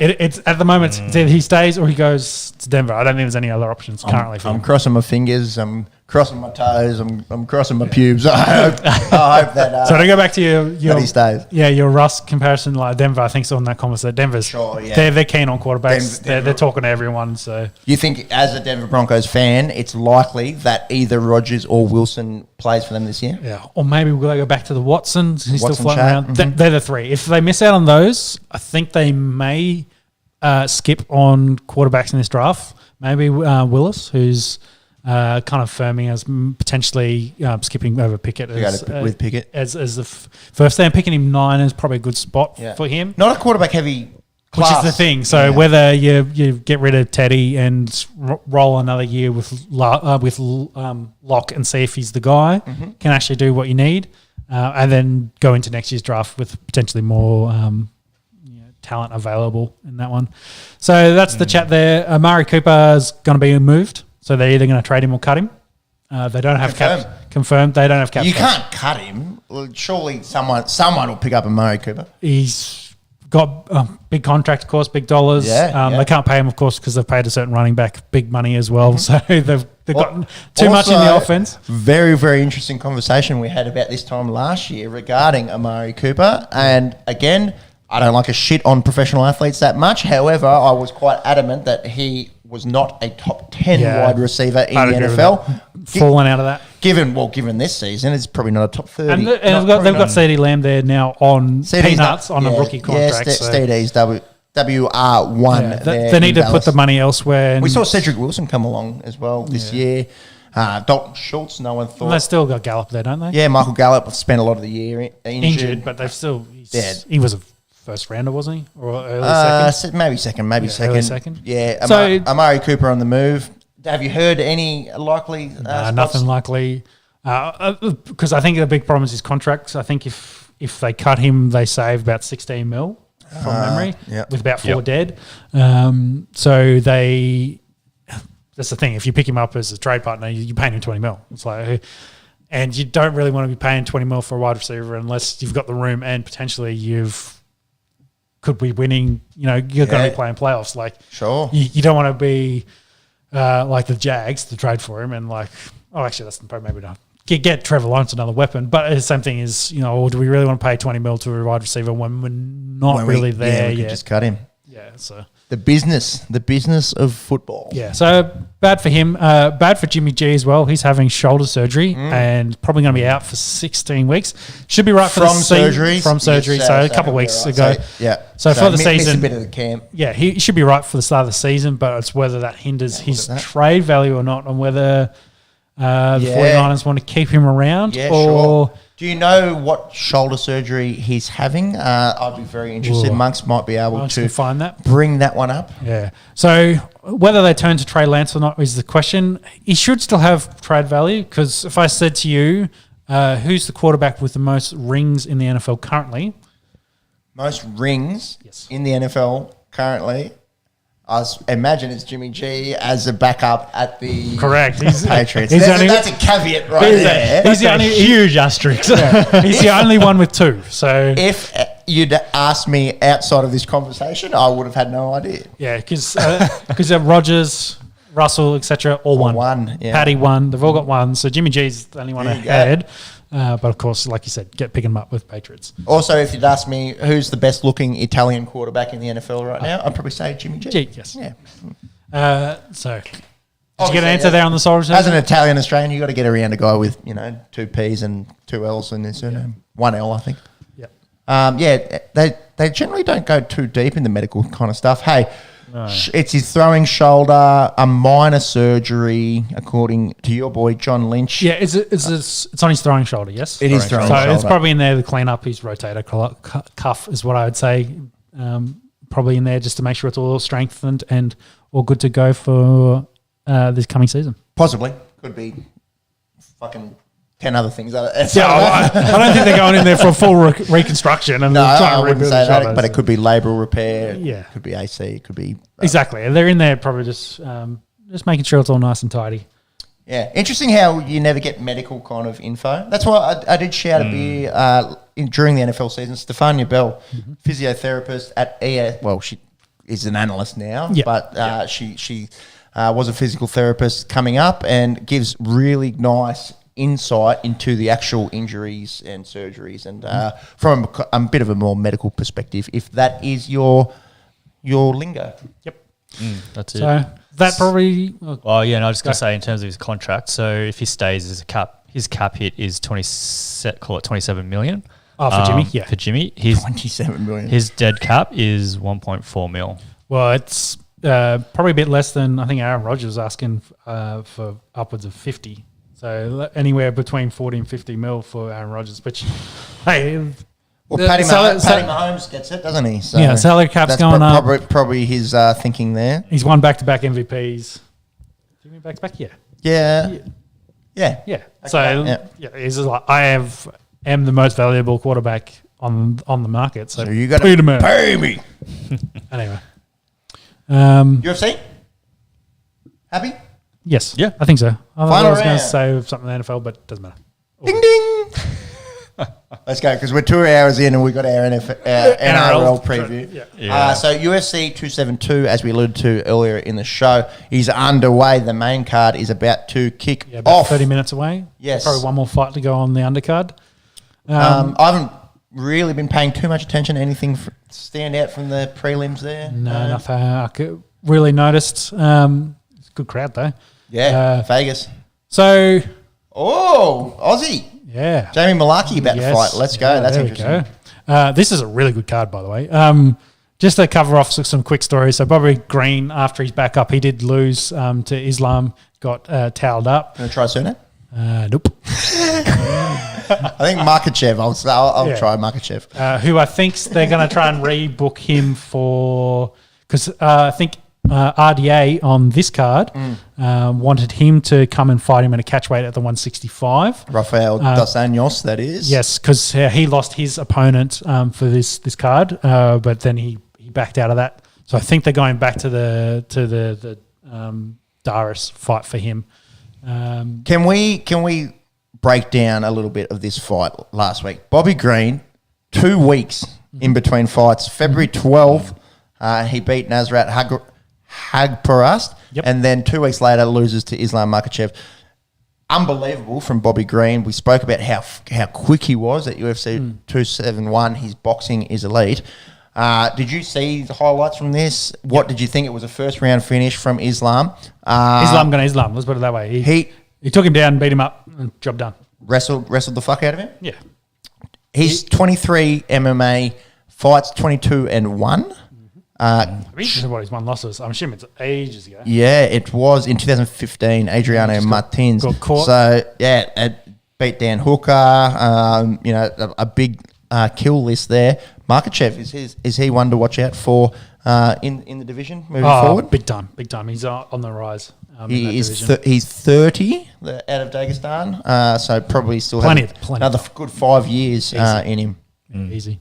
at the moment, it's either he stays or he goes to Denver. I don't think there's any other options currently for him. I'm crossing my fingers. I'm crossing my toes. I'm crossing my pubes. I hope that. So to go back to your that he stays. Yeah, your Russ comparison, like Denver, I think, is on that conversation. Denver's they're keen on quarterbacks. They're talking to everyone. So you think, as a Denver Broncos fan, it's likely that either Rodgers or Wilson plays for them this year? Yeah, or maybe we'll go back to the Watsons. He's Watson, still floating around. They're the 3. If they miss out on those, I think they may skip on quarterbacks in this draft. Maybe Willis, who's kind of firming as potentially skipping over Pickett with Pickett as the first day. And picking him 9 is probably a good spot for him. Not a quarterback heavy Which class. is the thing. So whether you get rid of Teddy and roll another year with Locke and see if he's the guy, can actually do what you need, and then go into next year's draft with potentially more talent available in that one. So that's the chat there. Amari Cooper is going to be moved. So they're either going to trade him or cut him. They don't have confirmed. They don't have cap. You can't cut him. Well, surely someone will pick up Amari Cooper. He's got a big contract, of course, big dollars. They can't pay him, of course, because they've paid a certain running back big money as well. So they've got too much in the offense. Very, very interesting conversation we had about this time last year regarding Amari Cooper. And again, I don't like a shit on professional athletes that much. However, I was quite adamant that he was not a top 10 wide receiver in the NFL. Fallen out of that. Given this season, it's probably not a top 30. And they've got CeeDee Lamb there now on peanuts on a rookie contract. CeeDee's WR1. They need to put the money elsewhere. We saw Cedric Wilson come along as well this year. Dalton Schultz, no one thought. And they still got Gallup there, don't they? Yeah, Michael Gallup spent a lot of the year injured. But they've still... He was a first rounder, wasn't he? Or early second? Maybe second. Early second. Yeah, So Amari Cooper on the move. Have you heard any likely nothing likely. Because I think the big problem is his contracts. I think if they cut him, they save about 16 mil from memory, with about 4 dead. So they... That's the thing. If you pick him up as a trade partner, you're paying him 20 mil. It's like... And you don't really want to be paying 20 mil for a wide receiver unless you've got the room and potentially could be winning. You're going to be playing playoffs. Like, sure, you don't want to be like the Jags to trade for him and actually that's probably maybe not get Trevor Lawrence another weapon. But the same thing is, do we really want to pay 20 mil to a wide receiver when we're not really there we yet? Could just cut him. Yeah, so. The business of football. Yeah, so bad for him. Bad for Jimmy G as well. He's having shoulder surgery and probably going to be out for 16 weeks. Should be right for From surgery, so a couple of weeks ago. So for the season, a bit of the camp. Yeah, he should be right for the start of the season, but it's whether that hinders his trade value or not, and whether the 49ers want to keep him around or. Do you know what shoulder surgery he's having? I'd be very interested. Monks might be able to find that. Bring that one up. Yeah. So whether they turn to Trey Lance or not is the question. He should still have trade value because if I said to you, who's the quarterback with the most rings in the NFL currently? Most rings in the NFL currently? I imagine it's Jimmy G as a backup at the Patriots. That's a caveat right there. He's the only huge asterisk. He's the only one with 2. So if you'd asked me outside of this conversation, I would have had no idea. Yeah, because Rodgers, Russell, etc. all won. Patty won. They've all got 1. So Jimmy G's the only one ahead. But picking them up with Patriots. Also, if you'd ask me who's the best looking Italian quarterback in the NFL right now, I'd probably say Jimmy G. Yes. Yeah. So, did you get an answer there on the Soldiers? As an Italian Australian, you got to get around a guy with 2 P's and 2 L's in their surname. 1 L, I think. They generally don't go too deep in the medical kind of stuff. Hey. No. It's his throwing shoulder, a minor surgery, according to your boy John Lynch. Yeah, it's on his throwing shoulder, yes? It is throwing shoulder. So it's probably in there to clean up his rotator cuff is what I would say. Probably in there just to make sure it's all strengthened and all good to go for this coming season. Possibly. Could be fucking 10 other things. I don't think they're going in there for a full reconstruction. And I wouldn't say that, but it could be labral repair. Yeah. It could be AC. It could be... Exactly. They're in there probably just making sure it's all nice and tidy. Yeah. Interesting how you never get medical kind of info. That's why I did shout a beer during the NFL season. Stefania Bell, physiotherapist at ES. Well, she is an analyst now, but she was a physical therapist coming up and gives really nice insight into the actual injuries and surgeries and from a bit of a more medical perspective, if that is your lingo. Yep. That's it. So that probably... I was just going to say in terms of his contract, so if he stays as his cap hit is 27 million. Oh, for Jimmy? Yeah. For Jimmy. 27 million. His dead cap is 1.4 mil. Well, it's probably a bit less than I think Aaron Rodgers was asking for upwards of 50. So anywhere between 40 and 50 mil for Aaron Rodgers, which, hey... Well, Paddy Mahomes gets it, doesn't he? So yeah, salary cap's going up. Probably his thinking there. He's won back-to-back MVPs. Did he win back-to-back? Yeah. Yeah. So, he's just like, I am the most valuable quarterback on the market. So you got to pay me. Anyway. UFC? Happy? Yes. Yeah. I think so. I was going round. to say something in the NFL, but it doesn't matter. Ding, ding. Let's go, because we're 2 hours in and we've got our NRL preview. Yeah. So UFC 272, as we alluded to earlier in the show, is underway. The main card is about to kick about off. 30 minutes away. Yes. Probably one more fight to go on the undercard. I haven't really been paying too much attention. Anything stand out from the prelims there? No, nothing I really noticed. It's a good crowd, though. Yeah, Vegas. So... Oh, Aussie. Yeah. Jamie Malaki about to fight. Let's go. That's interesting. This is a really good card, by the way. Just to cover off some quick stories. So Bobby Green, after he's back up, he did lose to Islam, got towelled up. Going to try sooner? Nope. I think Makachev. I'll try Makachev. Who I think they're going to try and rebook him for... Because I think RDA on this card wanted him to come and fight him in a catch weight at the 165. Rafael dos Anjos, that is. Yes, because he lost his opponent for this card, but then he backed out of that. So I think they're going back to the Darius fight for him. Can we break down a little bit of this fight last week? Bobby Green, 2 weeks in between fights. February 12th, he beat Nasrat Hagparast, and then 2 weeks later loses to Islam Makhachev. Unbelievable from Bobby Green. We spoke about how quick he was at UFC 271. His boxing is elite. Did you see the highlights from this? What did you think? It was a first round finish from Islam. Islam gonna Islam. Let's put it that way. He took him down, beat him up, and job done. Wrestled the fuck out of him. Yeah. He's 23 MMA fights, 22-1. He's won losses. I'm assuming it's ages ago. Yeah, it was in 2015. Adriano Martins. Got caught. So it beat Dan Hooker. A big kill list there. Markachev, is he one to watch out for in the division moving forward? Big time. He's on the rise. He's 30 out of Dagestan, so probably still has another good 5 years in him. Easy.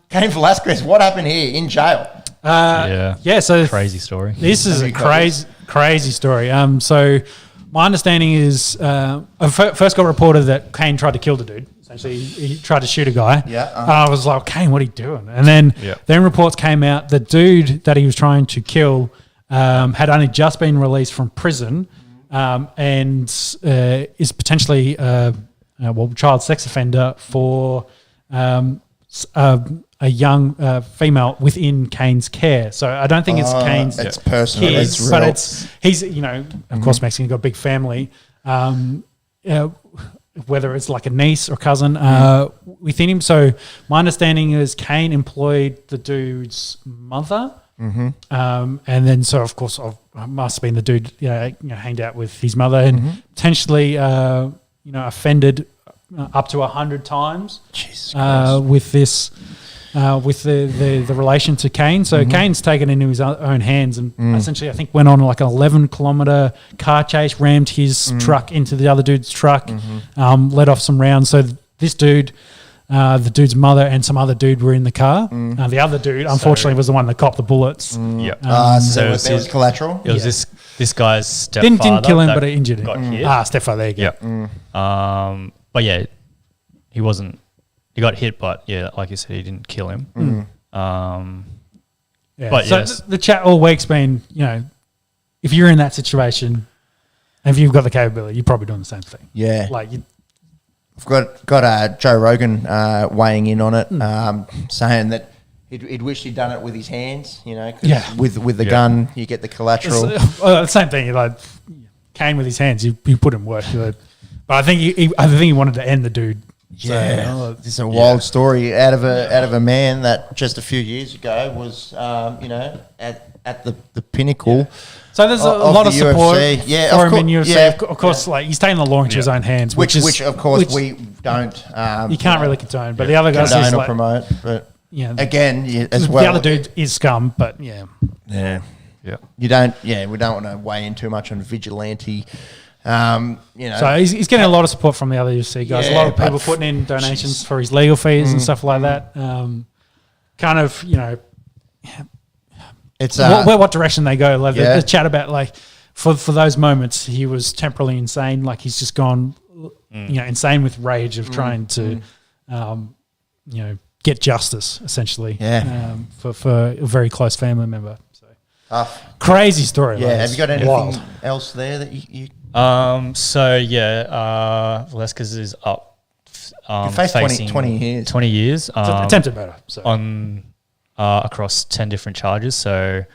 Cain Velasquez, what happened here in jail? So crazy story. This is a crazy story. So my understanding is first got reported that Cain tried to kill the dude. Essentially, he tried to shoot a guy. Yeah. And I was like, Cain, what are you doing? And then reports came out the dude that he was trying to kill had only just been released from prison and is potentially child sex offender for a young female within Cain's care. So I don't think it's Cain's it's personal. kids, it's real. but he's of course Mexican, got a big family. Whether it's like a niece or cousin within him. So my understanding is Cain employed the dude's mother. And then so of course must have been the dude hanged out with his mother and potentially offended up to 100 times with this with the relation to Cain. So Cain's taken into his own hands and essentially I think went on like an 11-kilometer car chase, rammed his truck into the other dude's truck, let off some rounds. So this dude, the dude's mother and some other dude were in the car. The other dude, unfortunately, was the one that copped the bullets. So it was collateral? It was this guy's stepfather. Didn't kill him, but it injured him. Got hit. Stepfather, there you go. But yeah, he wasn't... He got hit, but yeah, like you said, he didn't kill him. But so yes. the chat all week's been, if you're in that situation and if you've got the capability, you're probably doing the same thing. Yeah. Like I've got Joe Rogan weighing in on it, saying that he'd wished he'd done it with his hands, cause with the gun, you get the collateral. The same thing, like Cain with his hands, you put him work. But I think he wanted to end the dude Yeah, this is a wild story out of a man that just a few years ago was, at the pinnacle. So there's a lot of support UFC. for him in UFC. Yeah. Of course, like he's taking the law into his own hands, which of course we don't. You can't really condone, but the other guys condone or like, promote. But again, as the well, other dude is scum. But yeah. You don't. Yeah, we don't want to weigh in too much on vigilante. So he's getting a lot of support from the other UFC guys. A lot of people putting in donations for his legal fees and stuff like that. It's what direction they go. Like the chat about like for those moments he was temporarily insane. Like he's just gone, insane with rage of trying to, get justice essentially. For a very cause family member. So crazy story. Yeah. Have you got anything else there that you? Velasquez is up. Faced 20 years. 20 years. Attempted murder. So. On across 10 different charges. So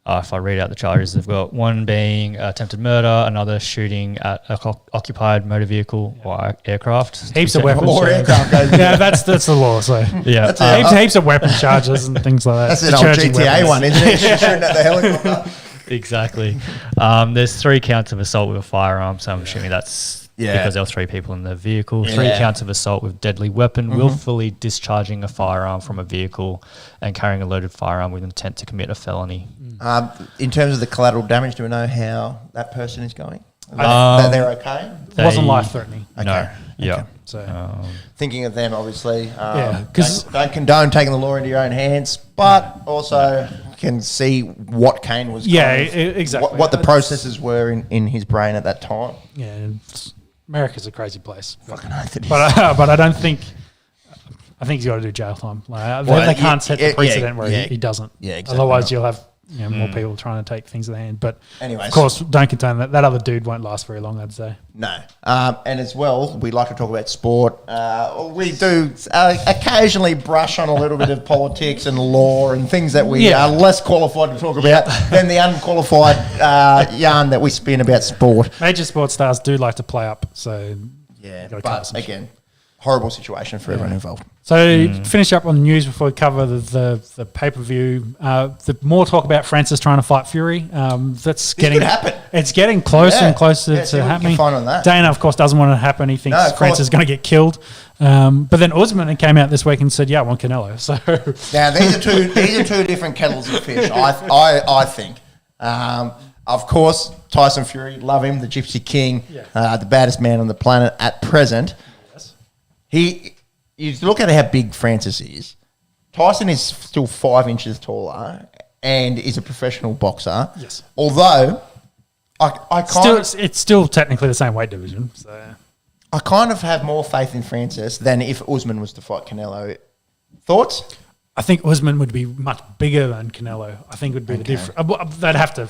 if I read out the charges, they've got one being attempted murder, another shooting at an occupied motor vehicle or aircraft. Heaps of weapons. Or aircraft goes that's the law. So heaps of weapon charges and things like that. That's an old GTA one, isn't it? Shooting at the helicopter. Exactly. There's 3 counts of assault with a firearm, so I'm assuming that's because there were 3 people in the vehicle. 3 counts of assault with deadly weapon, willfully discharging a firearm from a vehicle and carrying a loaded firearm with intent to commit a felony. In terms of the collateral damage, do we know how that person is going? That they're okay? It wasn't life-threatening. Okay. No. Yeah. Okay. So thinking of them, obviously. Because don't condone taking the law into your own hands, but also can see what Kane was. Exactly. What the processes were in his brain at that time. Yeah, America's a crazy place. Fucking oath it is. But I don't think. I think he's got to do jail time. They can't set the precedent where he doesn't. Yeah, exactly. Otherwise, you'll have more people trying to take things in the hand. But anyways, of course, don't condone that. That other dude won't last very long, I'd say. No. And as well, we like to talk about sport. We do occasionally brush on a little bit of politics and law and things that we are less qualified to talk about than the unqualified yarn that we spin about sport. Major sports stars do like to play up, so but again, horrible situation for everyone involved. So finish up on the news before we cover the pay-per-view. The more talk about Francis trying to fight Fury. This could happen. It's getting closer and closer to happening. On that. Dana, of course, doesn't want it to happen. He thinks Francis is going to get killed. But then Usman came out this week and said, "Yeah, I want Canelo." So now these are two different kettles of fish. I think. Of course, Tyson Fury, love him, the Gypsy King, the baddest man on the planet at present. You look at how big Francis is. Tyson is still 5 inches taller and is a professional boxer. Yes. Although, it's still technically the same weight division. So I kind of have more faith in Francis than if Usman was to fight Canelo. Thoughts? I think Usman would be much bigger than Canelo. I think would be the difference. They'd have to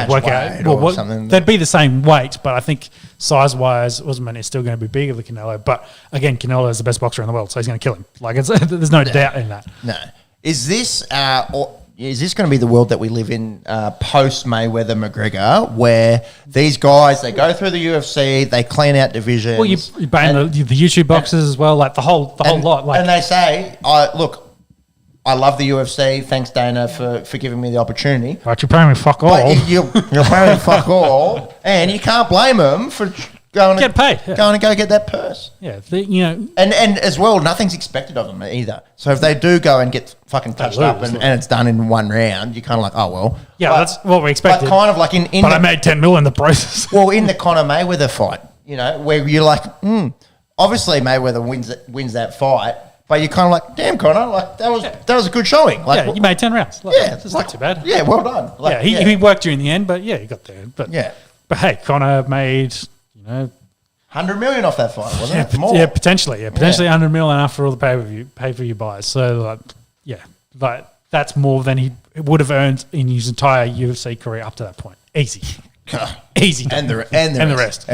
work out something. They'd be the same weight, but I think size-wise, Usman is still going to be bigger than Canelo. But again, Canelo is the best boxer in the world, so he's going to kill him. There's no doubt in that. No. Is this going to be the world that we live in post Mayweather McGregor, where these guys they go through the UFC, they clean out divisions? Well, you ban the YouTube boxers as well, like the whole lot. And they say, look. I love the UFC. Thanks, Dana, for giving me the opportunity. But you're paying me fuck all. But you're paying me fuck all, and you can't blame them for going to go get that purse. Yeah, and as well, nothing's expected of them either. So if they do go and get fucking touched up and it's done in one round, you're kind of like, oh well. Yeah, that's what we expected. But kind of like I made 10 mil in the process. Well, in the Conor Mayweather fight, where you're like, obviously Mayweather wins that fight. But you're kind of like, damn, Conor, that was a good showing. You made 10 rounds. It's not too bad. Yeah, well done. He worked you in the end, but he got there. But hey, Conor made, 100 million off that fight, wasn't it? More. Yeah, potentially. Potentially 100 million after all the pay-per-view buys. So, that's more than he would have earned in his entire UFC career up to that point. Easy. Easy. And the rest.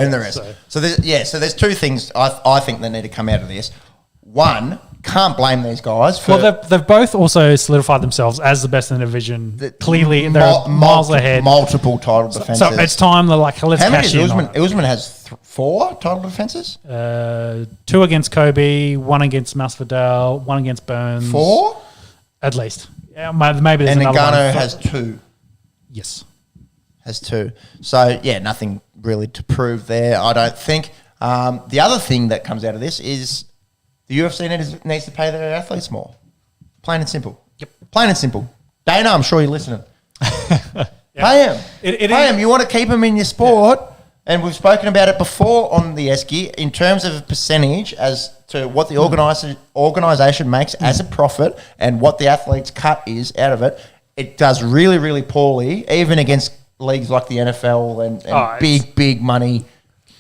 So there's 2 things I think that need to come out of this. One, can't blame these guys. For Well, they've both also solidified themselves as the best in the division. Clearly, they're miles ahead. Multiple title defences. So it's time to let's cash in. Usman has 4 title defences? 2 against Kobe, 1 against Masvidal, 1 against Burns. 4? At least. Yeah, maybe there's and another one. Ngannou has 2. Yes. Has 2. So, yeah, nothing really to prove there, I don't think. The other thing that comes out of this is the UFC needs to pay their athletes more. Plain and simple. Yep. Plain and simple. Dana, I'm sure you're listening. Pay them. Pay them. You want to keep them in your sport, and we've spoken about it before on the Esky, in terms of a percentage as to what the organisation makes as a profit and what the athlete's cut is out of it. It does really, really poorly, even against leagues like the NFL and big money.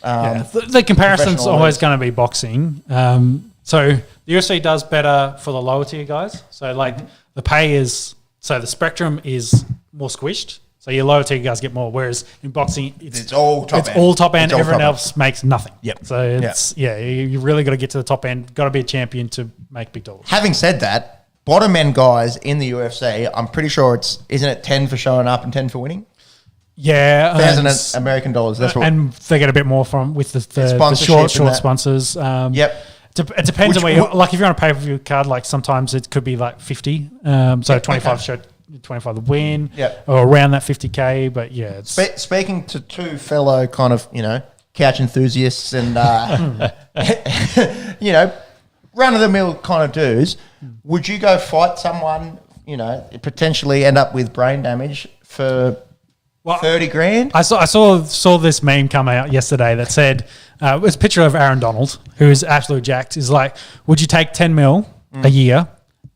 The comparison's always going to be boxing. So the UFC does better for the lower tier guys. So the pay is, so the spectrum is more squished. So your lower tier guys get more. Whereas in boxing, it's all top end. All top end. Everyone else makes nothing. Yep. So you really got to get to the top end. Got to be a champion to make big dollars. Having said that, bottom end guys in the UFC, I'm pretty sure isn't it 10 for showing up and 10 for winning? Yeah, $1,000 American dollars. That's what, and they get a bit more from with the short sponsors. Yep. It depends on where you, like if you're on a pay-per-view card, like sometimes it could be like 50. So 25 show, 25 the win, or around that 50K. But yeah, it's speaking to 2 fellow kind of couch enthusiasts and run of the mill kind of dudes. Would you go fight someone potentially end up with brain damage for 30 grand? I saw this meme come out yesterday that said it was a picture of Aaron Donald, who is absolutely jacked. Is like, would you take 10 mil a year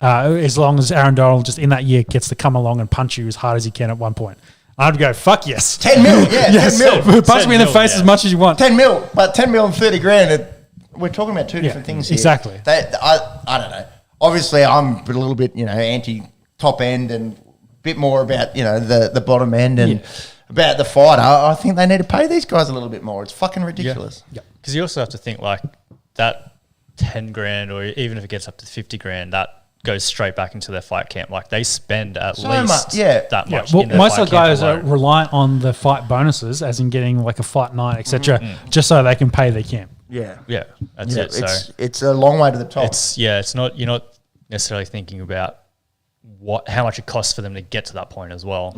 as long as Aaron Donald just in that year gets to come along and punch you as hard as he can at one point? I'd go, fuck yes. 10 mil, yeah, yes. 10 mil. Punch me in the face as much as you want. 10 mil, but 10 mil and 30 grand, we're talking about 2 different things here. Exactly. I don't know. Obviously, I'm a little bit, anti-top end and a bit more about, the bottom end and about the fighter. I think they need to pay these guys a little bit more. It's fucking ridiculous. Yeah. Because you also have to think like that 10 grand or even if it gets up to 50 grand, that goes straight back into their fight camp. Like they spend at least that much. Well, most of the guys are reliant on the fight bonuses, as in getting like a fight night, etc., just so they can pay their camp. Yeah. Yeah. That's it. So it's a long way to the top. It's not, you're not necessarily thinking about how much it costs for them to get to that point as well.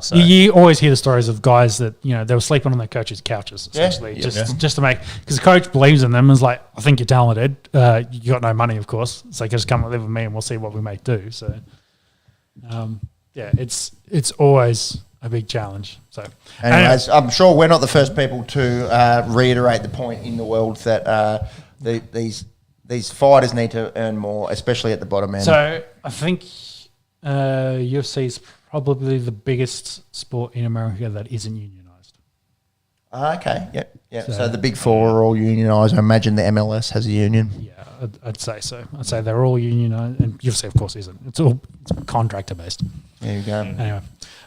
So you always hear the stories of guys that they were sleeping on their coaches' couches essentially, just to make, because the coach believes in them and is like, I think you're talented. You got no money, of course, so just come and live with me and we'll see what we may do. So it's always a big challenge. So anyways, I'm sure we're not the first people to reiterate the point in the world that these fighters need to earn more, especially at the bottom end. So I think UFC is probably the biggest sport in America that isn't unionised. Okay, yep. So the big 4 are all unionised. I imagine the MLS has a union. Yeah, I'd say so. I'd say they're all unionised, and UFC, of course, isn't. It's contractor based. There you go. Anyway,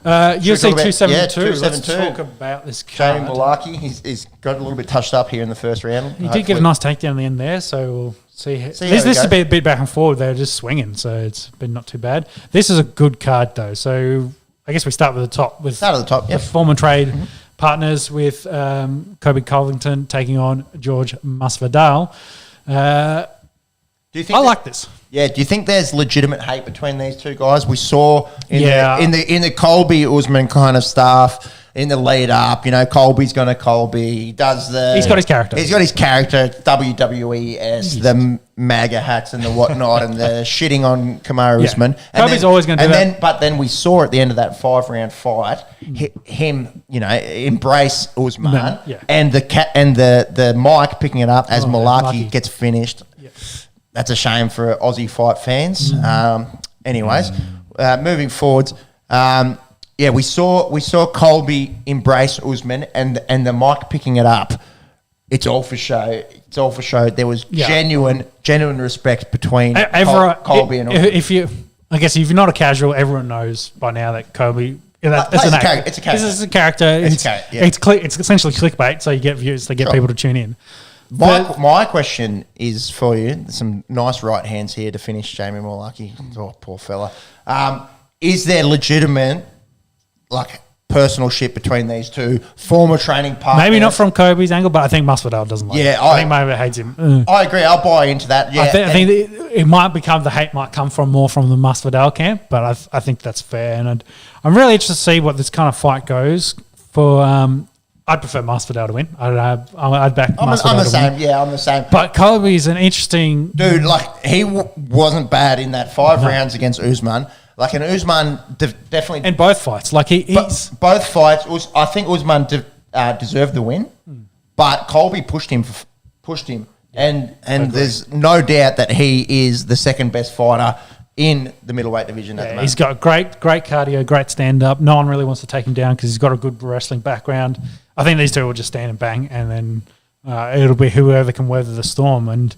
UFC 272. Let's talk about this card. Shane Malaki, he's got a little bit touched up here in the first round. He did get a nice takedown in the end there, so we'll see. This has been a bit back and forward. They're just swinging, so it's been not too bad. This is a good card, though. So I guess we start with the top. The former trade partners with Kobe Covington taking on George Masvidal. Do you think I like this? Yeah. Do you think there's legitimate hate between these two guys? We saw in the Colby Usman kind of stuff in the lead up. Colby's going to Colby. He's got his character. He's got his character. WWE, the MAGA hats and the whatnot, and the shitting on Kamaru Usman. Colby's always going to do that. But then we saw at the end of that 5-round fight him, embrace Usman, and the mic picking it up as Malaki gets finished. That's a shame for Aussie fight fans. Anyways, moving forwards, we saw Colby embrace Usman and the mic picking it up. It's all for show. There was genuine respect between Colby and Usman. If you're not a casual, everyone knows by now that Colby. It's a character. This is a character. It's essentially clickbait, so you get views, they get people to tune in. My question is for you. There's some nice right hands here to finish, Jamie Morlucky. Oh, poor fella. Is there legitimate, personal shit between these two former training partners? Maybe not from Kobe's angle, but I think Masvidal doesn't like him. I think maybe hates him. I agree. I'll buy into that. Yeah, I think it might become, the hate might come from more from the Masvidal camp, but I think that's fair. And I'm really interested to see what this kind of fight goes for. I'd prefer Masvidal to win. I'd back Masvidal. I'm the same. Yeah, I'm the same. But Kobe's an interesting dude. He wasn't bad in that 5 rounds against Usman. And Usman definitely in both fights. Both fights. I think Usman deserved the win, but Colby pushed him, and there's no doubt that he is the second best fighter in the middleweight division at the moment. He's got great cardio, great stand up. No one really wants to take him down because he's got a good wrestling background. I think these two will just stand and bang, and then it'll be whoever can weather the storm. And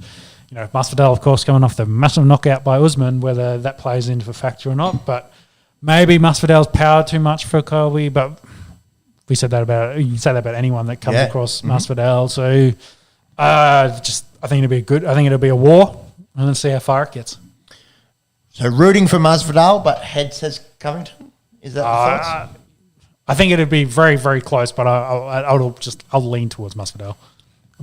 Masvidal, of course, coming off the massive knockout by Usman, whether that plays into a factor or not. But maybe Masvidal's powered too much for Colby. But you say that about anyone that comes across Masvidal. So I think it'll be good. I think it'll be a war, and let's see how far it gets. So rooting for Masvidal, but head says Covington. Is that the thoughts? I think it'd be very, very close, but I'll lean towards Masvidal.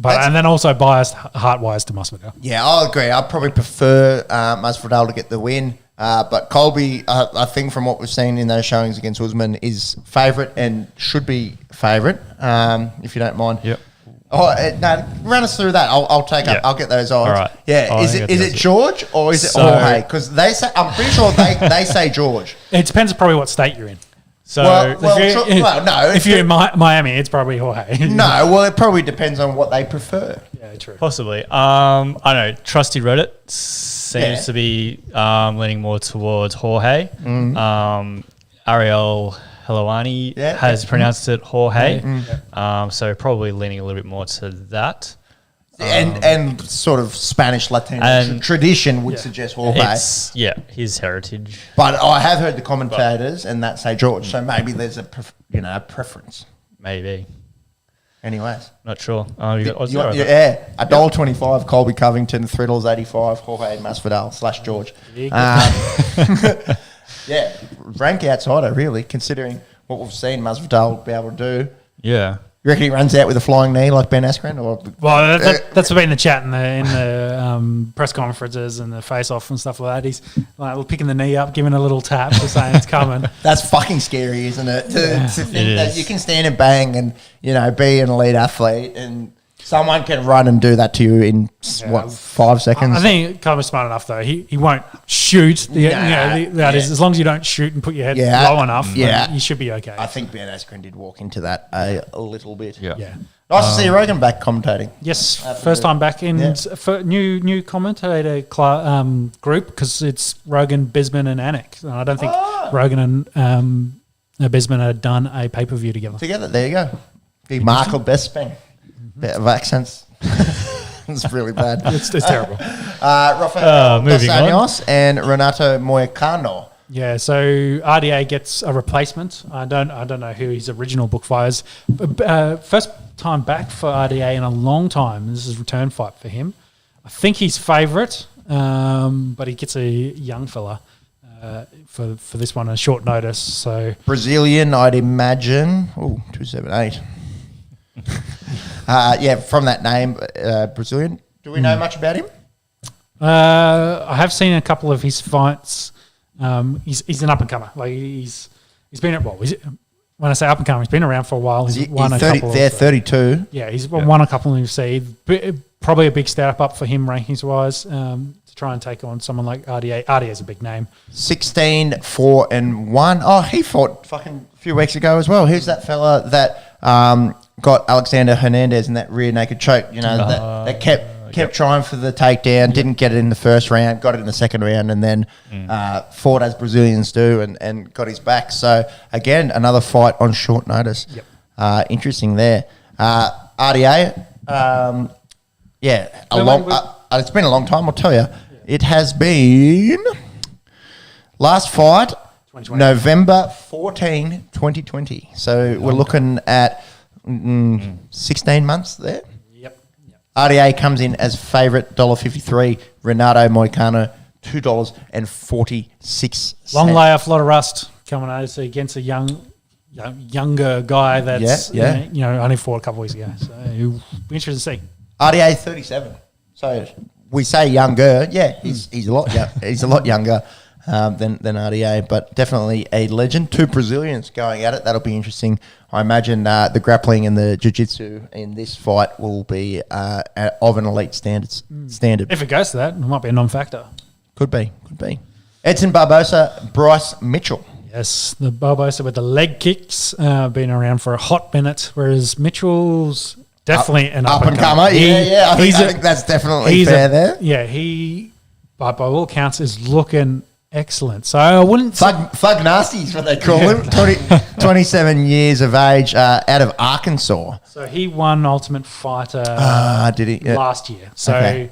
And then also biased heart-wise to Masvidal. Yeah, I'll agree. I'd probably prefer Masvidal to get the win. But Colby, I think from what we've seen in those showings against Usman, is favourite and should be favourite, if you don't mind. Yep. Oh, no, run us through that. I'll take up. I'll get those odds. All right. Yeah. Is it George or is it Jorge? Because they say, I'm pretty sure they say George. It depends probably what state you're in. So no. If you're in Miami, it's probably Jorge. No, well, it probably depends on what they prefer. Yeah, true. Possibly. I don't know. Trusty Reddit seems to be leaning more towards Jorge. Ariel Helwani has pronounced it Jorge. So probably leaning a little bit more to that. And sort of Spanish Latino tradition would suggest Jorge. His heritage. But I have heard the commentators and that say George, so maybe there's a preference. Maybe. Anyways, not sure. You got odds $1.25 Colby Covington, $3.85 Jorge Masvidal / George. Yeah, rank outsider really, considering what we've seen Masvidal be able to do. Yeah. You reckon he runs out with a flying knee like Ben Askren? Well, that's been the chat in the press conferences and the face-off and stuff like that. He's picking the knee up, giving a little tap, just saying it's coming. That's fucking scary, isn't it? To think that you can stand and bang and be an elite athlete and someone can run and do that to you in 5 seconds. I think Comer's smart enough though. He won't shoot. As long as you don't shoot and put your head low enough, you should be okay. I think Ben Askren did walk into that a little bit. Yeah. Nice to see Rogan back commentating. Yes, first time back in for new commentator group because it's Rogan, Bisman, and Anik. I don't think Rogan and Bisman had done a pay-per-view together. There you go. Big Markle best bang. Bit of accents. It's really bad. It's terrible. Rafael Dos Anjos and Renato Moicano. Yeah, so RDA gets a replacement. I don't know who his original book fighter is. First time back for RDA in a long time. This is a return fight for him. I think he's favourite, but he gets a young fella for this one on short notice. So Brazilian, I'd imagine. 278. From that name, Brazilian. Do we know much about him? I have seen a couple of his fights. He's an up and comer. He's been at when I say up and comer, he's been around for a while. He's won a couple. They're 32. Yeah, he's won a couple in UFC. Probably a big step up for him rankings wise to try and take on someone like RDA. RDA is a big name. 16-4-1. Oh, he fought fucking a few weeks ago as well. Who's that fella that got Alexander Hernandez in that rear naked choke? That kept trying for the takedown, didn't get it in the first round, got it in the second round, and then fought as Brazilians do and got his back. So, again, another fight on short notice. Yep. Interesting there. RDA, it's been a long time, I'll tell you. It has been last fight, November 14, 2020. So, we're looking at 16 months there. RDA comes in as favourite, $1.53. Renato Moicano, $2.46. Long layoff, a lot of rust coming over against a younger guy that's only fought a couple of weeks ago. So it'll be interesting to see. RDA 37. So we say younger. Yeah, he's a lot he's a lot younger than RDA, but definitely a legend. Two Brazilians going at it. That'll be interesting. I imagine the grappling and the jiu-jitsu in this fight will be of an elite standard. If it goes to that, it might be a non-factor. Could be. Edson Barbosa, Bryce Mitchell. Yes, the Barbosa with the leg kicks, been around for a hot minute, whereas Mitchell's definitely an up-and-comer. I think that's definitely fair there. Yeah, he, by all accounts, is looking excellent. So I wouldn't... Thug Nasty is what they call him. 27 years of age, out of Arkansas. So he won Ultimate Fighter did he? Yeah. last year. So... Okay.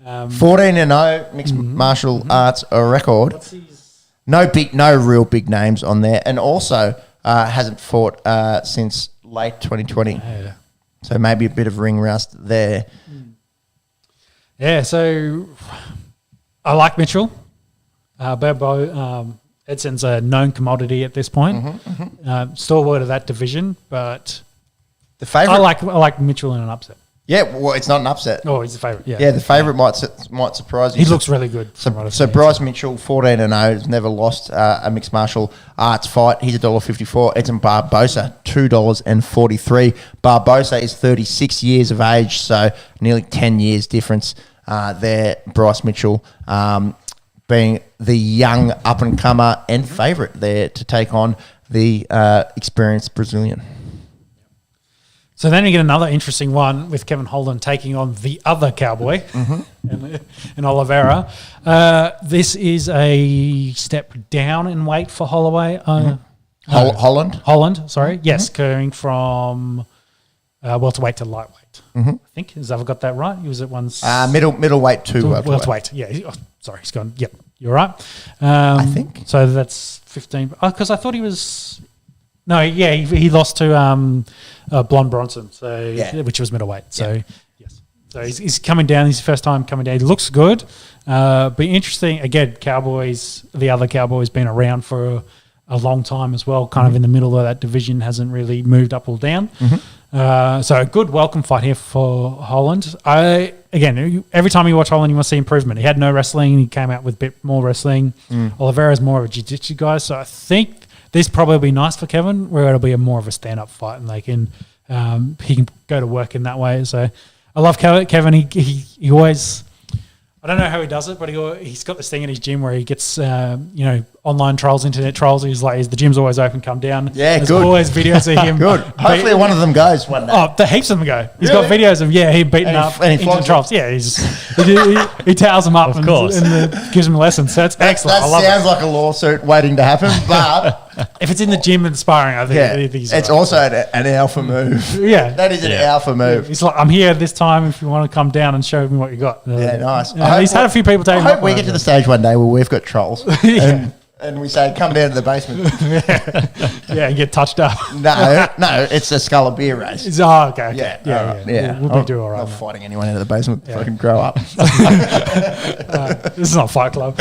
14-0 mixed martial arts record. What's his... No real big names on there, and also hasn't fought since late 2020. Yeah. So maybe a bit of ring rust there. Yeah, so I like Mitchell. Edson's a known commodity at this point. Stalwart of that division, but The favourite, I like Mitchell in an upset. Yeah, well, it's not an upset. Oh, he's the favourite. Yeah, the favourite might surprise you. He looks really good. So Bryce Mitchell, 14-0, has never lost a mixed martial arts fight. He's $1.54. Edson Barbosa, $2.43. Barbosa is 36 years of age, so nearly 10 years difference there. Bryce Mitchell being the young up-and-comer and favourite there to take on the experienced Brazilian. So then you get another interesting one with Kevin Holden taking on the other cowboy in Oliveira. This is a step down in weight for Holloway. Holland? Sorry. Yes, going from welterweight to lightweight. I think. Have I got that right? He was at once... middleweight to welterweight. Yeah. Sorry, he's gone. Yep, you're right. I think. So that's 15. Because I thought he was... No, yeah, he lost to Blonde Bronson, which was middleweight. So, yes. So he's coming down. His first time coming down. He looks good. Be interesting. Again, the other Cowboys been around for a long time as well, kind of in the middle of that division, hasn't really moved up or down. So a good welcome fight here for Holland. Every time you watch Holland, you must see improvement. He had no wrestling. He came out with a bit more wrestling. Oliveira's more of a jiu-jitsu guy. So I think this probably will be nice for Kevin, where it'll be more of a stand-up fight, and he can go to work in that way. So I love Kevin. He always, I don't know how he does it, but he's got this thing in his gym where he gets online trolls, internet trolls. He's like, the gym's always open, come down. Yeah, There's good. always videos of him. Good. Hopefully one of them goes one day. Oh, the heaps of them go. He's got videos of him beating up and he internet trolls. Yeah, he towels them up and gives them lessons. So it's excellent. That sounds like a lawsuit waiting to happen, but if it's in the gym and sparring, I think it's also an alpha move. Yeah, that is an alpha move. He's like, I'm here this time if you want to come down and show me what you got. Nice. He's had a few people take him. I hope we get to the stage one day where we've got trolls. And we say, come down to the basement. And get touched up. No, it's a skull of beer race. Okay. Yeah. We'll be doing all right. Not fighting anyone out of the basement. Fucking grow up. This is not Fight Club.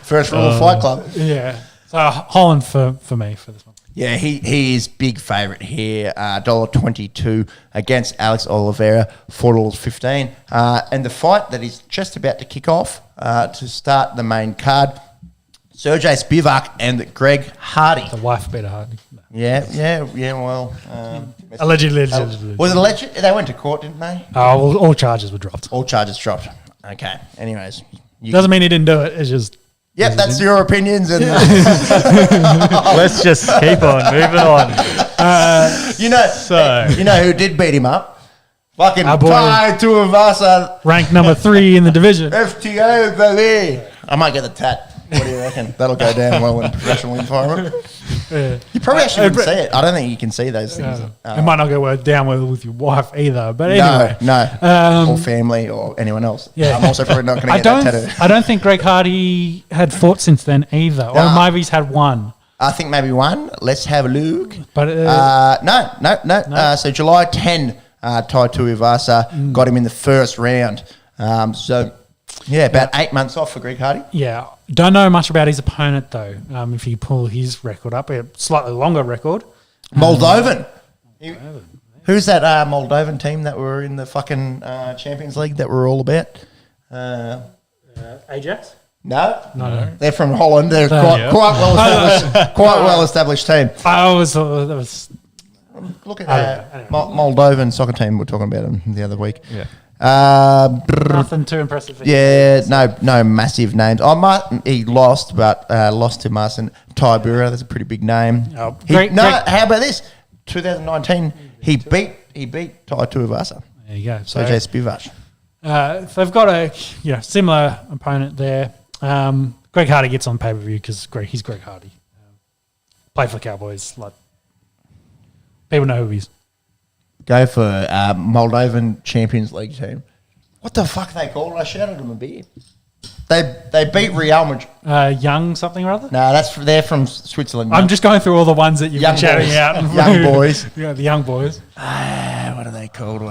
First rule of Fight Club. Yeah. So Holland for me for this one. Yeah, he is big favourite here. $1.22 against Alex Oliveira, $4.15. And the fight that is just about to kick off to start the main card, Sergey Spivak and Greg Hardy. The wife beat Hardy. No. Yeah. Well, allegedly. Was it alleged? They went to court, didn't they? All charges were dropped. All charges dropped. Okay. Anyways, doesn't mean he didn't do it. It's just. Yep, that's your opinions, and let's just keep on moving on. You know who did beat him up? Fucking Tai Tuivasa, ranked number 3 in the division. FTO, baby. I might get the tat. What do you reckon? That'll go down well in a professional environment. You probably actually wouldn't see it. I don't think you can see those things. It might not go down well with your wife either. But anyway. No. Or family or anyone else. Yeah. I'm also probably not going to get that tattoo. I don't think Greg Hardy had fought since then either. Or maybe he's had one. I think maybe one. Let's have a look. But no. So July 10, Tai Tuivasa, got him in the first round. About 8 months off for Greg Hardy. Yeah. Don't know much about his opponent, though, if you pull his record up. A slightly longer record. Moldovan. Who's that Moldovan team that were in the fucking Champions League that we're all about? Ajax? No. They're from Holland. They're quite well established team. Look at Moldovan soccer team. We're talking about them the other week. Yeah. Nothing too impressive. No massive names. He lost, but lost to Marcin Tybura. That's a pretty big name. How about this? 2019, he beat Tai Tuivasa. There you go. Sergej Spivak. They've got a similar opponent there. Greg Hardy gets on pay-per-view because he's Greg Hardy. Played for Cowboys. Like, people know who he is. Go for Moldovan Champions League team. What the fuck are they called? I shouted them a bit. They beat Real Madrid. Young something or other? No, they're from Switzerland. I'm just going through all the ones that you've been shouting out. Young boys. Yeah, the young boys. What are they called?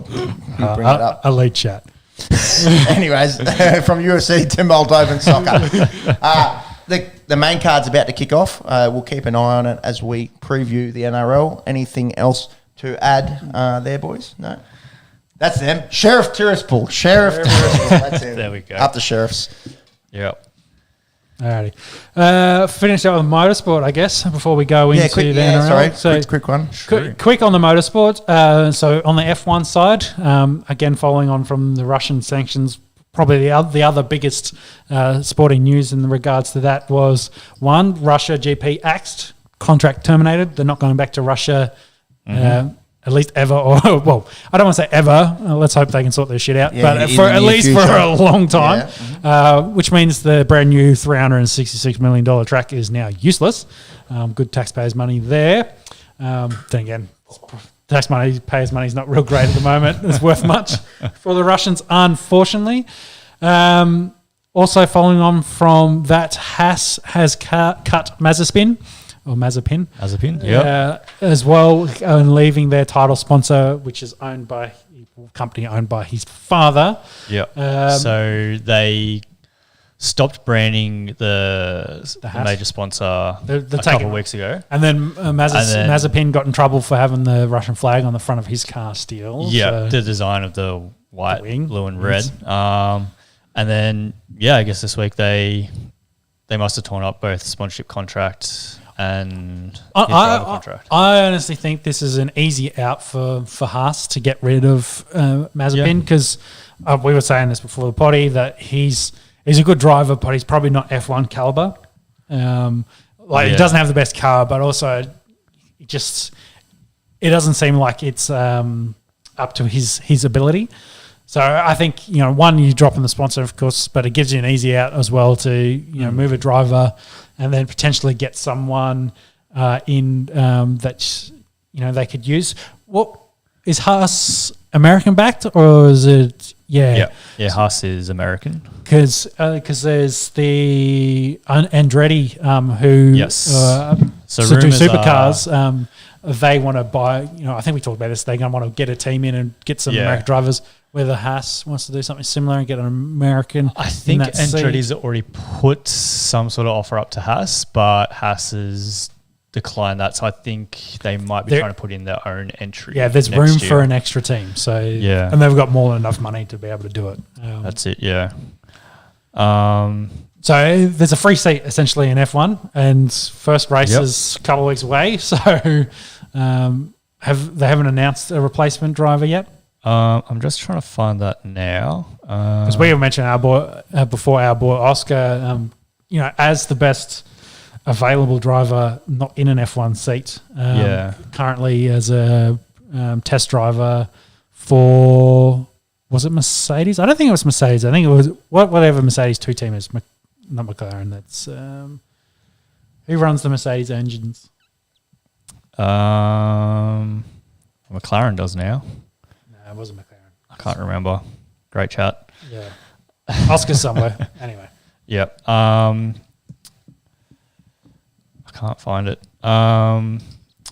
Bring it up. Elite chat. Anyways, from UFC to Moldovan soccer. The main card's about to kick off. We'll keep an eye on it as we preview the NRL. Anything else to add there, boys? No? That's them. Sheriff Tiraspol. That's him. There we go. Up the Sheriffs. Yep. Alrighty. Finish up with motorsport, I guess, before we go into the NRL. Sorry, quick one. Quick on the motorsport. So on the F1 side, again, following on from the Russian sanctions, probably the other biggest sporting news in regards to that was, one, Russia GP axed, contract terminated. They're not going back to Russia at least ever, or well, I don't want to say ever. Let's hope they can sort their shit out. But for at least future. For a long time, which means the brand new $366 million track is now useless. Good taxpayers' money there. Then again, taxpayers' money is not real great at the moment. It's worth much for the Russians, unfortunately. Also, following on from that, Haas has cut Mazepin. As well, and leaving their title sponsor, which is owned by a company owned by his father. Yeah. So they stopped branding the major sponsor a couple of weeks ago. And then Mazepin got in trouble for having the Russian flag on the front of his car still. Yeah, the design of the white, blue and red. And then, I guess this week they must have torn up both sponsorship contracts and contract. I honestly think this is an easy out for Haas to get rid of Mazepin, because we were saying this before the potty that he's a good driver, but he's probably not F1 caliber. He doesn't have the best car, but also it doesn't seem like it's up to his ability. So I think, one, you drop in the sponsor, of course, but it gives you an easy out as well to move a driver and then potentially get someone in that they could use. What is Haas American backed, or is it? Yeah, Haas is American because there's the Andretti who so do Supercars. They want to buy. I think we talked about this. They're going to want to get a team in and get some American drivers. Whether Haas wants to do something similar and get an American. I think Andretti's already put some sort of offer up to Haas, but Haas has declined that. So I think they might be trying to put in their own entry. Yeah, there's room for an extra team. So and they've got more than enough money to be able to do it. That's it. Yeah. So there's a free seat essentially in F1, and first race is a couple of weeks away. So they haven't announced a replacement driver yet? I'm just trying to find that now. Because we have mentioned our boy Oscar, as the best available driver, not in an F1 seat. Currently as a test driver for, was it Mercedes? I don't think it was Mercedes. I think it was whatever Mercedes 2 team is, not McLaren. That's who runs the Mercedes engines? McLaren does now. It wasn't McLaren. I can't remember. Great chat. Yeah. Oscar's somewhere. Anyway. Yep. I can't find it. I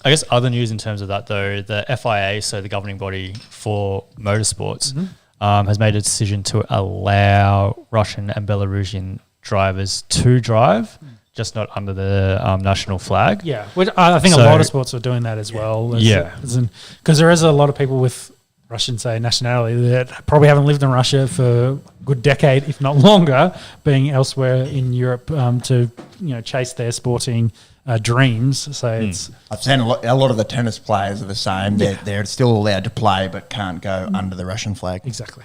I guess other news in terms of that though, the FIA, so the governing body for motorsports, has made a decision to allow Russian and Belarusian drivers to drive, just not under the national flag. Yeah, which I think a lot of sports are doing that as well. Because there is a lot of people with Russian, say, nationality that probably haven't lived in Russia for a good decade, if not longer, being elsewhere in Europe to chase their sporting dreams. So it's I've seen a lot of the tennis players are the same. They're still allowed to play but can't go under the Russian flag. exactly.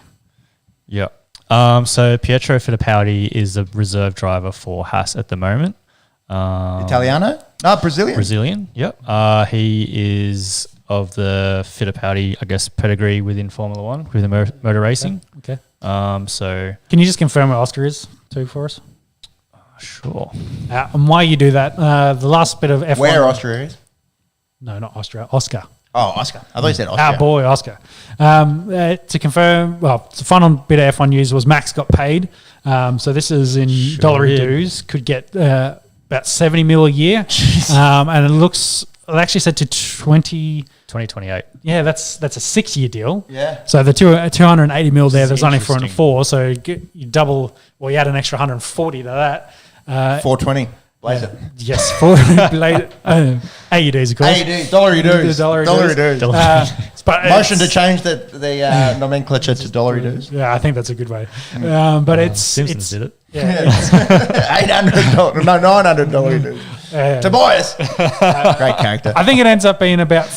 Yeah. So Pietro Fittipaldi is the reserve driver for Haas at the moment. Italiano? No, Brazilian. Brazilian, yep. He is of the Fittipaldi, I guess, pedigree within Formula One, with the motor racing. Okay. So Can you just confirm where Oscar is too for us? sure. And why you do that? The last bit of F1. Where Austria is? No, not Austria. Oscar. Oh, Oscar. I thought you said Austria. Our boy, Oscar. To confirm, the final bit of F1 news was Max got paid. So this is in dollary dues. Could get about 70 mil a year. And it actually said to 2028. Yeah, that's a 6-year deal. Yeah. So the 280 mil there, there's only interesting. 404. So you double, well, you add an extra 140 to that. 420. Blaze it. Yes, for AUDs, of course. AUD, dollary dues. Dollary dues. But Motion to change the nomenclature to dollary dues. Yeah, I think that's a good way. But Simpsons did it. Yeah, $800, no, $900 dues. Tobias. Great character. I think it ends up being about,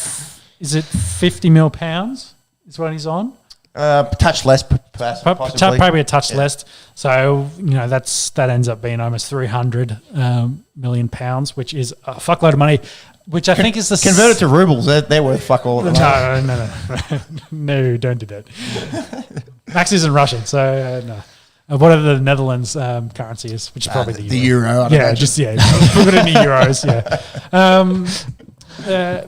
is it 50 mil pounds is what he's on? Touch less, possibly. Probably a touch less. So, that ends up being almost 300 million pounds, which is a fuckload of money, which I think is the... Converted to rubles, they're worth fuck all. No. No, don't do that. Max isn't Russian, so no. Whatever the Netherlands currency is, which is probably the euro. Put it in the euros,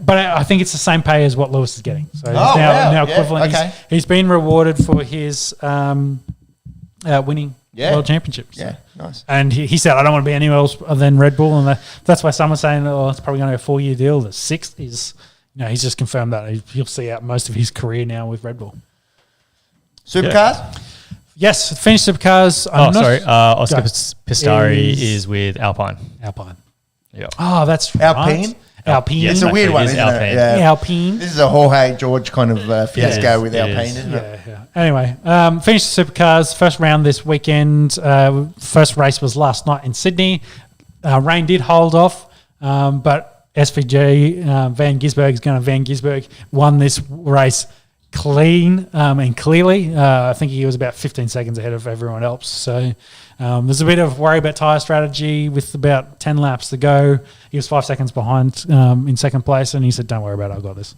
but I think it's the same pay as what Lewis is getting. So he's now equivalent. Okay. He's been rewarded for his winning world championships. Yeah, nice. And he said, I don't want to be anywhere else other than Red Bull. And that's why someone's saying, it's probably going to be a 4-year deal. The 6th is, he's just confirmed that he'll see out most of his career now with Red Bull. Supercars? Yeah. Yes, finished Supercars. Oscar Pistari is with Alpine. Yeah. Oh, that's Alpine? right. Alpine. Yeah, it's a weird one, isn't Alpine. it? Yeah. Alpine. This is a Jorge George kind of fiasco with Alpine, isn't it? Yeah. Anyway, finished the Supercars. First round this weekend. First race was last night in Sydney. Rain did hold off, but SVG, Van Gisberg won this race clean and clearly. I think he was about 15 seconds ahead of everyone else. So there's a bit of worry about tyre strategy with about 10 laps to go. He was 5 seconds behind in second place, and he said, don't worry about it, I've got this.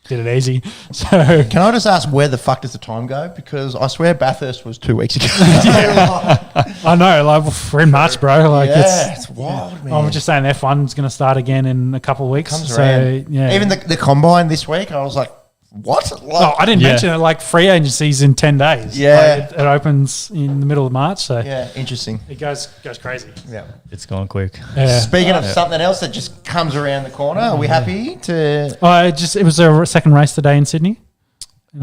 Did it easy. So can I just ask, where the fuck does the time go? Because I swear Bathurst was 2 weeks ago. I know, we're in March, bro. It's wild, man. I'm just saying F1's going to start again in a couple of weeks. Comes around. Yeah. Even the combine this week, I was like, what? I didn't mention it. Free agency's in 10 days. Yeah, it opens in the middle of March. So yeah, interesting. It goes crazy. Yeah, it's going quick. Yeah. Speaking of something else that just comes around the corner, are we happy to? It was a second race today in Sydney. You're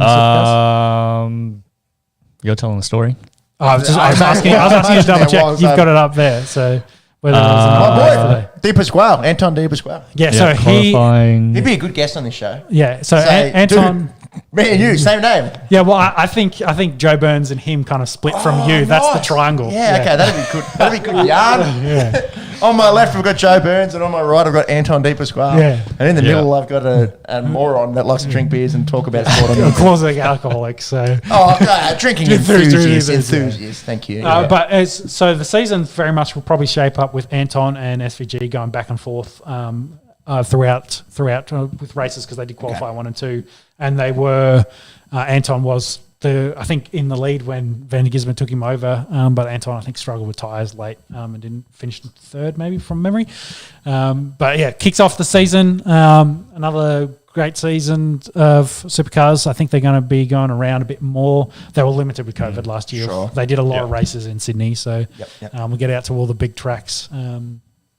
telling the story. I was asking you to double check. You've got it up there. So whether it was my boy, Di Pasquale, Anton Di Pasquale. Yeah, so qualifying. He'd be a good guest on this show. Yeah, so Anton. Me and you, same name. Yeah, well, I think Joe Burns and him kind of split from you. That's the triangle. Yeah, okay, that'd be good. That'd be good yarn. Yeah. On my left, we've got Joe Burns, and on my right, I've got Anton Di Pasquale. Yeah. And in the middle, I've got a moron that likes to drink beers and talk about sport. Of course, like alcoholic. So. Drinking enthusiast. Thank you. But so the season very much will probably shape up with Anton and SVG going back and forth throughout with races, because they did qualify 1 and 2, and they were Anton was I think in the lead when Van Gisbergen took him over, but Anton I think struggled with tyres late and didn't finish third maybe from memory. But yeah, kicks off the season. Another great season of Supercars. I think they're going to be going around a bit more. They were limited with COVID last year. Sure. They did a lot of races in Sydney, so Yep. we'll get out to all the big tracks.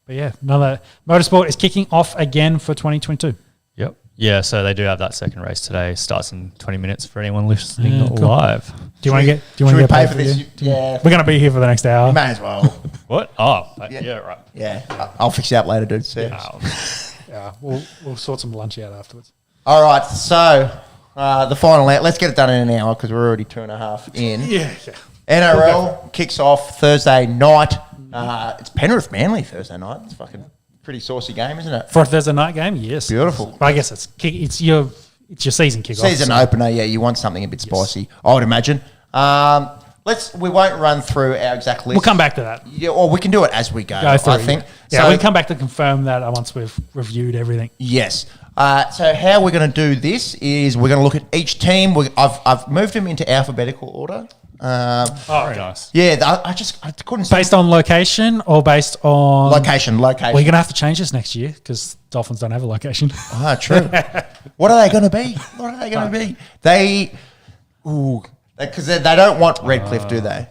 But yeah, another Motorsport is kicking off again for 2022. Yep. Yeah, so they do have that second race today. Starts in 20 minutes for anyone listening Cool. live. Do you want to get? Do you Should want to we get pay paid for this? Yeah. We're going to be here for the next hour. May as well. What? Oh, yeah right. Yeah. I'll fix you up later, dude. See ya. Yeah, we'll sort some lunch out afterwards. All right. So the final out. Let's get it done in an hour because we're already 2.5 in. Yeah. NRL kicks off Thursday night. It's Penrith Manly Thursday night. It's fucking pretty saucy game, isn't it? For a Thursday night game, yes. Beautiful. But I guess it's your season kickoff. Season opener, yeah. You want something a bit spicy, I would imagine. We won't run through our exact list. We'll come back to that. Yeah, or we can do it as we go. Go through, I think. Yeah, So, we can come back to confirm that once we've reviewed everything. yes. So how we're going to do this is we're going to look at each team. I've moved them into alphabetical order. Very nice. Yeah, I couldn't say Based on location or based on location. Well, you're going to have to change this next year because Dolphins don't have a location. Ah, true. What are they going to be? What are they going to be? Because they don't want Redcliffe, do they?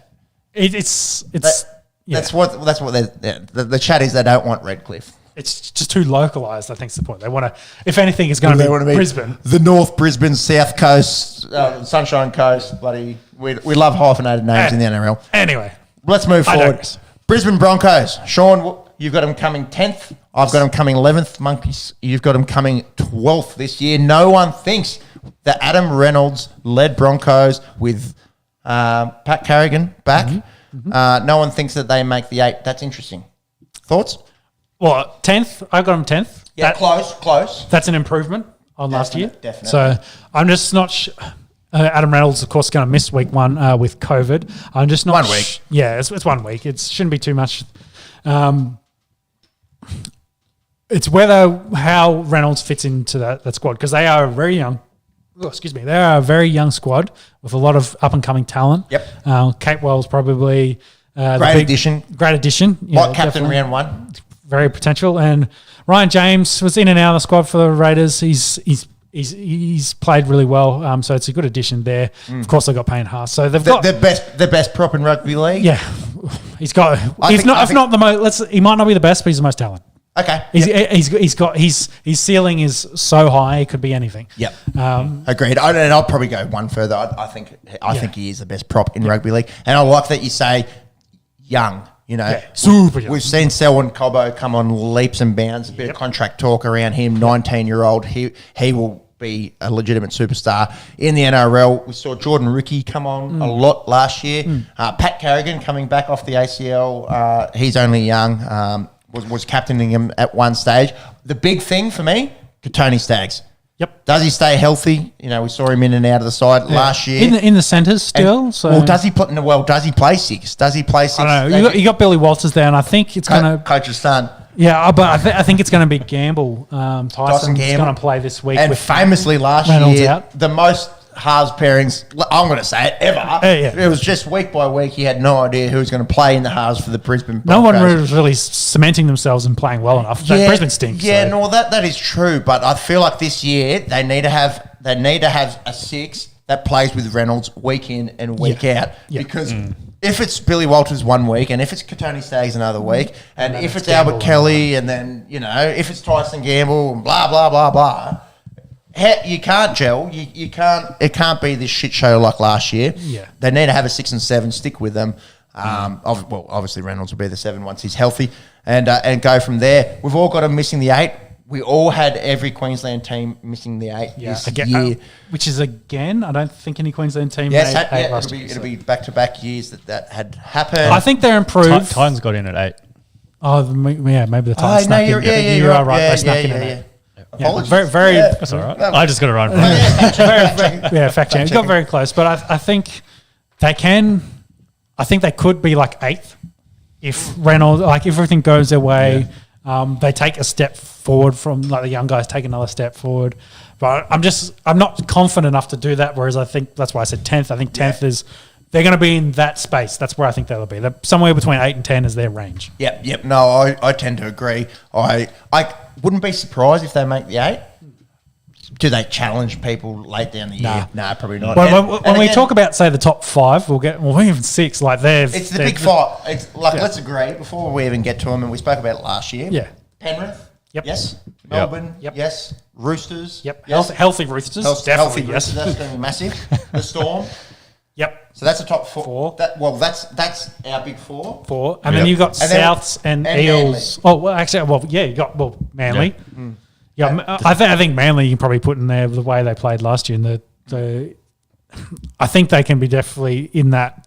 It's That's what the chat is. They don't want Redcliffe. It's just too localized. I think is the point. They want to. If anything, it's going to be Brisbane. The North Brisbane, South Coast, Sunshine Coast. Bloody, we love hyphenated names in the NRL. Anyway, Let's move I forward. digress. Brisbane Broncos. Sean, you've got them coming 10th. I've got them coming 11th. Monkeys, you've got them coming 12th this year. No one thinks that Adam Reynolds led Broncos with Pat Carrigan back. No one thinks that they make the 8. That's interesting. Thoughts? well, 10th. I got them 10th. Yeah, close. That's an improvement on last year. Definitely. So I'm just not. Adam Reynolds, of course, going to miss week 1 with COVID. I'm just not. 1 week. Yeah, it's 1 week. It shouldn't be too much. It's how Reynolds fits into that squad because they are a very young. Oh, excuse me. They are a very young squad with a lot of up and coming talent. Yep. Kate Wells probably Great addition. Great addition. Yeah, Like captain definitely. round 1. Very potential. And Ryan James was in and out of the squad for the Raiders. He's played really well. So it's a good addition there. Of course, they got Payne Haas. So they've got the best prop in rugby league. yeah. He's got if not the most. He might not be the best, but he's the most talent. Okay. His ceiling is so high it could be anything. Yep. Agreed. And I'll probably go one further. I think he is the best prop in rugby league, and I like that you say young. You know, super young. We've seen Selwyn Cobbo come on leaps and bounds. A bit of contract talk around him. 19-year-old. He will be a legitimate superstar in the NRL. We saw Jordan Ricky come on a lot last year. Pat Carrigan coming back off the ACL. He's only young. Was captaining him at one stage. The big thing for me, Tony Staggs. Yep. Does he stay healthy? You know, we saw him in and out of the side last year. In the centres still. Does he play 6? Does he play 6? I don't know. You got Billy Walters there, and I think it's going to coach's son. Yeah, but I think it's going to be Gamble. Tyson's going to play this week. And with famously last Reynolds year, out. the most halves pairings, I'm going to say it, ever. Yeah. It was just week by week. He had no idea who was going to play in the halves for the Brisbane No Broncos. one was really cementing themselves and playing well enough. Brisbane stinks. Yeah, so. no, that is true. But I feel like this year they need to have a 6 that plays with Reynolds week in and week out. Yeah. Because if it's Billy Walters 1 week, and if it's Katoni Staggs another week, and if it's Albert Kelly, and then if it's Tyson Gamble and blah blah blah blah. You can't gel. You can't. It can't be this shit show like last year. Yeah, they need to have a 6 and 7. Stick with them. Obviously Reynolds will be the 7 once he's healthy, and go from there. We've all got him missing the 8. We all had every Queensland team missing the 8 this year, which is again, I don't think any Queensland team. Yes, made 8 last year. It'll be back-to-back years that had happened. I think they're improved. Titans got in at 8. Oh, maybe the Titans snuck in. You are right. They snuck in at 8. Apologies. Very. That's all right. I just got to run. Fact check. It got very close, but I think they can. I think they could be like 8th if Reynolds, if everything goes their way. They take a step forward from the young guys take another step forward, but I'm not confident enough to do that. Whereas I think that's why I said 10th. I think 10th is they're going to be in that space. That's where I think they'll be. They're somewhere between 8 and 10 is their range. Yep. No, I tend to agree. I wouldn't be surprised if they make the 8. Do they challenge people late down the year? Nah. No, probably not. When we talk about, say, the top 5, we'll even 6. Like it's the big 5. It's like let's agree before we even get to them, and we spoke about it last year. Yeah, Penrith. Yep. Yes. Melbourne. Yep. Yes. Roosters. Yep. Yes. Healthy Roosters. Definitely. Healthy Yes. Roosters. That's going to be massive. The Storm. Yep. So that's a top 4. 4. That's our big 4. 4. And then you've got Souths and Eels. Manly. You got Manly. Yeah. I think Manly you can probably put in there the way they played last year. I think they can be definitely in that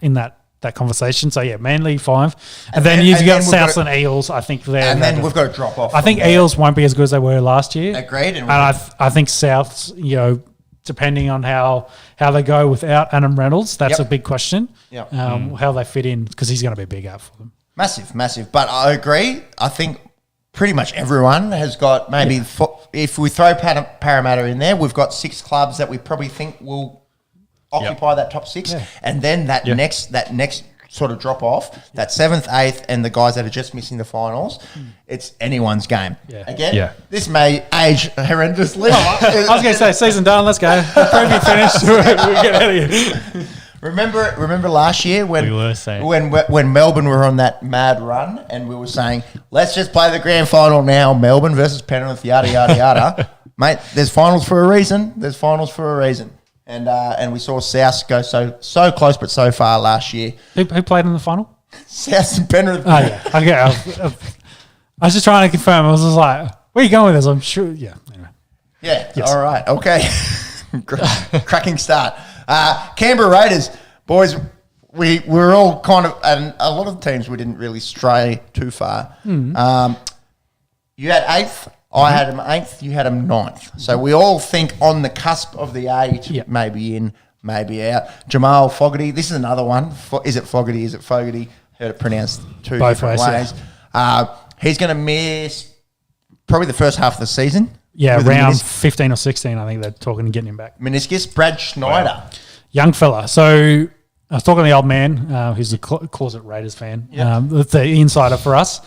conversation. So Manly 5, and then you've got Souths and Eels. I think they're. And then we've got to drop off. I think Eels won't be as good as they were last year. Agreed. And I think Souths, depending on how they go without Adam Reynolds, that's a big question. Yep. How they fit in, because he's going to be a big out for them. Massive. But I agree. I think pretty much everyone has got maybe, if we throw Parramatta in there, we've got 6 clubs that we probably think will occupy that top 6. Yeah. And then that next sort of drop off, that 7th, 8th, and the guys that are just missing the finals, it's anyone's game. Yeah. Again, this may age horrendously. I was going to say, season done, let's go. Preview finished, we get out of here. Remember last year when we were saying when Melbourne were on that mad run, and we were saying, let's just play the grand final now, Melbourne versus Penrith, yada yada yada. Mate, there's finals for a reason. And we saw South go so close but so far last year. Who played in the final? South and Penrith. Oh yeah, okay. I was just trying to confirm. I was just like, where are you going with this? I'm sure. Yeah. Anyway. Yeah. Yes. All right. Okay. Cracking start. Canberra Raiders, boys. We're all kind of, and a lot of the teams we didn't really stray too far. You had 8th. I had him 8th. You had him 9th. So we all think on the cusp of the 8, maybe in, maybe out. Jamal Fogarty. This is another one. Is it Fogarty? Is it Fogarty? Heard it pronounced both different ways. Yeah. He's going to miss probably the first half of the season. Yeah, round 15 or 16, I think they're talking and getting him back. Meniscus. Brad Schneider. Wow. Young fella. So I was talking to the old man, who's a closet Raiders fan, the insider for us.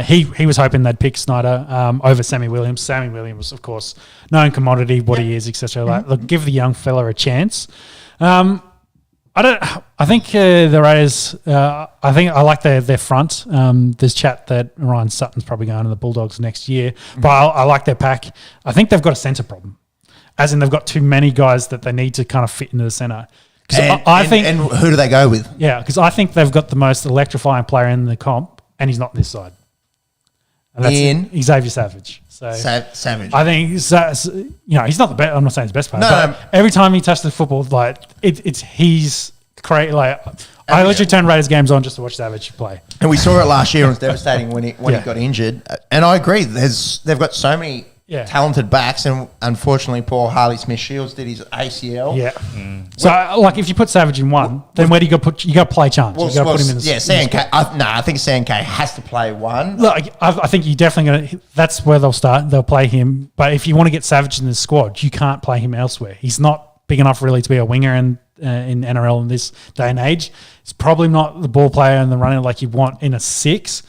He was hoping they'd pick Snyder over Sammy Williams. Sammy Williams, of course, known commodity, what he is, etc. Like, look, give the young fella a chance. I think the Raiders. I think I like their front. There's chat that Ryan Sutton's probably going to the Bulldogs next year, but I like their pack. I think they've got a centre problem, as in they've got too many guys that they need to kind of fit into the centre. And who do they go with? Yeah, because I think they've got the most electrifying player in the comp, and he's not this side. And that's Xavier Savage. So Savage. I think he's not the best. I'm not saying he's the best player. No. Every time he touches the football, like he's great. Like I literally turn Raiders games on just to watch Savage play. And we saw it last year. It was devastating when he got injured. And I agree. They've got so many talented backs, and unfortunately, poor Harley Smith-Shields did his ACL. Yeah. So, like, if you put Savage in one, then where do you got to put? You got to play chance. You got to put him in the CNK. I think CNK has to play one. Look, I think you definitely going to. That's where they'll start. They'll play him. But if you want to get Savage in the squad, you can't play him elsewhere. He's not big enough really to be a winger in NRL in this day and age. He's probably not the ball player and the runner like you want in a 6.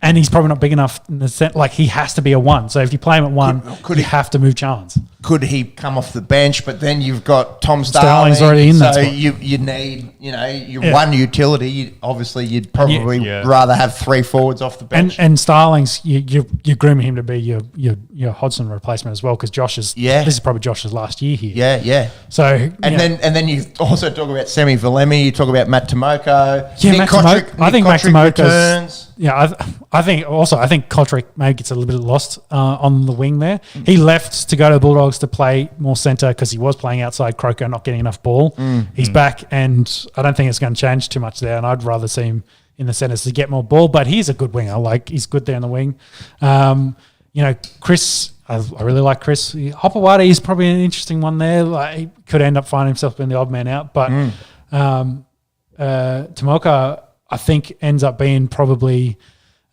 And he's probably not big enough in the sense, like he has to be a 1. So if you play him at 1, you have to move chance. Could he come off the bench? But then you've got Tom Starling's already in that so spot. you need, your one utility. Obviously, you'd probably rather have 3 forwards off the bench. And Starling's, you're grooming him to be your Hodgson replacement as well, because This is probably Josh's last year here. Yeah. So then you also talk about Semi Valemi. You talk about Matt Tomoko. Yeah, Matt Tomoko. I think Matt Tomoko's returns. Yeah, I think Kotrick maybe gets a little bit lost on the wing there. He left to go to the Bulldogs to play more centre because he was playing outside Croker, not getting enough ball. He's back, and I don't think it's going to change too much there, and I'd rather see him in the centres to get more ball, but he's a good winger. Like, he's good there in the wing. Chris, I really like Chris. Hopewadi is probably an interesting one there. Like, he could end up finding himself being the odd man out, but Tomoka, I think, ends up being probably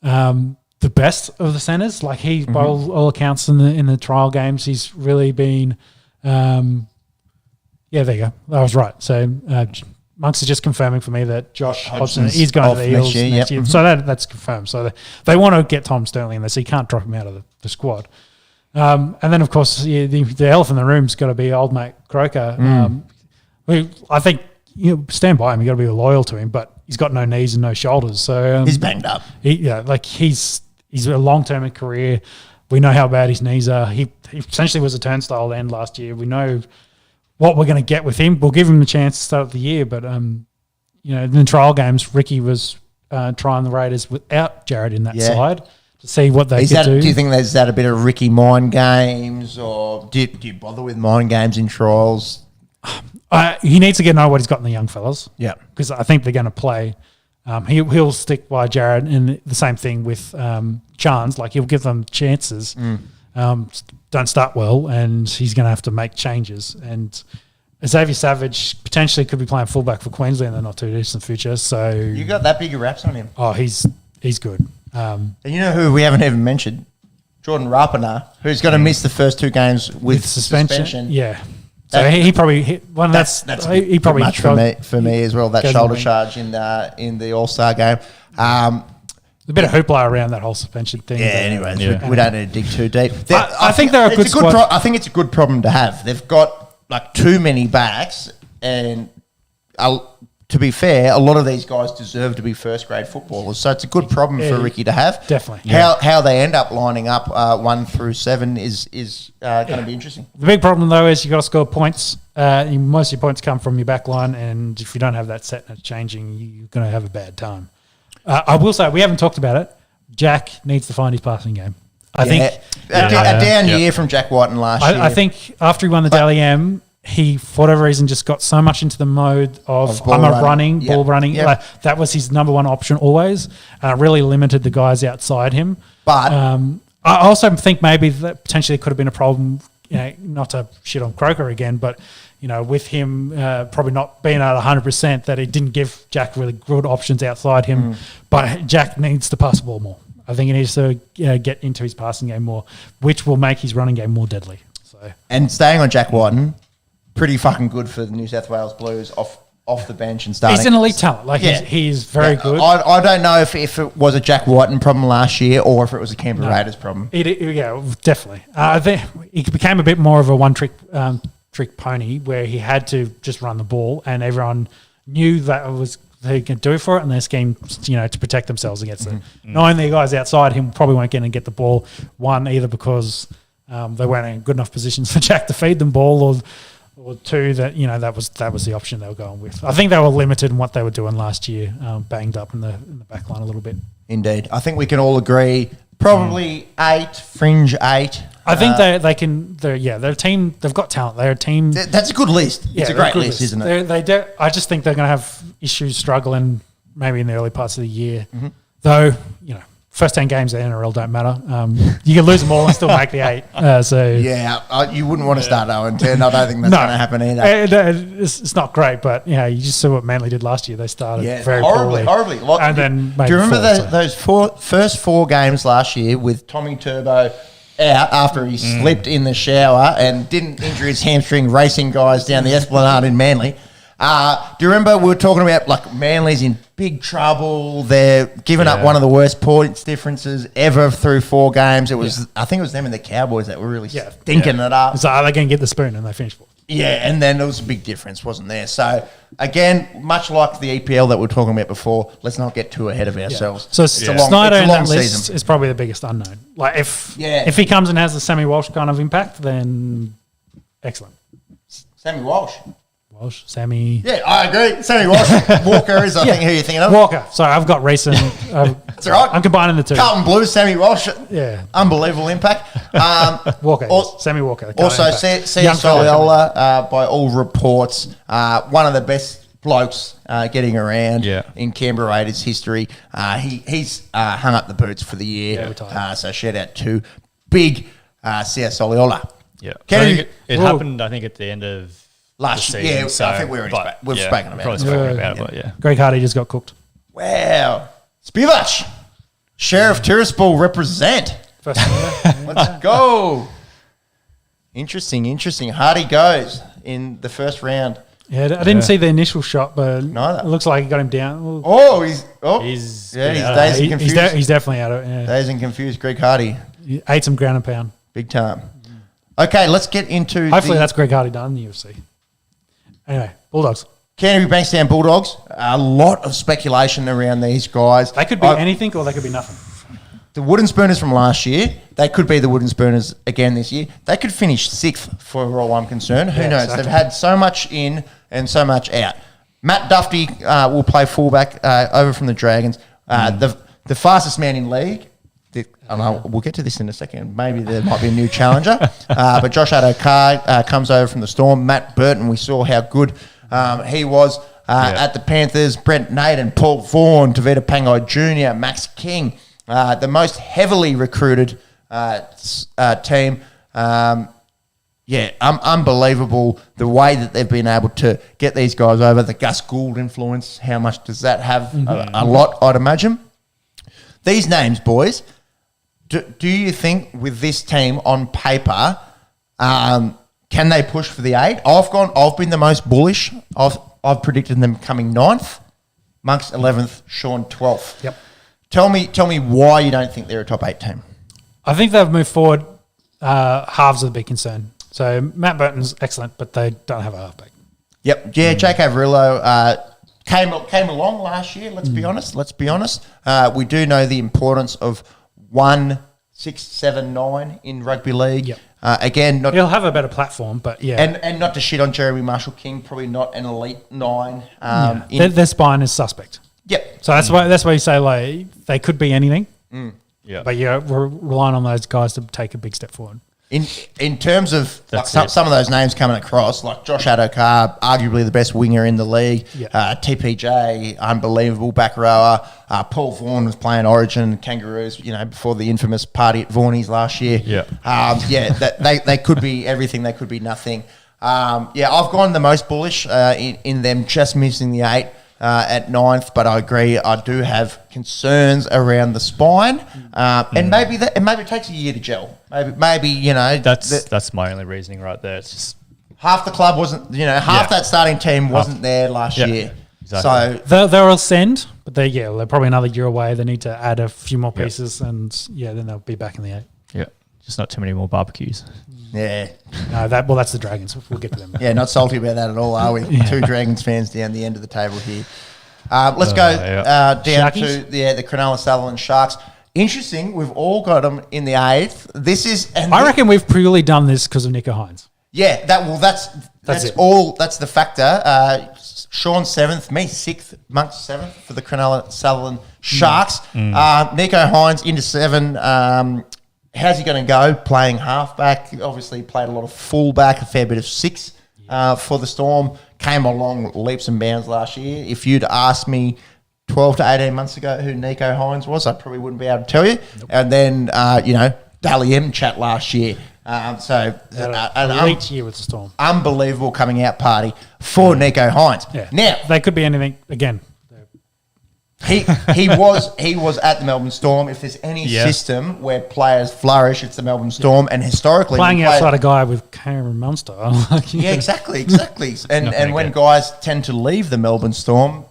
the best of the centres. Like, he, by all accounts in the trial games, he's really been. There you go. I was right. So Monks is just confirming for me that Josh Hodgson is going to the Eels next year. So that's confirmed. So they want to get Tom Sterling in there, so you can't drop him out of the squad. And then, of course, the elephant in the room's got to be old mate Croker. I think stand by him. You got to be loyal to him, but he's got no knees and no shoulders, so he's banged up. He's a long term career. We know how bad his knees are. He essentially was a turnstile end last year. We know what we're going to get with him. We'll give him the chance to start the year, but in the trial games, Ricky was trying the Raiders without Jared in that side to see what they could do. Do you think there's that a bit of Ricky mind games, or do you bother with mind games in trials? He needs to get to know what he's got in the young fellas. Yeah, because I think they're going to play. He'll stick by Jared, and the same thing with Chance. Like, he'll give them chances. Don't start well, and he's going to have to make changes. And Xavier Savage potentially could be playing fullback for Queensland in the not too distant future. So you got that big raps on him. Oh, he's good. And you know who we haven't even mentioned? Jordan Rapana, who's going to miss the first 2 games with suspension. Yeah. So he probably he probably much for me as well. That shoulder charge in the All-Star game. A bit of hoopla around that whole suspension thing. Yeah. Anyways, we don't need to dig too deep. I think they're a good squad. I think it's a good problem to have. They've got like too many backs, and to be fair, a lot of these guys deserve to be first grade footballers. So it's a good problem for Ricky to have. Definitely. How they end up lining up 1 through 7 is going to be interesting. The big problem though is you got to score points. Most of your points come from your back line, and if you don't have that set and it's changing, you're going to have a bad time. I will say, we haven't talked about it. Jack needs to find his passing game. I think a down year from Jack Whiten last year. I think after he won the Dally M, he, for whatever reason, just got so much into the mode of ball running. Like, that was his number one option always. Really limited the guys outside him. But I also think maybe that potentially could have been a problem, not to shit on Croker again, but with him probably not being at 100%, that he didn't give Jack really good options outside him. But Jack needs to pass the ball more. I think he needs to get into his passing game more, which will make his running game more deadly. So, and staying on Jack Whiten, pretty fucking good for the New South Wales Blues off the bench and starting. He's an elite talent. He's very good. I don't know if it was a Jack Whiten problem last year or if it was a Canberra Raiders problem. Definitely. I think he became a bit more of a one-trick pony where he had to just run the ball, and everyone knew that was they could do for it, and their scheme, to protect themselves against it. Knowing the guys outside him probably won't get in and get the ball. One, either because they weren't in good enough positions for Jack to feed them ball, or 2, that that was the option they were going with. I think they were limited in what they were doing last year, banged up in the back line a little bit. Indeed, I think we can all agree. Probably 8, fringe 8. I think they can. They're a team. They've got talent. They're a team. That's a good list. It's a great list, isn't it? I just think they're going to have issues struggling maybe in the early parts of the year. Though, first 10 games of the NRL don't matter. You can lose them all and still make the 8. You wouldn't want to start 0-10. I don't think that's going to happen either. It's not great, but you just saw what Manly did last year. They started very horribly. And then do you remember those first 4 games last year with Tommy Turbo out after he slipped in the shower and didn't injure his hamstring racing guys down the Esplanade in Manly? Do you remember we were talking about like Manly's in big trouble? They're giving up one of the worst points differences ever through 4 games. It was I think it was them and the Cowboys that were really stinking it up. So are they going to get the spoon? And they finished 4th. Yeah, and then there was a big difference, wasn't there? So, again, much like the EPL that we were talking about before, let's not get too ahead of ourselves. So, Snyder in that list is probably the biggest unknown. Like, if he comes and has the Sammy Walsh kind of impact, then excellent. Sammy Walsh? Sammy. Yeah, I agree. Sammy Walsh. Walker is, I think, who you're thinking of. Walker. Sorry, I've got recent. That's all right. I'm combining the 2. Carlton Blues, Sammy Walsh. Yeah. Unbelievable impact. Walker. Sammy Walker. Also, Soliola, by all reports, one of the best blokes getting around in Canberra Raiders history. He's hung up the boots for the year. So shout out to big Soliola. Yeah. It happened, I think, at the end of last year. I think we've spoken about it. Greg Hardy just got cooked. Wow. Spivak, Sheriff Tiraspol represent. Let's go. Interesting. Hardy goes in the first round. Yeah, I didn't see the initial shot, but neither. It looks like he got him down. He's dazed and confused. He's definitely out of it. Yeah. Dazed and confused, Greg Hardy. He ate some ground and pound. Big time. Okay, let's get into Hopefully that's Greg Hardy done in the UFC. Anyway, Bulldogs. Canterbury Bankstown Bulldogs. A lot of speculation around these guys. They could be anything or they could be nothing. The Wooden Spooners from last year, they could be the Wooden Spooners again this year. They could finish 6th for all I'm concerned. Who knows? Exactly. They've had so much in and so much out. Matt Duffy will play fullback over from the Dragons. The fastest man in league. We'll get to this in a second. Maybe there might be a new challenger. But Josh Addo-Carr comes over from the Storm. Matt Burton, we saw how good he was at the Panthers. Brent Naden, Paul Vaughan, Tavita Pangai Jr., Max King. The most heavily recruited team. Unbelievable the way that they've been able to get these guys over. The Gus Gould influence, how much does that have? A lot, I'd imagine. These names, boys, do you think with this team on paper, can they push for the 8? I've been the most bullish. I've predicted them coming 9th, Monk's 11th, Sean 12th. Yep. Tell me why you don't think they're a top 8 team. I think they've moved forward. Halves are the big concern. So Matt Burton's excellent, but they don't have a halfback. Yep. Yeah, Jake Averillo came along last year, let's be honest. We do know the importance of 1, 6, 7, 9 in rugby league. Yep. Again, he'll have a better platform, but yeah. And not to shit on Jeremy Marshall-King, probably not an elite 9. Their spine is suspect. Yep. So that's why you say like they could be anything. Yeah. But we're relying on those guys to take a big step forward. In terms of like some of those names coming across, like Josh Addo-Carr, arguably the best winger in the league. TPJ, unbelievable back rower. Paul Vaughan was playing Origin Kangaroos, before the infamous party at Warne's last year. They could be everything. They could be nothing. I've gone the most bullish in them just missing the 8. At 9th, but I agree. I do have concerns around the spine, and maybe it takes a year to gel. Maybe that's my only reasoning right there. It's just half the club wasn't, that starting team wasn't there last year. Exactly. So they'll ascend, but they're probably another year away. They need to add a few more pieces, and then they'll be back in the 8. Yeah, just not too many more barbecues. Yeah. No, that's the Dragons. We'll get to them. Yeah, not salty about that at all, are we? 2 Dragons fans down the end of the table here. Let's go down Sharkies? to the Cronulla Sutherland Sharks. Interesting, we've all got them in the 8th. I reckon we've purely done this because of Nico Hines. Yeah, that's it. That's the factor. Sean 7th, me 6th, Monk 7th for the Cronulla Sutherland Sharks. Nico Hines into 7. How's he going to go? Playing halfback. Obviously played a lot of fullback, a fair bit of 6 for the Storm. Came along leaps and bounds last year. If you'd asked me 12 to 18 months ago who Nico Hines was, I probably wouldn't be able to tell you. Nope. And then, Dally M chat last year. An elite year with the Storm. Unbelievable coming out party for Nico Hines. Yeah. Now, they could be anything again. He was at the Melbourne Storm. If there's any system where players flourish, it's the Melbourne Storm. And historically, playing outside a guy with Cameron Munster. Exactly. And when guys tend to leave the Melbourne Storm,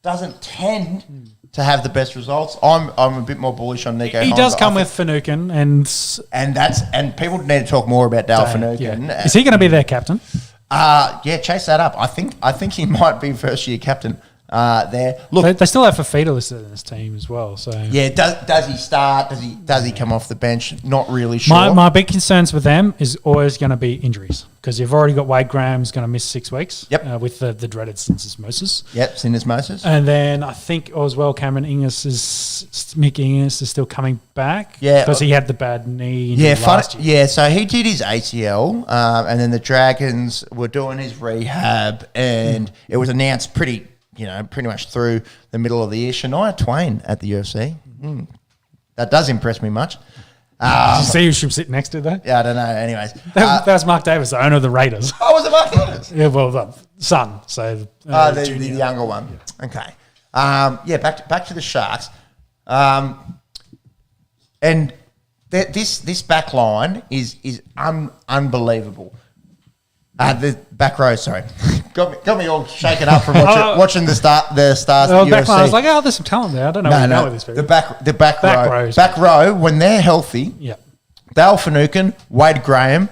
doesn't tend to have the best results. I'm a bit more bullish on Nico Hines. He does come with Finucane, and people need to talk more about Dale Finucane. Yeah. Is he going to be their captain? Chase that up. I think he might be first year captain. There. Look, they still have Fafita listed in this team as well. So yeah, does he start? Does he come off the bench? Not really sure. My big concerns with them is always going to be injuries because you've already got Wade Graham's going to miss 6 weeks. Yep. With the dreaded syndesmosis. Yep, syndesmosis. And then I think as well, Mick Inglis is still coming back. Yeah, because he had the bad knee last year. Yeah, so he did his ACL, and then the Dragons were doing his rehab, and it was announced pretty much through the middle of the year. Shania Twain at the UFC. That does impress me much. Did you see who she was sitting next to though? Yeah, I don't know. Anyways. That was Mark Davis, the owner of the Raiders. Oh, was it Mark Davis? Yeah, well, the son. So the younger one. Yeah. Okay. Back to the Sharks. And this back line is unbelievable. The back row, sorry. got me all shaken up from watching the stars of the UFC. I was like, there's some talent there. I don't know what with this people. The back row. When they're healthy, Dale Finucane, Wade Graham.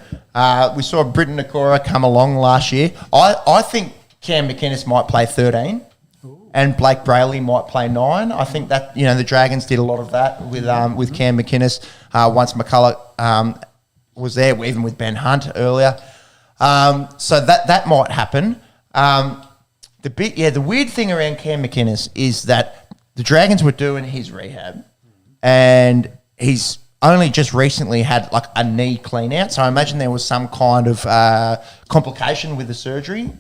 We saw Britton Nakora come along last year. I think Cam McInnes might play 13. And Blake Brayley might play 9. I think that, the Dragons did a lot of that with Cam McInnes once McCullough was there, even with Ben Hunt earlier. So that might happen. The weird thing around Cam McInnes is that the Dragons were doing his rehab and he's only just recently had like a knee clean out. So I imagine there was some kind of complication with the surgery.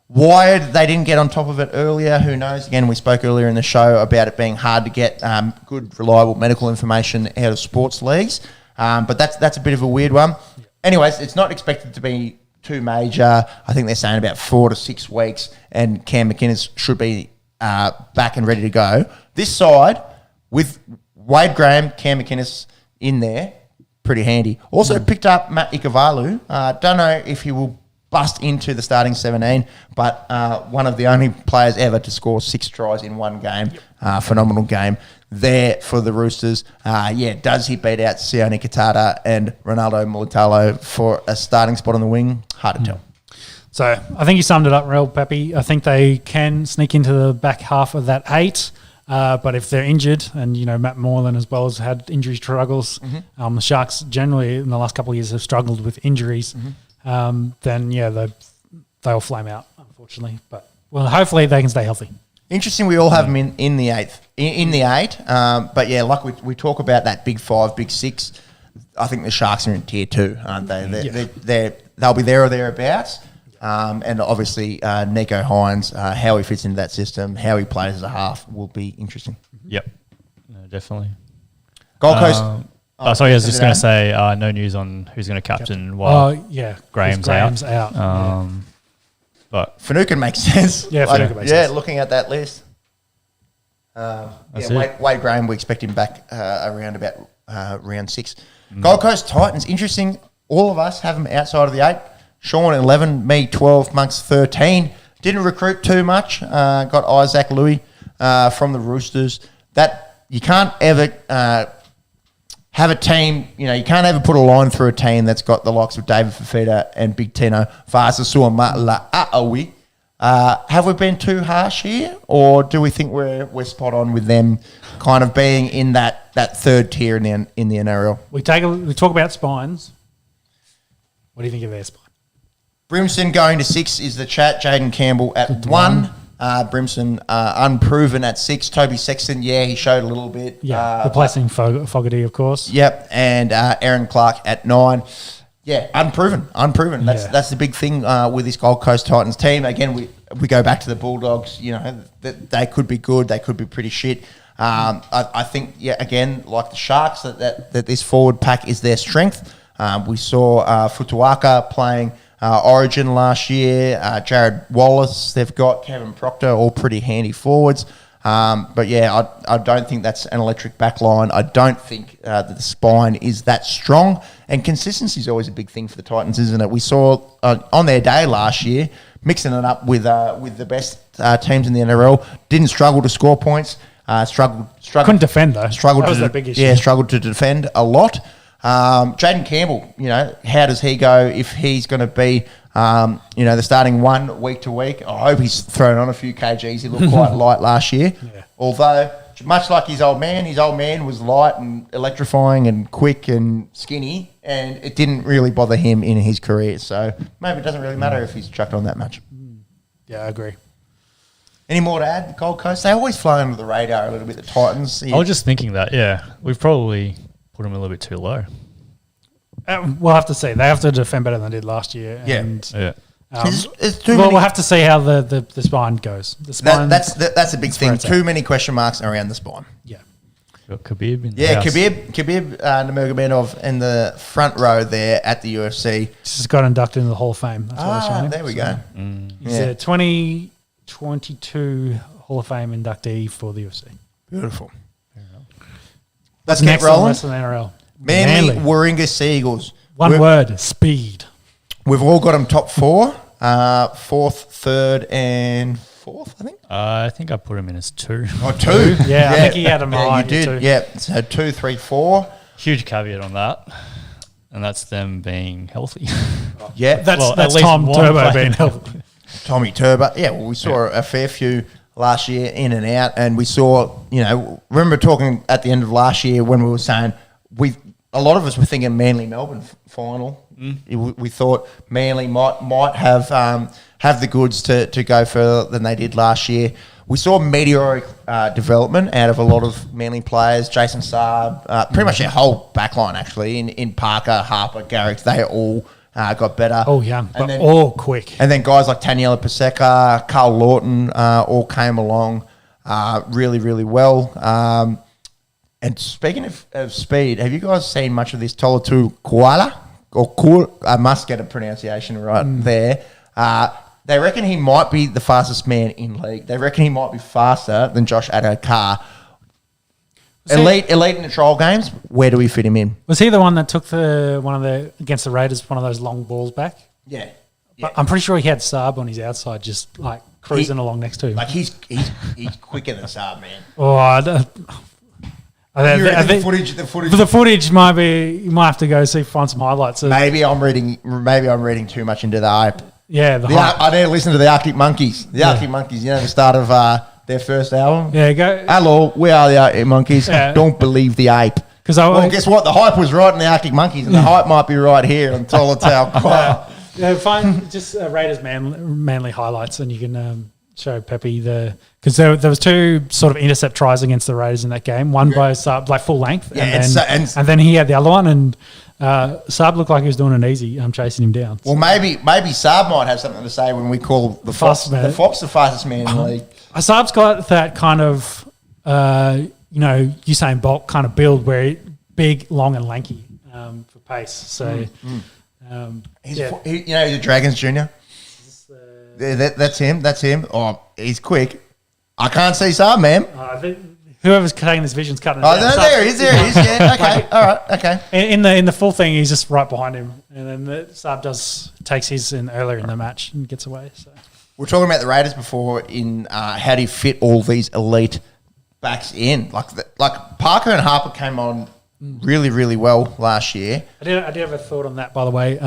Why they didn't get on top of it earlier, who knows? Again, we spoke earlier in the show about it being hard to get good, reliable medical information out of sports leagues. But that's a bit of a weird one. Anyways, it's not expected to be too major. I think they're saying about 4 to 6 weeks, and Cam McInnes should be back and ready to go. This side, with Wade Graham, Cam McInnes in there, pretty handy. Also picked up Matt Ikuvalu. Don't know if he will bust into the starting 17, but one of the only players ever to score 6 tries in one game. Phenomenal game there for the Roosters. Does he beat out Sione Katata and Ronaldo Mulitalo for a starting spot on the wing? Hard to tell. So I think you summed it up real, Peppy. I think they can sneak into the back half of that 8. But if they're injured, and Matt Moreland as well has had injury struggles, the Sharks generally in the last couple of years have struggled with injuries. Then they'll flame out, unfortunately. But hopefully they can stay healthy. Interesting. We all have them in the 8th, in the 8. But like we talk about that big 5, big 6. I think the Sharks are in tier 2, aren't they? They'll be there or thereabouts. And obviously Nico Hines, how he fits into that system, how he plays as a half will be interesting. Yep, no, definitely. Gold Coast. Sorry, I was just going to say no news on who's going to captain while Graham's out. But Finucane makes sense. Yeah, Finucane makes sense. Looking at that list. Wade Graham, we expect him back around about round 6. Gold Coast Titans, interesting. All of us have them outside of the 8. Sean 11, me 12, Monks 13. Didn't recruit too much. Got Isaac Louis from the Roosters. That you can't ever have a team, you can't ever put a line through a team that's got the likes of David Fafita and Big Tino Fa'asasuama'la'awi. Have we been too harsh here, or do we think we're spot on with them kind of being in that third tier in the NRL? We talk about spines. What do you think of their spine? Brimson going to 6 is the chat. Jaden Campbell at 1. Brimson unproven at 6. Toby Sexton, he showed a little bit. Replacing Fogarty, of course. Yep, and Aaron Clark at 9. Unproven. That's the big thing with this Gold Coast Titans team. Again, we go back to the Bulldogs. That they could be good, they could be pretty shit. I think again, like the Sharks, that this forward pack is their strength. We saw Futuaka playing Origin last year, Jared Wallace, they've got Kevin Proctor, all pretty handy forwards. But I don't think that's an electric back line. I don't think that the spine is that strong. And consistency is always a big thing for the Titans, isn't it? We saw on their day last year, mixing it up with the best teams in the NRL, didn't struggle to score points. Struggled. Couldn't defend though. Struggled that was to the big issue. Yeah, struggled to defend a lot. Jaden Campbell, how does he go if he's going to be, the starting 1 week to week? I hope he's thrown on a few kgs. He looked quite light last year. Yeah. Although, much like his old man was light and electrifying and quick and skinny, and it didn't really bother him in his career. So maybe it doesn't really matter if he's chucked on that much. Yeah, I agree. Any more to add? Gold Coast, they always fly under the radar a little bit, the Titans. I was just thinking that, we've probably put them a little bit too low. We'll have to see. They have to defend better than they did last year. It's we'll have to see how the spine goes. The spine, that's a big thing. Too many question marks around the spine. Yeah. Got Khabib in the house. Khabib Nurmagomedov in the front row there at the UFC. Just got inducted into the Hall of Fame. That's there we go. He's a 2022 Hall of Fame inductee for the UFC. Beautiful. Let's get rolling. Less than NRL. Manly Warringah Seagulls. One word, speed. We've all got them top 4, 4th, 3rd, and 4th, I think. I think I put him in as 2. Oh, 2? Yeah, I think he had him high. You did. 2. Yeah, so 2, 3, 4. Huge caveat on that. and that's them being healthy. Yeah, That's least Tom one Turbo player. being healthy. Tommy Turbo. Yeah, well, we saw a fair few last year in and out, and we saw, remember talking at the end of last year when we were saying a lot of us were thinking Manly Melbourne final. We thought Manly might have the goods to go further than they did last year. We saw meteoric development out of a lot of Manly players. Jason Saab, pretty much their whole backline actually, in Parker, Harper, Garrick, they all got better. All young, but all quick. And then guys like Taniela Paseka, Carl Lawton all came along really, really well. And speaking of speed, have you guys seen much of this Tolatu Koala? I must get a pronunciation right there. They reckon he might be the fastest man in league. They reckon he might be faster than Josh Addo-Carr. Elite in the trial games. Where do we fit him in? Was he the one that took against the Raiders, one of those long balls back? Yeah. But I'm pretty sure he had Saab on his outside, just like cruising along next to him. Like he's quicker than Saab, man. Oh, the footage might be. You might have to go find some highlights. Maybe I'm reading too much into the hype. Yeah, I need to listen to the Arctic Monkeys. Arctic Monkeys, the start of their first album. Yeah, go. Hello, we are the Arctic Monkeys. Yeah. Don't believe the hype. Guess what? The hype was right in the Arctic Monkeys, and the hype might be right here on Tolatu. Yeah, find just Raiders Manly highlights, and you can show Pepe because there was two sort of intercept tries against the Raiders in that game. One by Saab, like full length, and then he had the other one, and Saab looked like he was doing it easy. I'm chasing him down. Well, maybe Saab might have something to say when we call the Fox the fastest man in the league. Saab's got that kind of Usain Bolt kind of build where he's big, long, and lanky for pace. So, he's the Dragons Junior. That's him. Oh, he's quick. I can't see Saab, man. I think whoever's cutting this vision's cutting it down. down. There he is. Yeah, okay. All right, okay. In the full thing, he's just right behind him. And then Saab takes his in earlier in the match and gets away. So we're talking about the Raiders before in how do you fit all these elite backs in? Like Parker and Harper came on really, really well last year. I did have a thought on that, by the way.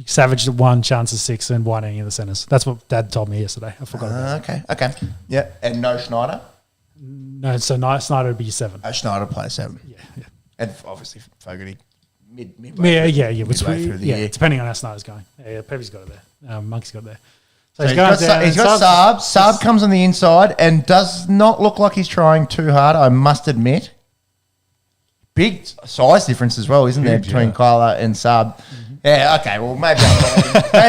Savage 1, Chances 6, and one any of the centres. That's what Dad told me yesterday. I forgot about that. Okay. Yeah, and no Schneider? No, so Snyder would be 7. Schneider plays 7. Yeah. And obviously Fogarty midway through the year. Depending on how Snyder's going. Yeah, Pepe's got it there. Monkey's got it there. So he's got Saab. Saab comes on the inside and does not look like he's trying too hard, I must admit. Big size difference as well, isn't there, between Kyler and Saab? Mm-hmm. Yeah, okay. Well, maybe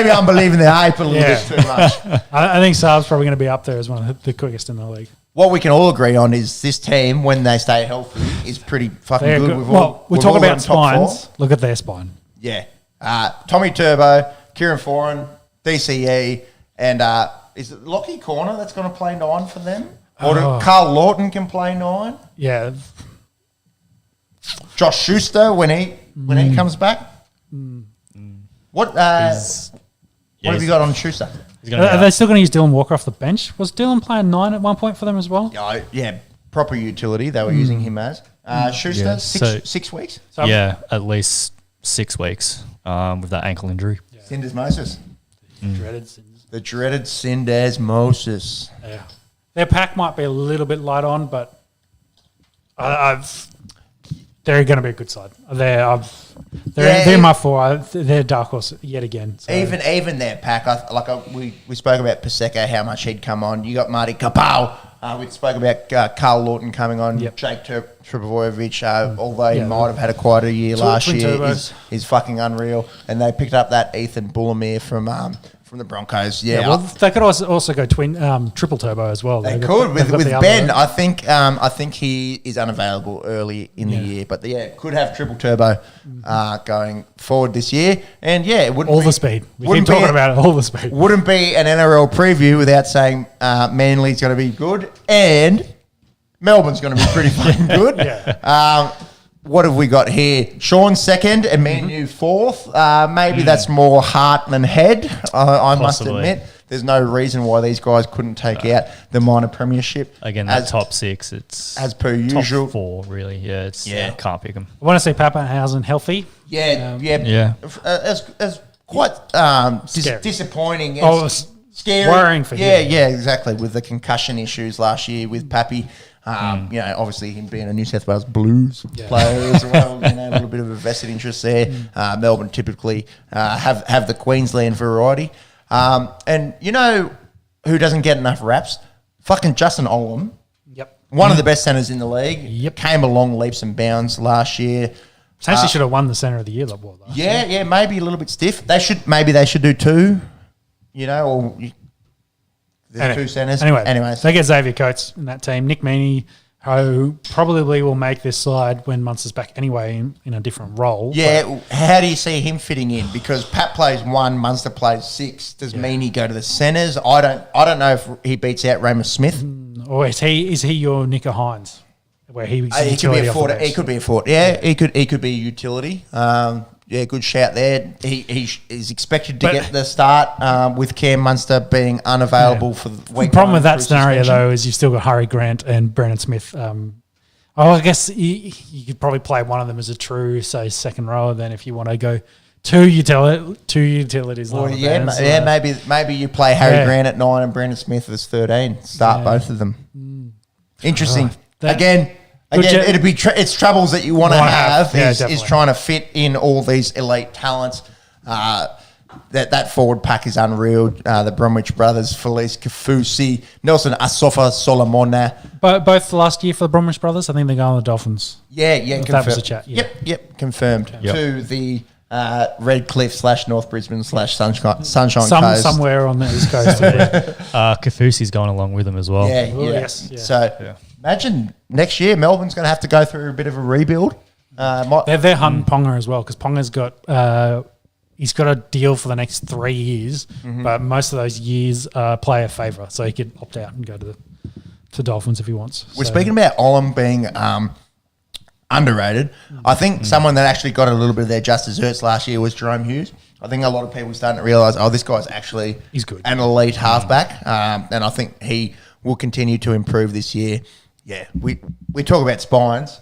I'm believing the hype a little bit too much. I think Saab's probably going to be up there as one of the quickest in the league. What we can all agree on is this team, when they stay healthy, is pretty fucking good. We're talking about spines. Look at their spine. Yeah. Tommy Turbo, Kieran Foran, DCE, and is it Lockie Corner that's going to play 9 for them? Or Carl Lawton can play 9? Yeah. Josh Schuster when he comes back. What have you got on Schuster? Are they still going to use Dylan Walker off the bench? Was Dylan playing 9 at one point for them as well? Yeah, proper utility they were using him as. Schuster, 6 weeks? At least 6 weeks with that ankle injury. Yeah. Syndesmosis. The dreaded syndesmosis. Yeah. Their pack might be a little bit light on, but they're going to be a good side. They're my 4. They're dark horse yet again. So. Even their pack, we spoke about Paseka, how much he'd come on. You got Marty Kapau. We spoke about Carl Lawton coming on. Yep. Jake Trbojevic, although he might have had a quieter year last year, is fucking unreal. And they picked up that Ethan Bullemere from the Broncos. Yeah, they could also go triple turbo as well. They could with Ben. I think he is unavailable early in the year, but could have triple turbo going forward this year. And it wouldn't all the speed. We keep talking about it. All the speed wouldn't be an NRL preview without saying Manly's going to be good and Melbourne's going to be pretty fucking good. What have we got here? Sean 2nd and Me and you 4th. Maybe that's more heart than head, I must admit. there's no reason why these guys couldn't take out the minor premiership. Again, that top 6, it's as per usual. Top 4, really. Yeah, can't pick them. I want to see Pappenhausen healthy. As quite disappointing. Scary. Worrying for him. Yeah, exactly. With the concussion issues last year with Pappy. Obviously him being a New South Wales Blues player as well, a little bit of a vested interest there. Melbourne typically have the Queensland variety. And you know who doesn't get enough raps? Fucking Justin Olam. Yep. One of the best centres in the league. Yep. Came along leaps and bounds last year. Potentially should have won the centre of the year. Maybe a little bit stiff. They should do 2, or... There's 2 centres. Anyways, they get Xavier Coates in that team. Nick Meaney, who probably will make this side when Munster's back anyway in a different role. Yeah, how do you see him fitting in? Because Pat plays 1, Munster plays 6. Does Meaney go to the centres? I don't know if he beats out Ramus Smith. Or is he your Nicker Hines? Where he could be a forward. He could be a forward. Yeah, he could be a utility. Good shout there. He is expected to get the start with Cam Munster being unavailable for the week. The problem with that scenario, though, is you've still got Harry Grant and Brennan Smith. I guess you could probably play one of them as a true, say, second rower. Then if you want to go two utilities. Well, maybe you play Harry Grant at 9 and Brennan Smith as 13. Start both of them. Interesting. Again, it'd be it's troubles that you want to have is trying to fit in all these elite talents. That forward pack is unreal. The Bromwich brothers, Felice Kafusi, Nelson Asofa Solomona. Both last year for the Bromwich brothers. I think they're going on the Dolphins. Yeah, confirmed. That was a chat. Yeah. Yep, confirmed. Okay. To the Redcliffe / North Brisbane / Sunshine Coast. Somewhere on the East Coast. Kafusi's going along with them as well. Yeah. Yes. Yeah. So imagine next year Melbourne's going to have to go through a bit of a rebuild. They're hunting Ponga as well because Ponga's got he's got a deal for the next 3 years, but most of those years play a favour, so he could opt out and go to Dolphins if he wants. We're speaking about Olam being underrated. I think someone that actually got a little bit of their just desserts last year was Jerome Hughes. I think a lot of people starting to realise, this guy's actually he's good, an elite halfback, and I think he will continue to improve this year. Yeah, we talk about spines.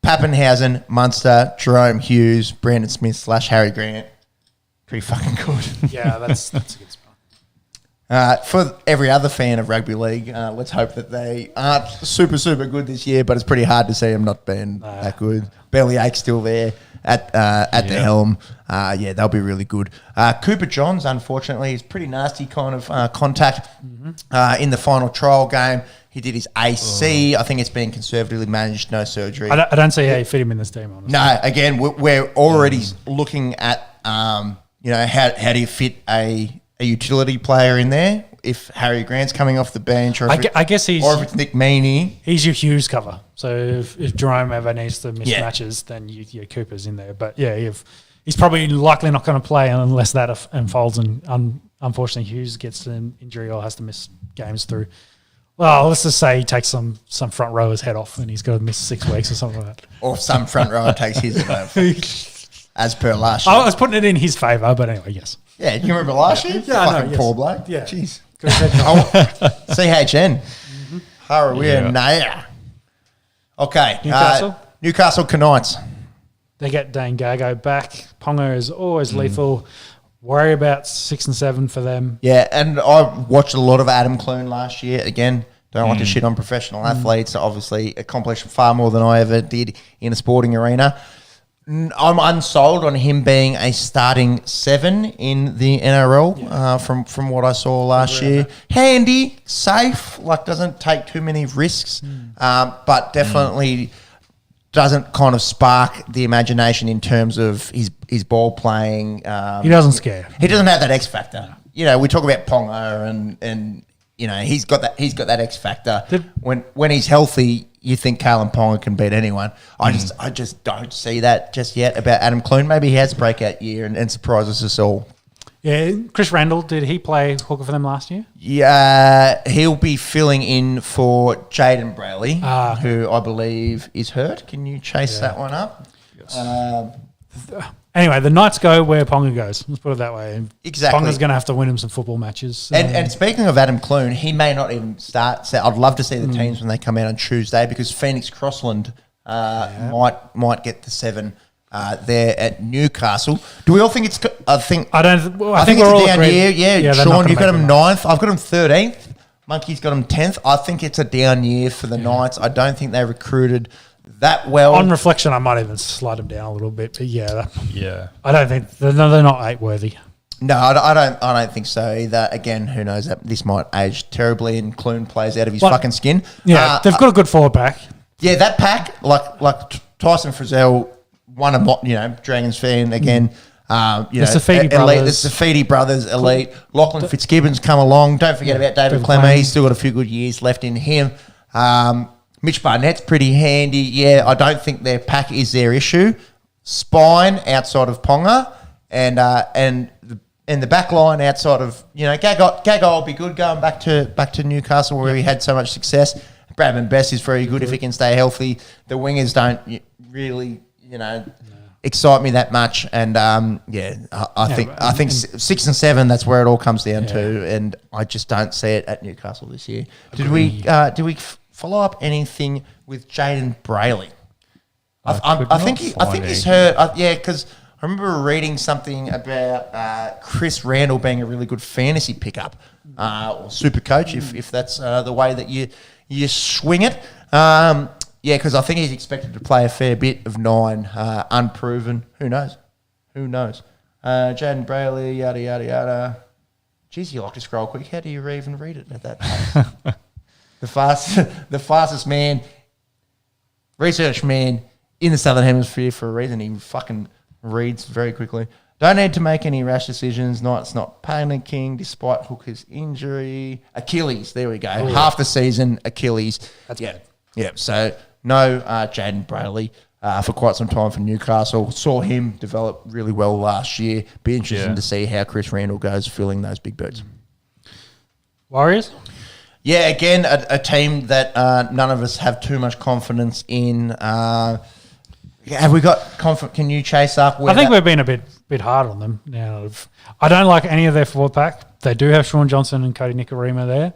Pappenhausen, Munster, Jerome Hughes, Brandon Smith / Harry Grant. Pretty fucking good. Yeah, that's a good spot. For every other fan of rugby league, let's hope that they aren't super, super good this year, but it's pretty hard to see them not being that good. Bellyache's still there at the helm. They'll be really good. Cooper Johns, unfortunately, is pretty nasty kind of contact in the final trial game. He did his AC. I think it's been conservatively managed, no surgery. I don't see how you fit him in this team, honestly. No, again, we're already looking at, how do you fit a utility player in there if Harry Grant's coming off the bench or if it's Nick Meaney. He's your Hughes cover. So if Jerome ever needs to miss matches, then Cooper's in there. But he's probably likely not going to play unless that unfolds and unfortunately Hughes gets an injury or has to miss games through. Well, let's just say he takes some front rower's head off and he's got to miss 6 weeks or something like that. Or some front rower takes his head off, as per last year. I was putting it in his favour, but anyway, yes. Yeah, do you remember last year? Yeah, I know, yes. Poor bloke. Yeah. Jeez. CHN. Harawira Naya. Okay. Newcastle Knights. They get Dane Gago back. Ponga is always lethal. Worry about 6 and 7 for them. Yeah, and I watched a lot of Adam Clune last year. Again, don't like to shit on professional athletes. Obviously, accomplished far more than I ever did in a sporting arena. I'm unsold on him being a starting 7 in the NRL from what I saw last year. Handy, safe, doesn't take too many risks, but definitely doesn't kind of spark the imagination in terms of his ball playing. He doesn't scare. He doesn't have that X factor. We talk about Ponga and he's got that X factor. When he's healthy, you think Kalen Ponga can beat anyone. I just don't see that just yet about Adam Clune. Maybe he has a breakout year and surprises us all. Yeah, Chris Randall, did he play hooker for them last year? Yeah, he'll be filling in for Jaden Brayley, who I believe is hurt. Can you chase that one up? Yes. Anyway, the Knights go where Ponga goes. Let's put it that way. Exactly. Ponga's going to have to win him some football matches. And speaking of Adam Clune, he may not even start. So I'd love to see the teams when they come out on Tuesday because Phoenix Crossland might get the 7 there at Newcastle. Do we all think it's? I think I think it's we're a all down agreed. year. Yeah, they're not Sean, gonna you've got make him the 9th. I've got him 13th. Monkey's got him 10th. I think it's a down year for the Knights. I don't think they recruited that well. On reflection, I might even slide them down a little bit. But Yeah. I don't think they're not 8 worthy. No, I don't think so either. Again, who knows? This might age terribly and Clune plays out of his fucking skin. Yeah, they've got a good forward pack. Yeah, that pack, like Tyson Frizzell, one of Dragons fan again. The Safidi brothers. The Safidi brothers, elite. Lachlan Fitzgibbon's come along. Don't forget about David Clemmer. He's still got a few good years left in him. Mitch Barnett's pretty handy. Yeah, I don't think their pack is their issue. Spine outside of Ponga and the back line outside of Gagai will be good going back to Newcastle where he had so much success. Bradman Best is very good if he can stay healthy. The wingers don't really excite me that much, and I think 6 and 7. That's where it all comes down to, and I just don't see it at Newcastle this year. Did we follow up anything with Jaden Brayley? I think he's hurt. Because I remember reading something about Chris Randall being a really good fantasy pickup or super coach, if that's the way that you swing it. Because I think he's expected to play a fair bit of 9, unproven. Who knows? Jaden Brayley, yada, yada, yada. Geez, you like to scroll quick. How do you even read it at that pace? the fastest man, research man in the Southern Hemisphere for a reason. He fucking reads very quickly. Don't need to make any rash decisions. Knights not panicking despite Hooker's injury. Achilles, there we go. Ooh. Half the season, Achilles. That's bad. Yeah, so no Jaden Brayley for quite some time for Newcastle. Saw him develop really well last year. Be interesting to see how Chris Randall goes filling those big boots. Warriors? Yeah, again, a team that none of us have too much confidence in. Have we got confidence? Can you chase up? I think we've been a bit hard on them now. I don't like any of their forward pack. They do have Sean Johnson and Cody Nicarima there.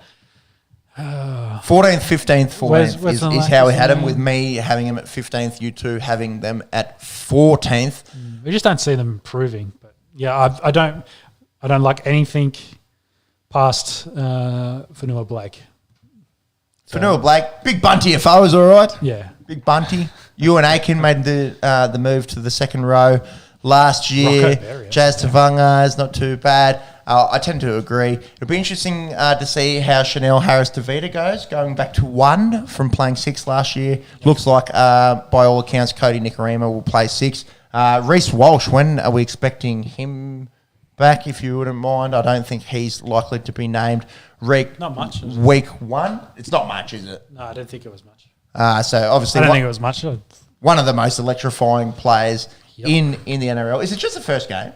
14th, 15th, 14th is how we had them, with me having them at 15th, you two having them at 14th. We just don't see them improving. But yeah, I don't like anything past Fanua Blake. Fanua Blake, big bunty if I was all right. Yeah. Big bunty. You and Aiken made the move to the second row last year. Jazz Tavanga is not too bad. I tend to agree. It'll be interesting to see how Chanel Harris-Tavita goes, going back to 1 from playing 6 last year. Looks like, by all accounts, Cody Nicarima will play 6. Reece Walsh, when are we expecting him back, if you wouldn't mind? I don't think he's likely to be named. Not much. Week 1? It's not much, is it? No, I don't think it was much. So obviously, I don't think it was much. One of the most electrifying players in the NRL. Is it just the first game?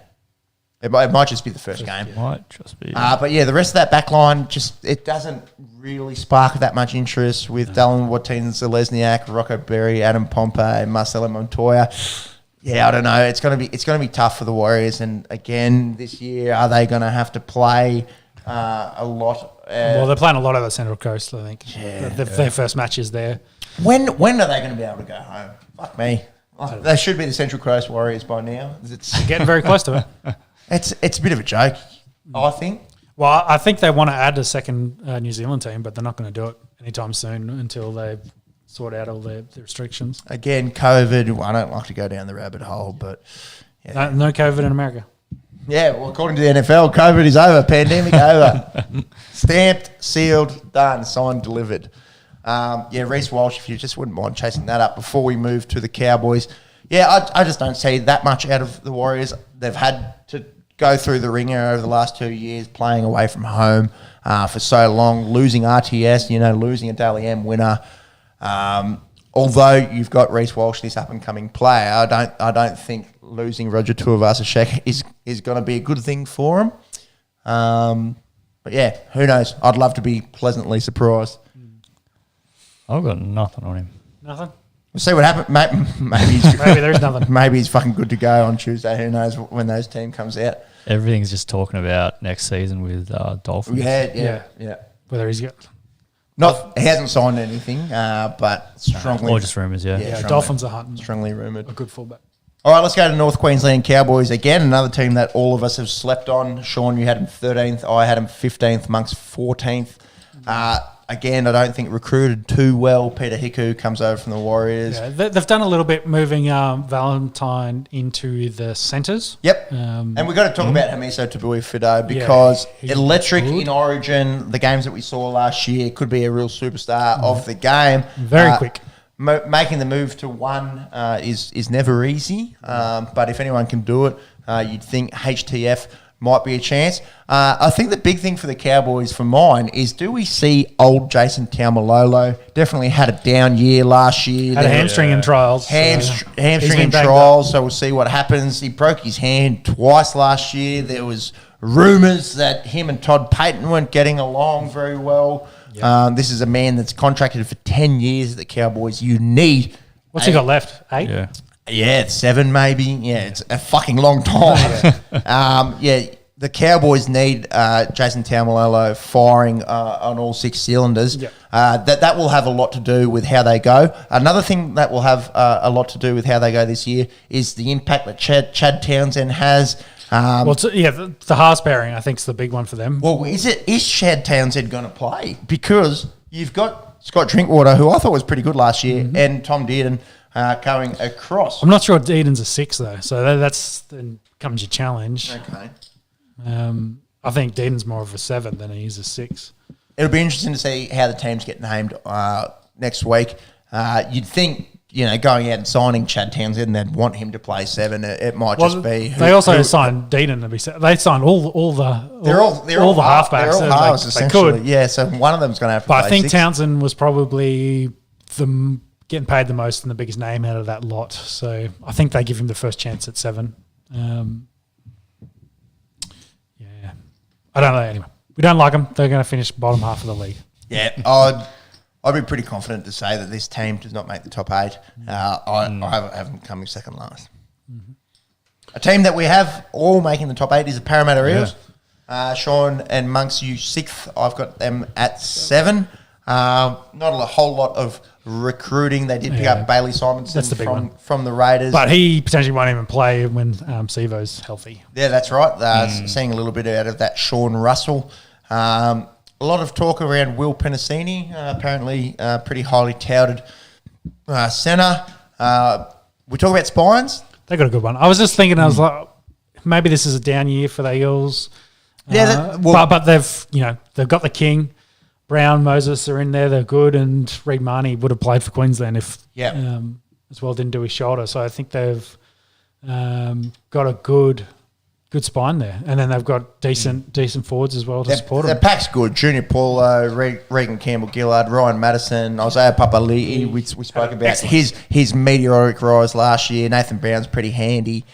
It might just be the first game. It might just be. But yeah, the rest of that back line, it doesn't really spark that much interest with Dallin Watine-Zelezniak, Rocco Berry, Adam Pompey, Marcelo Montoya. Yeah, I don't know. It's gonna be tough for the Warriors. And again, this year, are they going to have to play a lot? Well, they're playing a lot of the Central Coast, I think. Yeah, their first match is there. When are they going to be able to go home? Fuck me. They should be the Central Coast Warriors by now. It's getting very close to it. It's a bit of a joke, I think. Well, I think they want to add a second New Zealand team, but they're not going to do it anytime soon until they sort out all the restrictions. Again, COVID. I don't like to go down the rabbit hole, but yeah. No COVID in America. Yeah, well, according to the NFL, COVID is over. Pandemic over. Stamped, sealed, done, signed, delivered. Reece Walsh, if you just wouldn't mind chasing that up before we move to the Cowboys. Yeah, I just don't see that much out of the Warriors. They've had to go through the ringer over the last 2 years, playing away from home for so long, losing RTS, losing a Daily M winner. Although you've got Reece Walsh, this up-and-coming player, I don't think losing Roger Tuivasa-Sheck is going to be a good thing for him. But yeah, who knows? I'd love to be pleasantly surprised. I've got nothing on him. Nothing? We'll see what happens. Maybe there's nothing. Maybe he's fucking good to go on Tuesday. Who knows when those team comes out? Everything's just talking about next season with Dolphins. Yeah. Whether he's got... He hasn't signed anything, but strongly... Or just rumours, Yeah, Dolphins are hunting. Strongly rumoured. A good fullback. All right, let's go to North Queensland Cowboys. Again, another team that all of us have slept on. Sean, you had him 13th. I had him 15th. Monk's 14th. Again, I don't think recruited too well. Peter Hiku comes over from the Warriors. Yeah, they've done a little bit moving Valentine into the centres. Yep. And we've got to talk about Hamiso Tabui-Fidow because electric in Origin, the games that we saw last year, could be a real superstar of the game. Very quick. Making the move to one is never easy, but if anyone can do it, you'd think HTF might be a chance. I think the big thing for the Cowboys, for mine, is do we see old Jason Taumalolo? Definitely had a down year last year. Had a hamstring in trials. Hamstring in trials, so we'll see what happens. He broke his hand twice last year. There was rumours that him and Todd Payton weren't getting along very well. Yep. This is a man that's contracted for 10 years at the Cowboys. You need... What's he got left? 8? Yeah, it's 7 maybe. Yeah, it's a fucking long time. The Cowboys need Jason Taumalolo firing on all 6 cylinders. Yep. That will have a lot to do with how they go. Another thing that will have a lot to do with how they go this year is the impact that Chad Townsend has. The Haas pairing, I think, is the big one for them. Well, is Chad Townsend going to play? Because you've got Scott Drinkwater, who I thought was pretty good last year, and Tom Dearden going across. I'm not sure Dearden's a 6, though, so that's then comes your challenge. Okay. I think Dearden's more of a 7 than he is a 6. It'll be interesting to see how the teams get named next week. You'd think, going out and signing Chad Townsend, they'd want him to play 7. It might just be. They also signed Dearden to be 7. They signed all the halfbacks. They're all halves, essentially. They could. Yeah, so one of them's going to have to play. But I think 6. Townsend was probably getting paid the most and the biggest name out of that lot. So I think they give him the first chance at 7. I don't know. Anyway, we don't like them. They're going to finish bottom half of the league. Yeah, I'd be pretty confident to say that this team does not make the top 8. I have them coming second last. Mm-hmm. A team that we have all making the top 8 is the Parramatta Eels. Sean and Monks, you 6th. I've got them at 7. Not a whole lot of recruiting. They did pick up Bailey Simonson. That's the big one. From the Raiders. But he potentially won't even play when Sivo's healthy. Yeah, that's right. Seeing a little bit out of that Sean Russell. A lot of talk around Will Penasini, apparently pretty highly touted centre. We talk about spines. They got a good one. I was just thinking, I was like, maybe this is a down year for the Eels. But they've got the king. Brown, Moses are in there. They're good, and Reid Marnie would have played for Queensland if as well didn't do his shoulder. So I think they've got a good spine there, and then they've got decent forwards as well to support them. The pack's good. Junior Paulo, Regan Campbell-Gillard, Ryan Madison, Isaiah Papali'i. We spoke about his meteoric rise last year. Nathan Brown's pretty handy.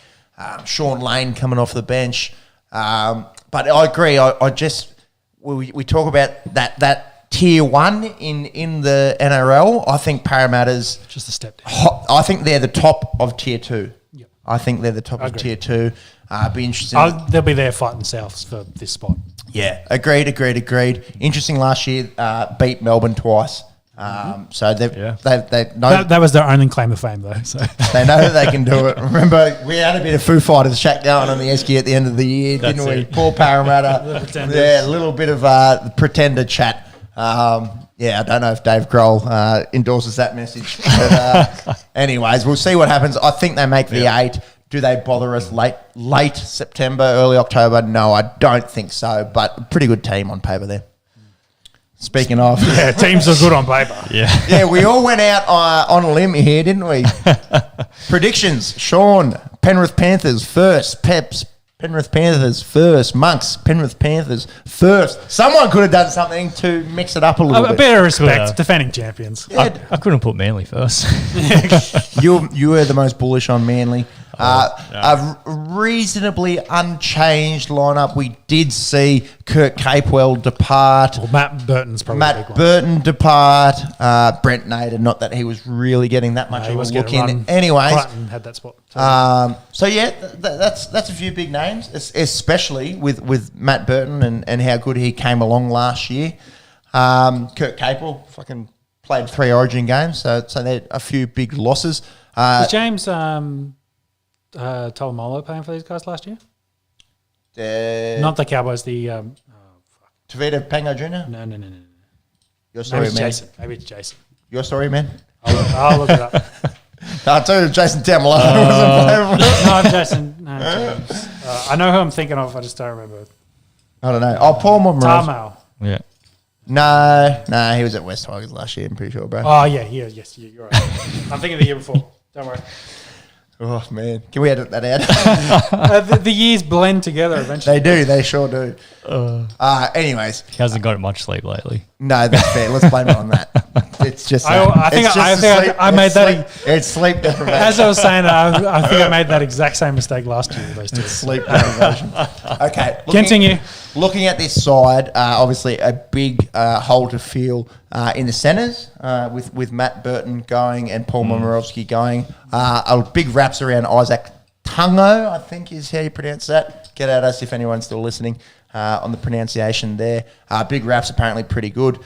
Sean Lane coming off the bench. But I agree. We talk about that tier 1 in the NRL. I think Parramatta's just a step down. I think they're the top of tier 2. Yep. I think they're the top of tier 2. Be interesting. They'll be there fighting Souths for this spot. Yeah, agreed. Interesting last year, beat Melbourne twice. So they know that was their only claim of fame, though. So they know that they can do it. Remember, we had a bit of Foo Fighters chat going on the Esky at the end of the year, didn't we? Poor Parramatta. A little bit of pretender chat. I don't know if Dave Grohl endorses that message. But, anyways, we'll see what happens. I think they make the 8. Do they bother us late September, early October? No, I don't think so. But a pretty good team on paper there. Speaking of... teams are good on paper. Yeah, we all went out on a limb here, didn't we? Predictions. Sean, Penrith Panthers first. Peps, Penrith Panthers first. Monks, Penrith Panthers first. Someone could have done something to mix it up a little bit. A bit of respect. Defending champions. I couldn't put Manly first. You were the most bullish on Manly. A reasonably unchanged lineup. We did see Kurt Capewell depart. Well, Matt Burton's probably the big Matt one. Burton depart. Brent Nader, not that he was really getting that much of a look in. Anyways, Crichton had that spot. so yeah, that's a few big names, especially with Matt Burton and how good he came along last year. Kurt Capewell fucking played 3 Origin games, so they're a few big losses. Was James Tolomolo paying for these guys last year? Not the Cowboys, the... Tavita Pango Jr.? No. Your story, man. Maybe it's Jason. Your story, man. I'll look it up. I told you Jason Tamala. No, Jason. No, James. I know who I'm thinking of. I just don't remember. I don't know. Oh, Paul Morales. Tarmel. Yeah. No, he was at West Tigers last year, I'm pretty sure, bro. Oh, yeah. Yes, you're right. I'm thinking the year before. Don't worry. Oh, man. Can we edit that out? The years blend together eventually. They do. They sure do. Anyways. He hasn't got much sleep lately. No, that's fair. Let's blame it on that. It's just I think I made that. It's sleep deprivation. As I was saying, I think I made that exact same mistake last year with those two. It's sleep deprivation. Okay. Continue. Looking at this side, obviously a big hole to fill in the centres with Matt Burton going and Paul Momorowski going. A big wraps around Isaac Tungo, I think is how you pronounce that. Get at us if anyone's still listening on the pronunciation there. Big wraps apparently pretty good.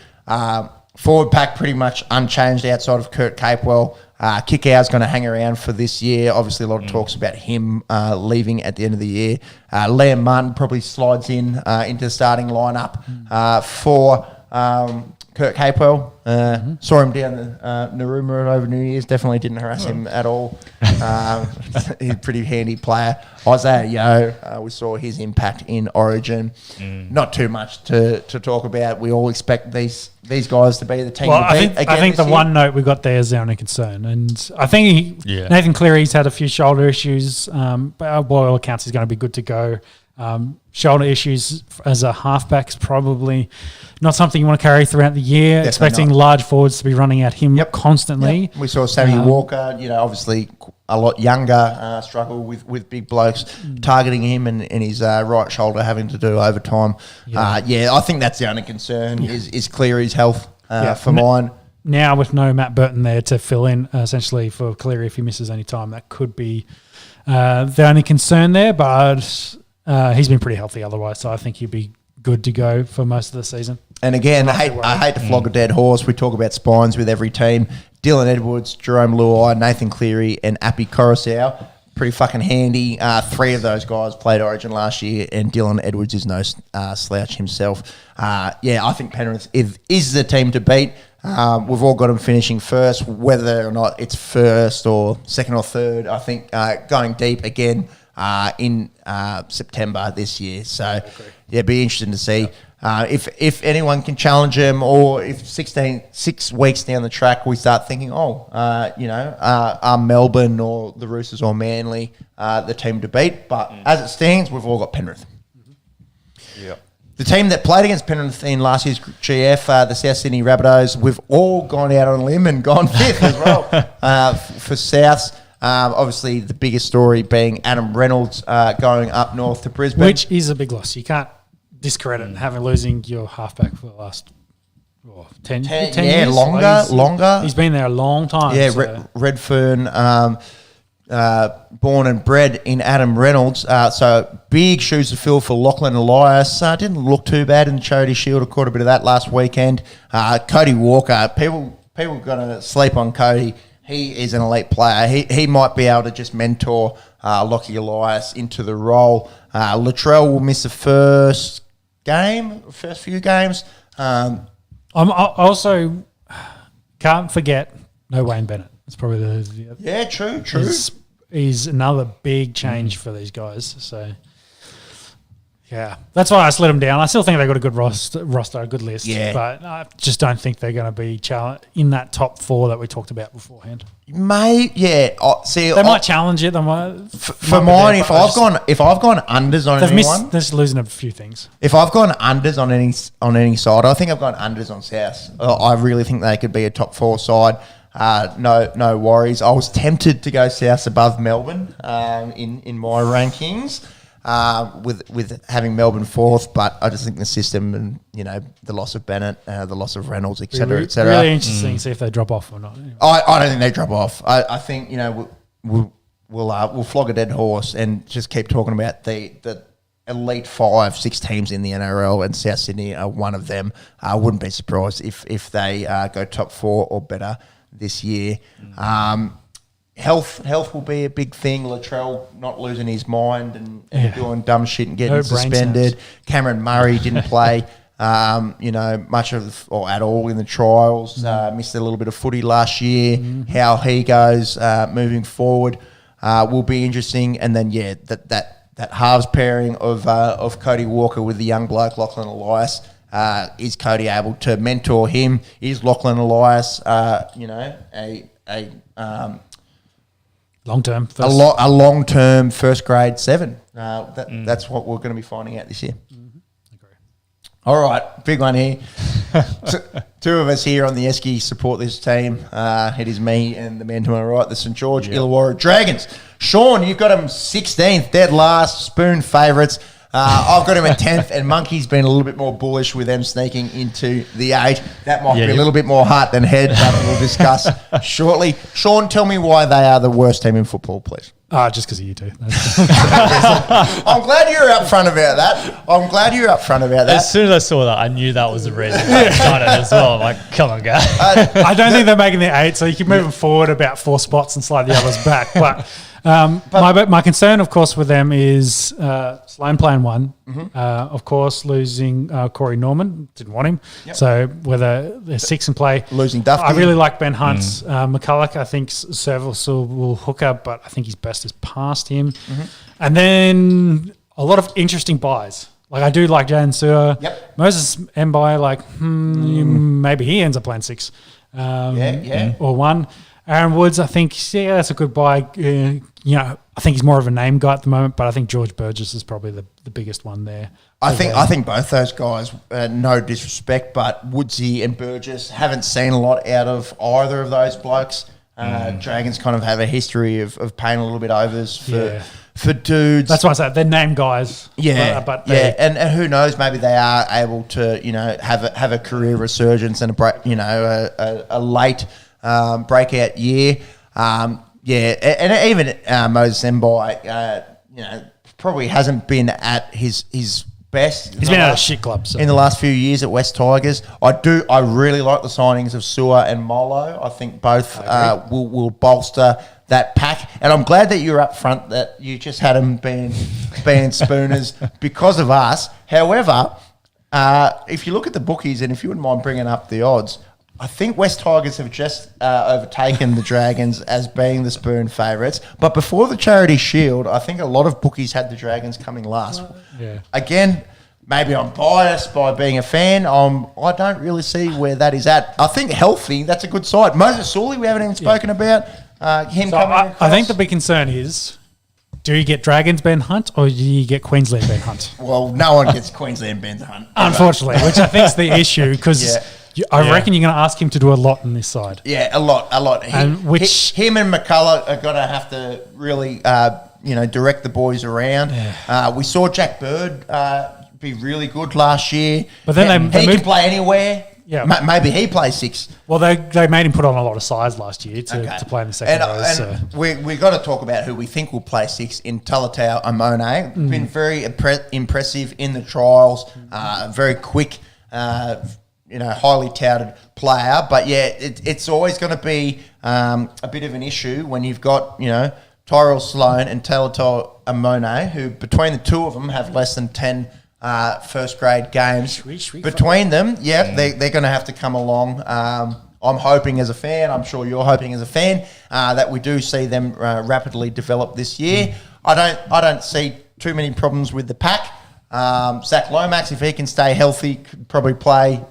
Forward pack pretty much unchanged outside of Kurt Capewell. Kickout's going to hang around for this year. Obviously, a lot of talks about him leaving at the end of the year. Liam Martin probably slides into the starting lineup for Kurt Capewell. Saw him down the Narooma over New Year's. Definitely didn't harass him at all. He's a pretty handy player. Isaiah Yeo, we saw his impact in Origin. Not too much to talk about. We all expect these guys to be the team to beat. I think the one note we got there is the only concern. And I think Nathan Cleary's had a few shoulder issues. But by all accounts, he's going to be good to go. Shoulder issues as a halfback is probably not something you want to carry throughout the year. Definitely expecting not. Large forwards to be running at him constantly. Yep. We saw Sammy Walker, obviously a lot younger, struggle with big blokes targeting him and his right shoulder having to do overtime. I think that's the only concern is Cleary's health for mine. Now with no Matt Burton there to fill in essentially for Cleary if he misses any time, that could be the only concern there, but he's been pretty healthy otherwise, so I think he'll be good to go for most of the season. And again, I hate to flog a dead horse. We talk about spines with every team. Dylan Edwards, Jerome Luai, Nathan Cleary, and Appy Coruscant. Pretty fucking handy. 3 of those guys played Origin last year, and Dylan Edwards is no slouch himself. I think Penrith is the team to beat. We've all got them finishing first, whether or not it's first or second or third. I think going deep again in September this year. So, it'd be interesting to see if anyone can challenge them, or if 6 weeks down the track we start thinking, are Melbourne or the Roosters or Manly the team to beat? But as it stands, we've all got Penrith. Yeah. The team that played against Penrith in last year's GF, the South Sydney Rabbitohs, we've all gone out on a limb and gone 5th as well for Souths. Obviously, the biggest story being Adam Reynolds going up north to Brisbane. Which is a big loss. You can't discredit losing your halfback for the last 10 years. Longer. He's been there a long time. Yeah, so. Redfern, born and bred in Adam Reynolds. So big shoes to fill for Lachlan Elias. Didn't look too bad in the Charity Shield. I caught a bit of that last weekend. Cody Walker. People going to sleep on Cody. He is an elite player. He might be able to just mentor Lockie Elias into the role. Latrell will miss the first few games. I also can't forget no Wayne Bennett. It's probably the true. Is another big change for these guys. So that's why I slid them down. I still think they've got a good roster, a good list. Yeah. But I just don't think they're going to be in that top 4 that we talked about beforehand. They might challenge it. For mine, if I've gone unders on anyone, they're just losing a few things. If I've gone unders on any side, I think I've gone unders on South. I really think they could be a top 4 side. no worries. I was tempted to go south above Melbourne in my rankings. With having Melbourne fourth, but I just think the system and the loss of Bennett, the loss of Reynolds, etc., etc. Really interesting to see if they drop off or not. Anyway. I don't think they drop off. I think we'll flog a dead horse and just keep talking about the elite 5-6 teams in the NRL, and South Sydney are one of them. I wouldn't be surprised if they go top 4 or better this year. Health will be a big thing. Latrell not losing his mind and doing dumb shit and getting suspended. Cameron Murray didn't play, much of or at all in the trials. Missed a little bit of footy last year. How he goes moving forward will be interesting. And then that halves pairing of Cody Walker with the young bloke Lachlan Elias. Is Cody able to mentor him? Is Lachlan Elias, long-term. A long-term first grade 7. That's what we're going to be finding out this year. Agree. All right, big one here. Two of us here on the Esky support this team. It is me and the man to my right, the St George Illawarra Dragons. Sean, you've got them 16th, dead last, spoon favourites. I've got him at 10th, and Monkey's been a little bit more bullish with them sneaking into the 8. That might be a little bit more heart than head, but we'll discuss shortly. Sean, tell me why they are the worst team in football, please. Just because of you two. I'm glad you're upfront about that. As soon as I saw that, I knew that was the reason I done it as well. I'm like, come on, guys. I don't think they're making the 8, so you can move them forward about 4 spots and slide the others back. But my concern, of course, with them is Sloan playing 1. Of course, losing Corey Norman. Didn't want him. Yep. So whether they're 6 and play. Losing Duffy. I really like Ben Hunt. McCulloch, I think, Service will hook up, but I think his best is past him. And then a lot of interesting buys. Like, I do like Jan Sewer. Yep. Moses Mbai, maybe he ends up playing 6. Or 1. Aaron Woods, I think, that's a good buy. I think he's more of a name guy at the moment, but I think George Burgess is probably the biggest one there. I think both those guys, no disrespect, but Woodsy and Burgess haven't seen a lot out of either of those blokes. Dragons kind of have a history of paying a little bit overs for dudes. That's why I said they're name guys. And who knows? Maybe they are able to have a career resurgence and a late breakout year. And even Moses Mbai, probably hasn't been at his best. He's been at a shit club in the last few years at West Tigers. I really like the signings of Sewer and Molo. I think both will bolster that pack. And I'm glad that you're up front that you just had them being spooners because of us. However, if you look at the bookies, and if you wouldn't mind bringing up the odds, I think West Tigers have just overtaken the Dragons as being the spoon favourites. But before the Charity Shield, I think a lot of bookies had the Dragons coming last. Again, maybe I'm biased by being a fan. I don't really see where that is at. I think healthy, that's a good side. Moses Sully, we haven't even spoken about. Him coming across. I think the big concern is, do you get Dragons Ben Hunt or do you get Queensland Ben Hunt? Well, no one gets Queensland Ben Hunt. Unfortunately, which I think is the issue because... I reckon you're going to ask him to do a lot on this side. Yeah, a lot. And him and McCullough are going to have to really, direct the boys around. Yeah. We saw Jack Bird be really good last year. But then he can play anywhere. Yeah, maybe he plays 6. Well, they made him put on a lot of size last year to play in the second row. And we got to talk about who we think will play 6 in Talatau Amone. Been very impressive in the trials. Very quick. Highly touted player, but it's always going to be a bit of an issue when you've got Tyrell Sloan and Talatau Amone, who between the two of them have less than 10 first grade games between them. They're going to have to come along. I'm hoping as a fan, I'm sure you're hoping as a fan, that we do see them rapidly develop this year. I don't see too many problems with the pack. Zach Lomax, if he can stay healthy, could probably play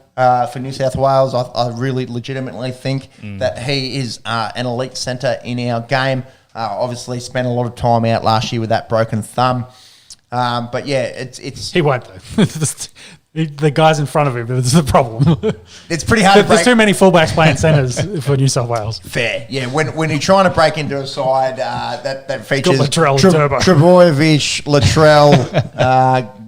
for New South Wales. I really legitimately think that he is an elite centre in our game. Obviously spent a lot of time out last year with that broken thumb. It's he won't though. The guys in front of him, this is the problem. It's pretty hard to There's break. too many fullbacks playing centres for New South Wales. Fair, yeah. When you're trying to break into a side that features Latrell and Turbo. Trebojevic, Latrell,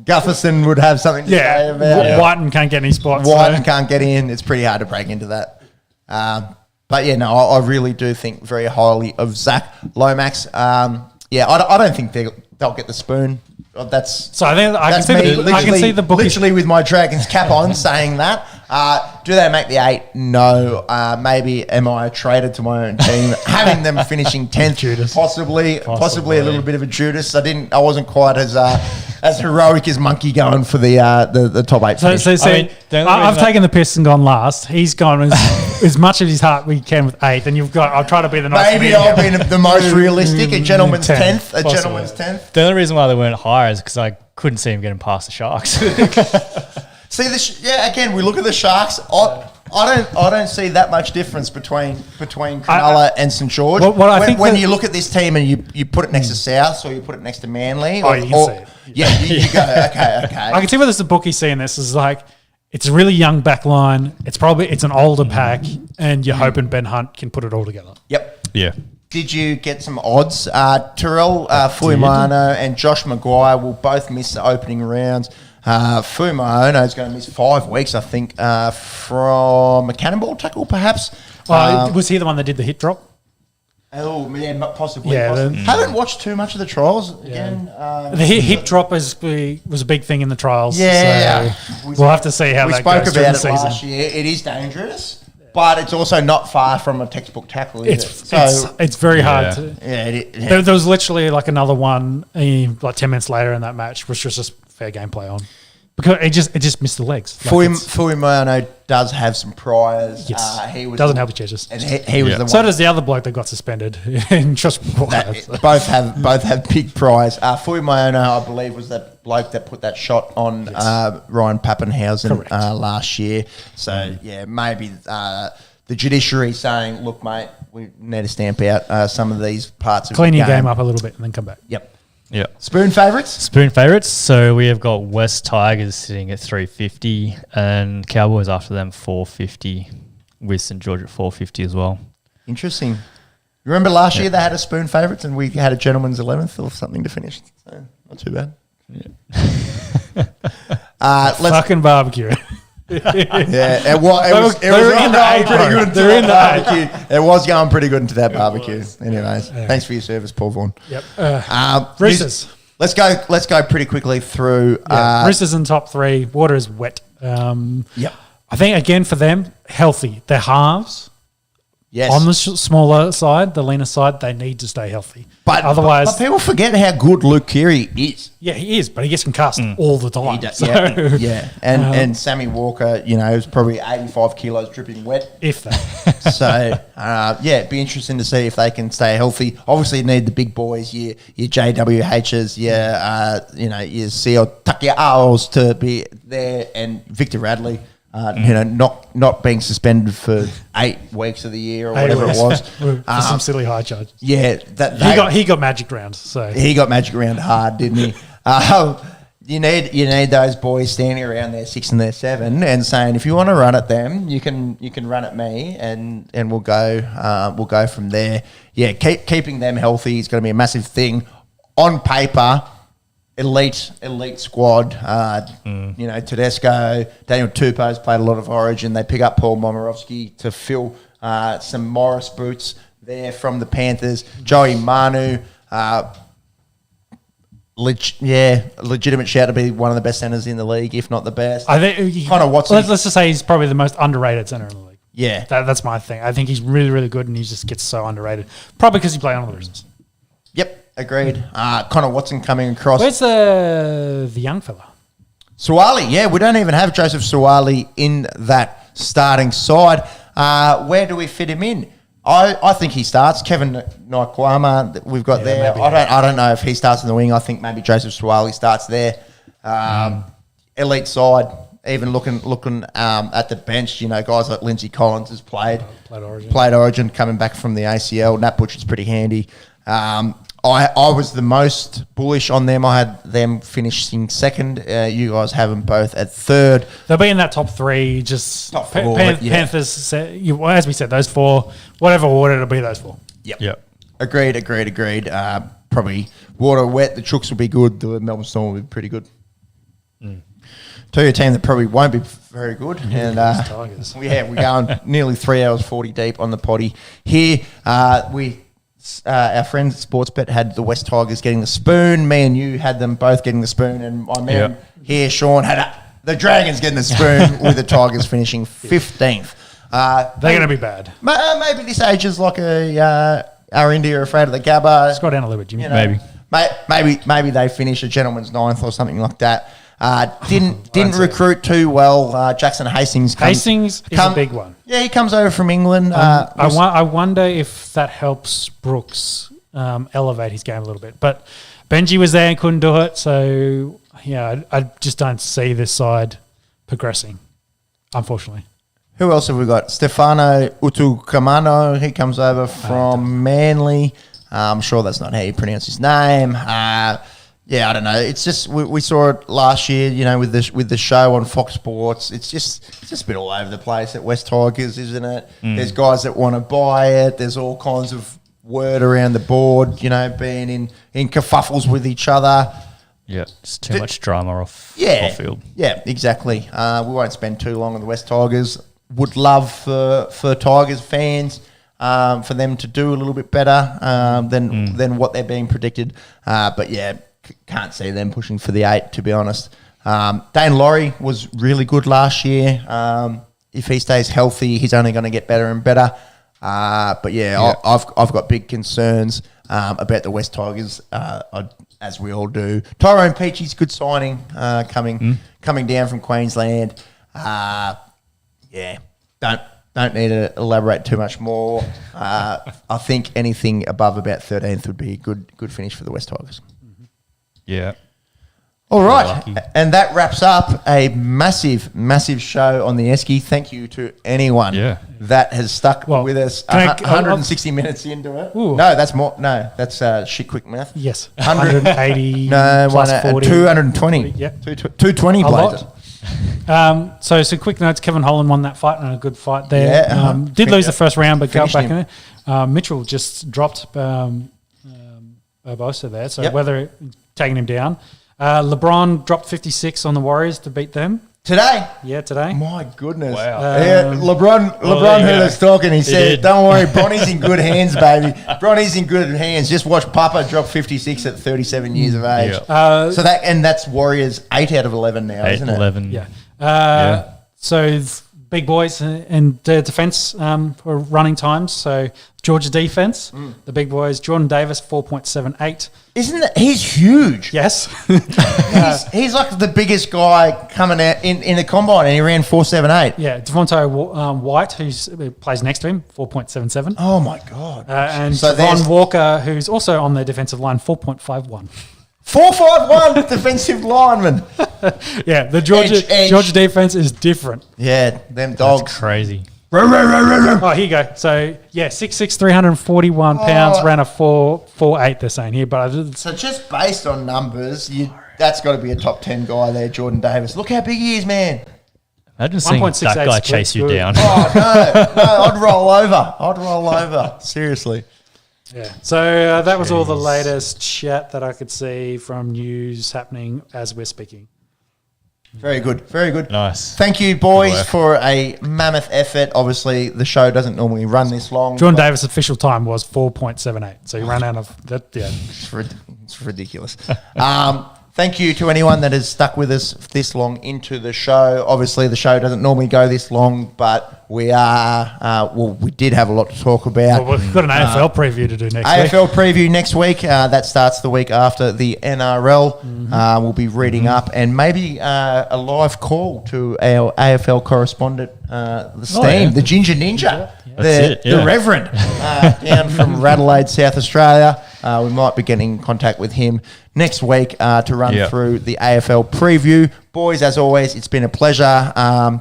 Gutherson would have something to say about it. Whiten can't get any spots. Whiten can't get in. It's pretty hard to break into that. But yeah, no, I really do think very highly of Zach Lomax. Yeah, I don't think they'll get the spoon. That's So I think I can see the bookies. literally with my Dragons cap on saying that. Do they make the 8? No. Maybe am I a traitor to my own team? Having them finishing 10th, Judas. possibly a little bit of a Judas. I wasn't quite as heroic as Monkey going for the top 8 finish. I've taken the piss and gone last. He's gone as much of his heart we can with 8th, and you've got. I'll try to be the nice. Maybe I'll be the most realistic. A gentleman's 10th. A possibly. gentleman's 10th. The only reason why they weren't higher is because I couldn't see him getting past the Sharks. See again, we look at the Sharks. I don't see that much difference between Cronulla and St George. When you look at this team and you put it next to South or you put it next to Manly, you can see it. Yeah, you go okay. I can see where there's a bookie seeing this is like it's a really young back line. It's an older pack, and you're hoping Ben Hunt can put it all together. Yep. Yeah. Did you get some odds? Terrell Fuimano and Josh Maguire will both miss the opening rounds. Fuimano is going to miss 5 weeks, I think, from a cannonball tackle, perhaps. Was he the one that did the hit drop? Oh, yeah, possibly. Yeah, possibly. Haven't watched too much of the trials again. The hip drop was a big thing in the trials. Yeah. So we'll have to see how we that spoke goes during about the it season. last year. It is dangerous, but it's also not far from a textbook tackle. It's very hard to. Yeah, There was literally like another one, like 10 minutes later in that match, which was just fair game play on. Because it just missed the legs. Fuimano does have some priors. Yes. He was doesn't help your chest. And he was the one. So does the other bloke that got suspended in Josh Maguire. Both have big priors. Fuimano, I believe, was that bloke that put that shot on Ryan Pappenhausen last year. So maybe the judiciary saying, "Look, mate, we need to stamp out some of these parts of clean the your game up a little bit and then come back." Yep. Yeah. Spoon favourites? Spoon favourites. So we have got West Tigers sitting at 350 and Cowboys after them 450 with St George at 450 as well. Interesting. Remember last year they had a spoon favourites and we had a gentleman's 11th or something to finish. So not too bad. Yeah. Fucking barbecue. Yeah, it was pretty good into that barbecue. It was going pretty good into that barbecue. Anyways, thanks for your service, Paul Vaughan. Yep. Roosters. Let's go pretty quickly through. Roosters in top 3. Water is wet. Yep. I think again for them, healthy. They're halves. Yes. On the smaller side, the leaner side, they need to stay healthy. But otherwise, but people forget how good Luke Keary is. Yeah, he is, but he gets concussed all the time. And Sammy Walker, is probably 85 kilos dripping wet. If that. So, it'd be interesting to see if they can stay healthy. Obviously, you need the big boys, your JWHs, your Seal Takiaos to be there, and Victor Radley. Not being suspended for 8 weeks of the year or whatever it was. For some silly high charges. Yeah. He got magic round. So he got magic round hard, didn't he? You need those boys standing around their 6 and their 7 and saying, if you want to run at them, you can run at me and we'll go from there. Yeah, keeping them healthy is going to be a massive thing. On paper, elite squad. Tedesco, Daniel Tupou's played a lot of Origin. They pick up Paul Momirovski to fill some Morris boots there from the Panthers. Joey Manu, legitimate shout to be one of the best centers in the league, if not the best. I think Connor Watson. Let's just say he's probably the most underrated center in the league. Yeah, that's my thing. I think he's really, really good, and he just gets so underrated. Probably because he played on the Roosters. Yep. Agreed. Connor Watson coming across. Where's the young fella? Suwali. We don't even have Joseph Suwali in that starting side. Where do we fit him in? I think he starts. Kevin Naikwama that we've got there. I don't know if he starts in the wing. I think maybe Joseph Suwali starts there. Elite side. Even looking at the bench, guys like Lindsay Collins has played Origin coming back from the ACL. Nat Butcher's pretty handy. I was the most bullish on them. I had them finishing second. You guys have them both at third. They'll be in that top three. Just Top four, yeah. Panthers. As we said, those four. Whatever order, it'll be those four. Yep. Agreed. Probably water wet. The Chooks will be good. The Melbourne Storm will be pretty good. To your team that probably won't be very good. And Tigers. we're going nearly 3 hours 40 deep on the potty here. Our friends at Sportsbet had the West Tigers getting the spoon. Me and you had them both getting the spoon, and my man here, Sean, had the Dragons getting the spoon with the Tigers finishing 15th. They're going to be bad. Maybe this age is like our India afraid of the Gabba. Scroll down a little bit, Jimmy. Maybe they finish a gentleman's ninth or something like that. Didn't recruit too well. Jackson Hastings is a big one. Yeah, he comes over from England. I wonder if that helps Brooks elevate his game a little bit. But Benji was there and couldn't do it. So, yeah, I just don't see this side progressing, unfortunately. Who else have we got? Stefano Utukamano. He comes over from Manly. I'm sure that's not how you pronounce his name. Yeah, I don't know. It's just we saw it last year, with the show on Fox Sports. It's just a bit all over the place at West Tigers, isn't it? There's guys that want to buy it. There's all kinds of word around the board, being in kerfuffles with each other. Yeah, it's too much drama off field. Yeah, exactly. We won't spend too long on the West Tigers. Would love for Tigers fans for them to do a little bit better than what they're being predicted. But yeah. Can't see them pushing for the 8, to be honest. Dane Laurie was really good last year. If he stays healthy, he's only going to get better and better. But I've got big concerns about the West Tigers, as we all do. Tyrone Peachy's good signing coming down from Queensland. Don't need to elaborate too much more. I think anything above about 13th would be a good finish for the West Tigers. Yeah. All right. And that wraps up a massive, massive show on the Esky. Thank you to anyone that has stuck with us 160 minutes into it. Ooh. No, that's more. No, that's shit quick math. Yes. 180 plus 40. 220. Yep. 220 players. So some quick notes. Kevin Holland won that fight and a good fight there. Yeah, did lose the first round, but got back in it. Mitchell just dropped Barbosa there. So whether taking him down. LeBron dropped 56 on the Warriors to beat them. Today? Yeah, today. My goodness. Wow. LeBron heard us talking. He said, don't worry, Bronny's in good hands, baby. Bronny's in good hands. Just watch Papa drop 56 at 37 years of age. Yeah. That's Warriors 8 out of 11 now, isn't it? 11. Yeah. So big boys in the defence for running times. So Georgia defence, the big boys, Jordan Davis, 4.78. Isn't it? He's huge. Yes. he's like the biggest guy coming out in the combine, and he ran 4.78. Yeah, Devontae White, who plays next to him, 4.77. Oh, my God. And Javon Walker, who's also on the defensive line, 4.51. 4.51 defensive lineman. Yeah, the Georgia defense is different. Yeah, them dogs. That's crazy. Oh, here you go. So, 6'6", 341 pounds, ran a 4.48, they're saying here. So just based on numbers, that's got to be a top 10 guy there, Jordan Davis. Look how big he is, man. Imagine seeing that guy chase you down. Oh, no, I'd roll over. Seriously. Yeah. So that was all the latest chat that I could see from news happening as we're speaking. Very good. Very good. Nice. Thank you, boys, for a mammoth effort. Obviously, the show doesn't normally run this long. Jordan Davis' official time was 4.78. So he ran out of that. Yeah. It's ridiculous. Thank you to anyone that has stuck with us this long into the show. Obviously, the show doesn't normally go this long, but we did have a lot to talk about. Well, we've got an AFL preview to do next week. AFL preview next week. That starts the week after the NRL. We'll be reading up and maybe a live call to our AFL correspondent, the Ginger Ninja, the Reverend, down from Adelaide, South Australia. We might be getting in contact with him next week to run through the AFL preview. Boys, as always, it's been a pleasure.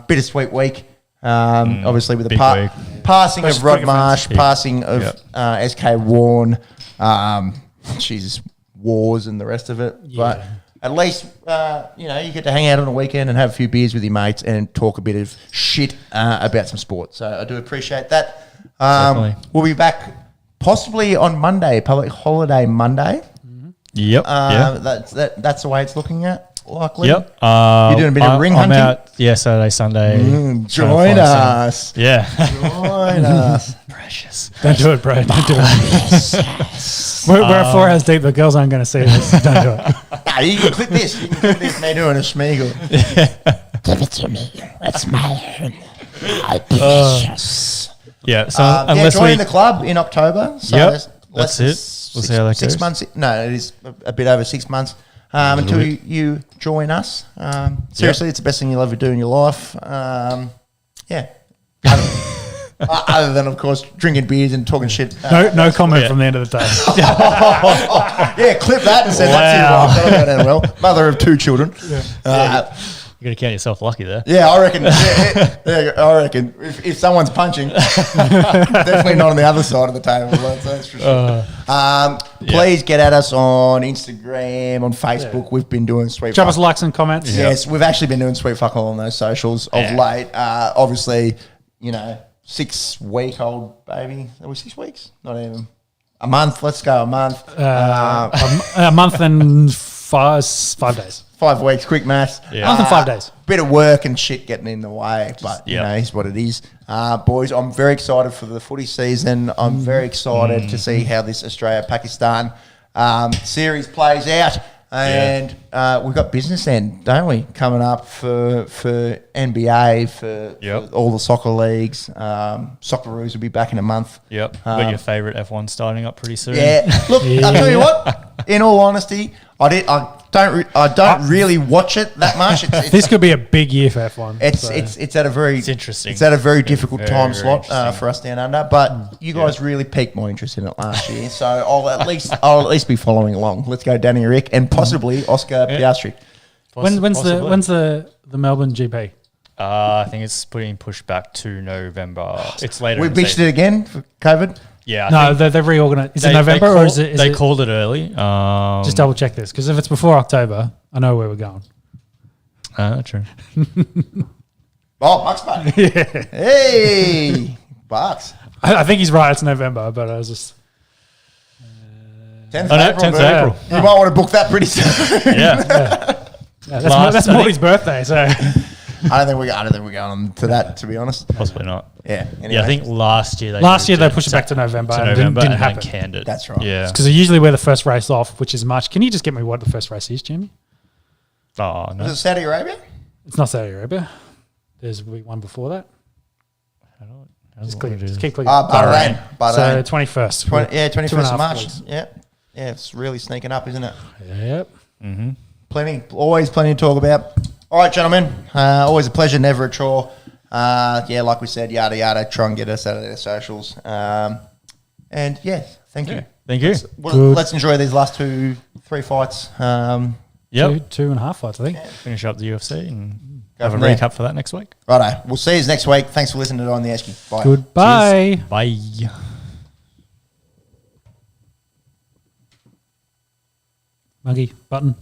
Bittersweet week. Obviously, with the passing That's of Rod cricket Marsh, fans. passing of SK Warne, Jesus, wars and the rest of it. But at least, you get to hang out on a weekend and have a few beers with your mates and talk a bit of shit about some sport. So I do appreciate that. Definitely. We'll be back possibly on Monday, public holiday Monday. Yep. That's the way it's looking at. Likely. Yep. You're doing a bit of ring hunting? I'm out, Saturday, Sunday. Join us. Yeah. Join us. Precious. Don't do it, bro. Don't do it. We're 4 hours deep. The girls aren't going to see this. Don't do it. Nah, you can clip this. You can clip this, me doing a Smeagol. Give it to me. That's my precious. Yeah. So unless join the club in October. So that's it. We'll see how that 6 goes. months. No, it is a bit over 6 months until you join us. Seriously, it's the best thing you'll ever do in your life. Other than, of course, drinking beers and talking shit. No comment from the end of the day. Yeah, clip that and send that to your wife. That'll go down well. Mother of 2 children. You're going to count yourself lucky there. Yeah, I reckon. I reckon if someone's punching, definitely not on the other side of the table. That's for sure. Please get at us on Instagram, on Facebook. We've been doing sweet. Drop us likes and comments. Yes, we've actually been doing sweet fuck all on those socials of late. Obviously, 6-week-old baby. Are we 6 weeks? Not even a month. Let's go a month. A month and 5 days. 5 weeks, quick maths. Yeah. Month and 5 days. Bit of work and shit getting in the way, but it's what it is. Boys, I'm very excited for the footy season. I'm very excited to see how this Australia-Pakistan series plays out. And we've got business end, don't we, coming up for NBA, for all the soccer leagues. Socceroos will be back in a month. Yep. Got your favourite F1 starting up pretty soon. Yeah. Look, I'll tell you what, in all honesty, I don't really watch it that much. This could be a big year for F1. It's at a very interesting. It's at a very difficult time very slot for us down under. But you guys really piqued my interest in it last year, so I'll at least be following along. Let's go, Danny Rick, and possibly Oscar Piastri. When's the Melbourne GP? I think it's being pushed back to November. It's later. We in the bitched season. it again for COVID. Yeah. I No, think they've reorganised. Is it November or is it? They called it early. Just double check this, because if it's before October, I know where we're going. True. Oh, Bucks back. Hey, Bucks. I think he's right. It's November, but I was just 10th Oh, no, April. 10th bro. April. You might want to book that pretty soon. Yeah. that's Morty's birthday. So I don't think we're going on to that, to be honest. Possibly not. Yeah. Anyway. Yeah, I think last year they pushed it back to November. And didn't and happen. then canned it. That's right. Yeah. Because usually we're the first race off, which is March. Can you just get me what the first race is, Jimmy? Oh no. Was it Saudi Arabia? It's not Saudi Arabia. There's one before that. Just keep clicking. Bahrain. So 21st. 21st of March. weeks. Yeah. Yeah, it's really sneaking up, isn't it? Yep. Always plenty to talk about. All right, gentlemen. Always a pleasure, never a chore. Like we said, yada, yada. Try and get us out of their socials. And thank you. Thank you. Let's enjoy these last 2-3 fights. Yep. 2.5 fights, I think. Finish up the UFC and Go have a from there. recap for that next week. Righto. We'll see you next week. Thanks for listening to On The Esky. Bye. Goodbye. Cheers. Bye. Monkey button.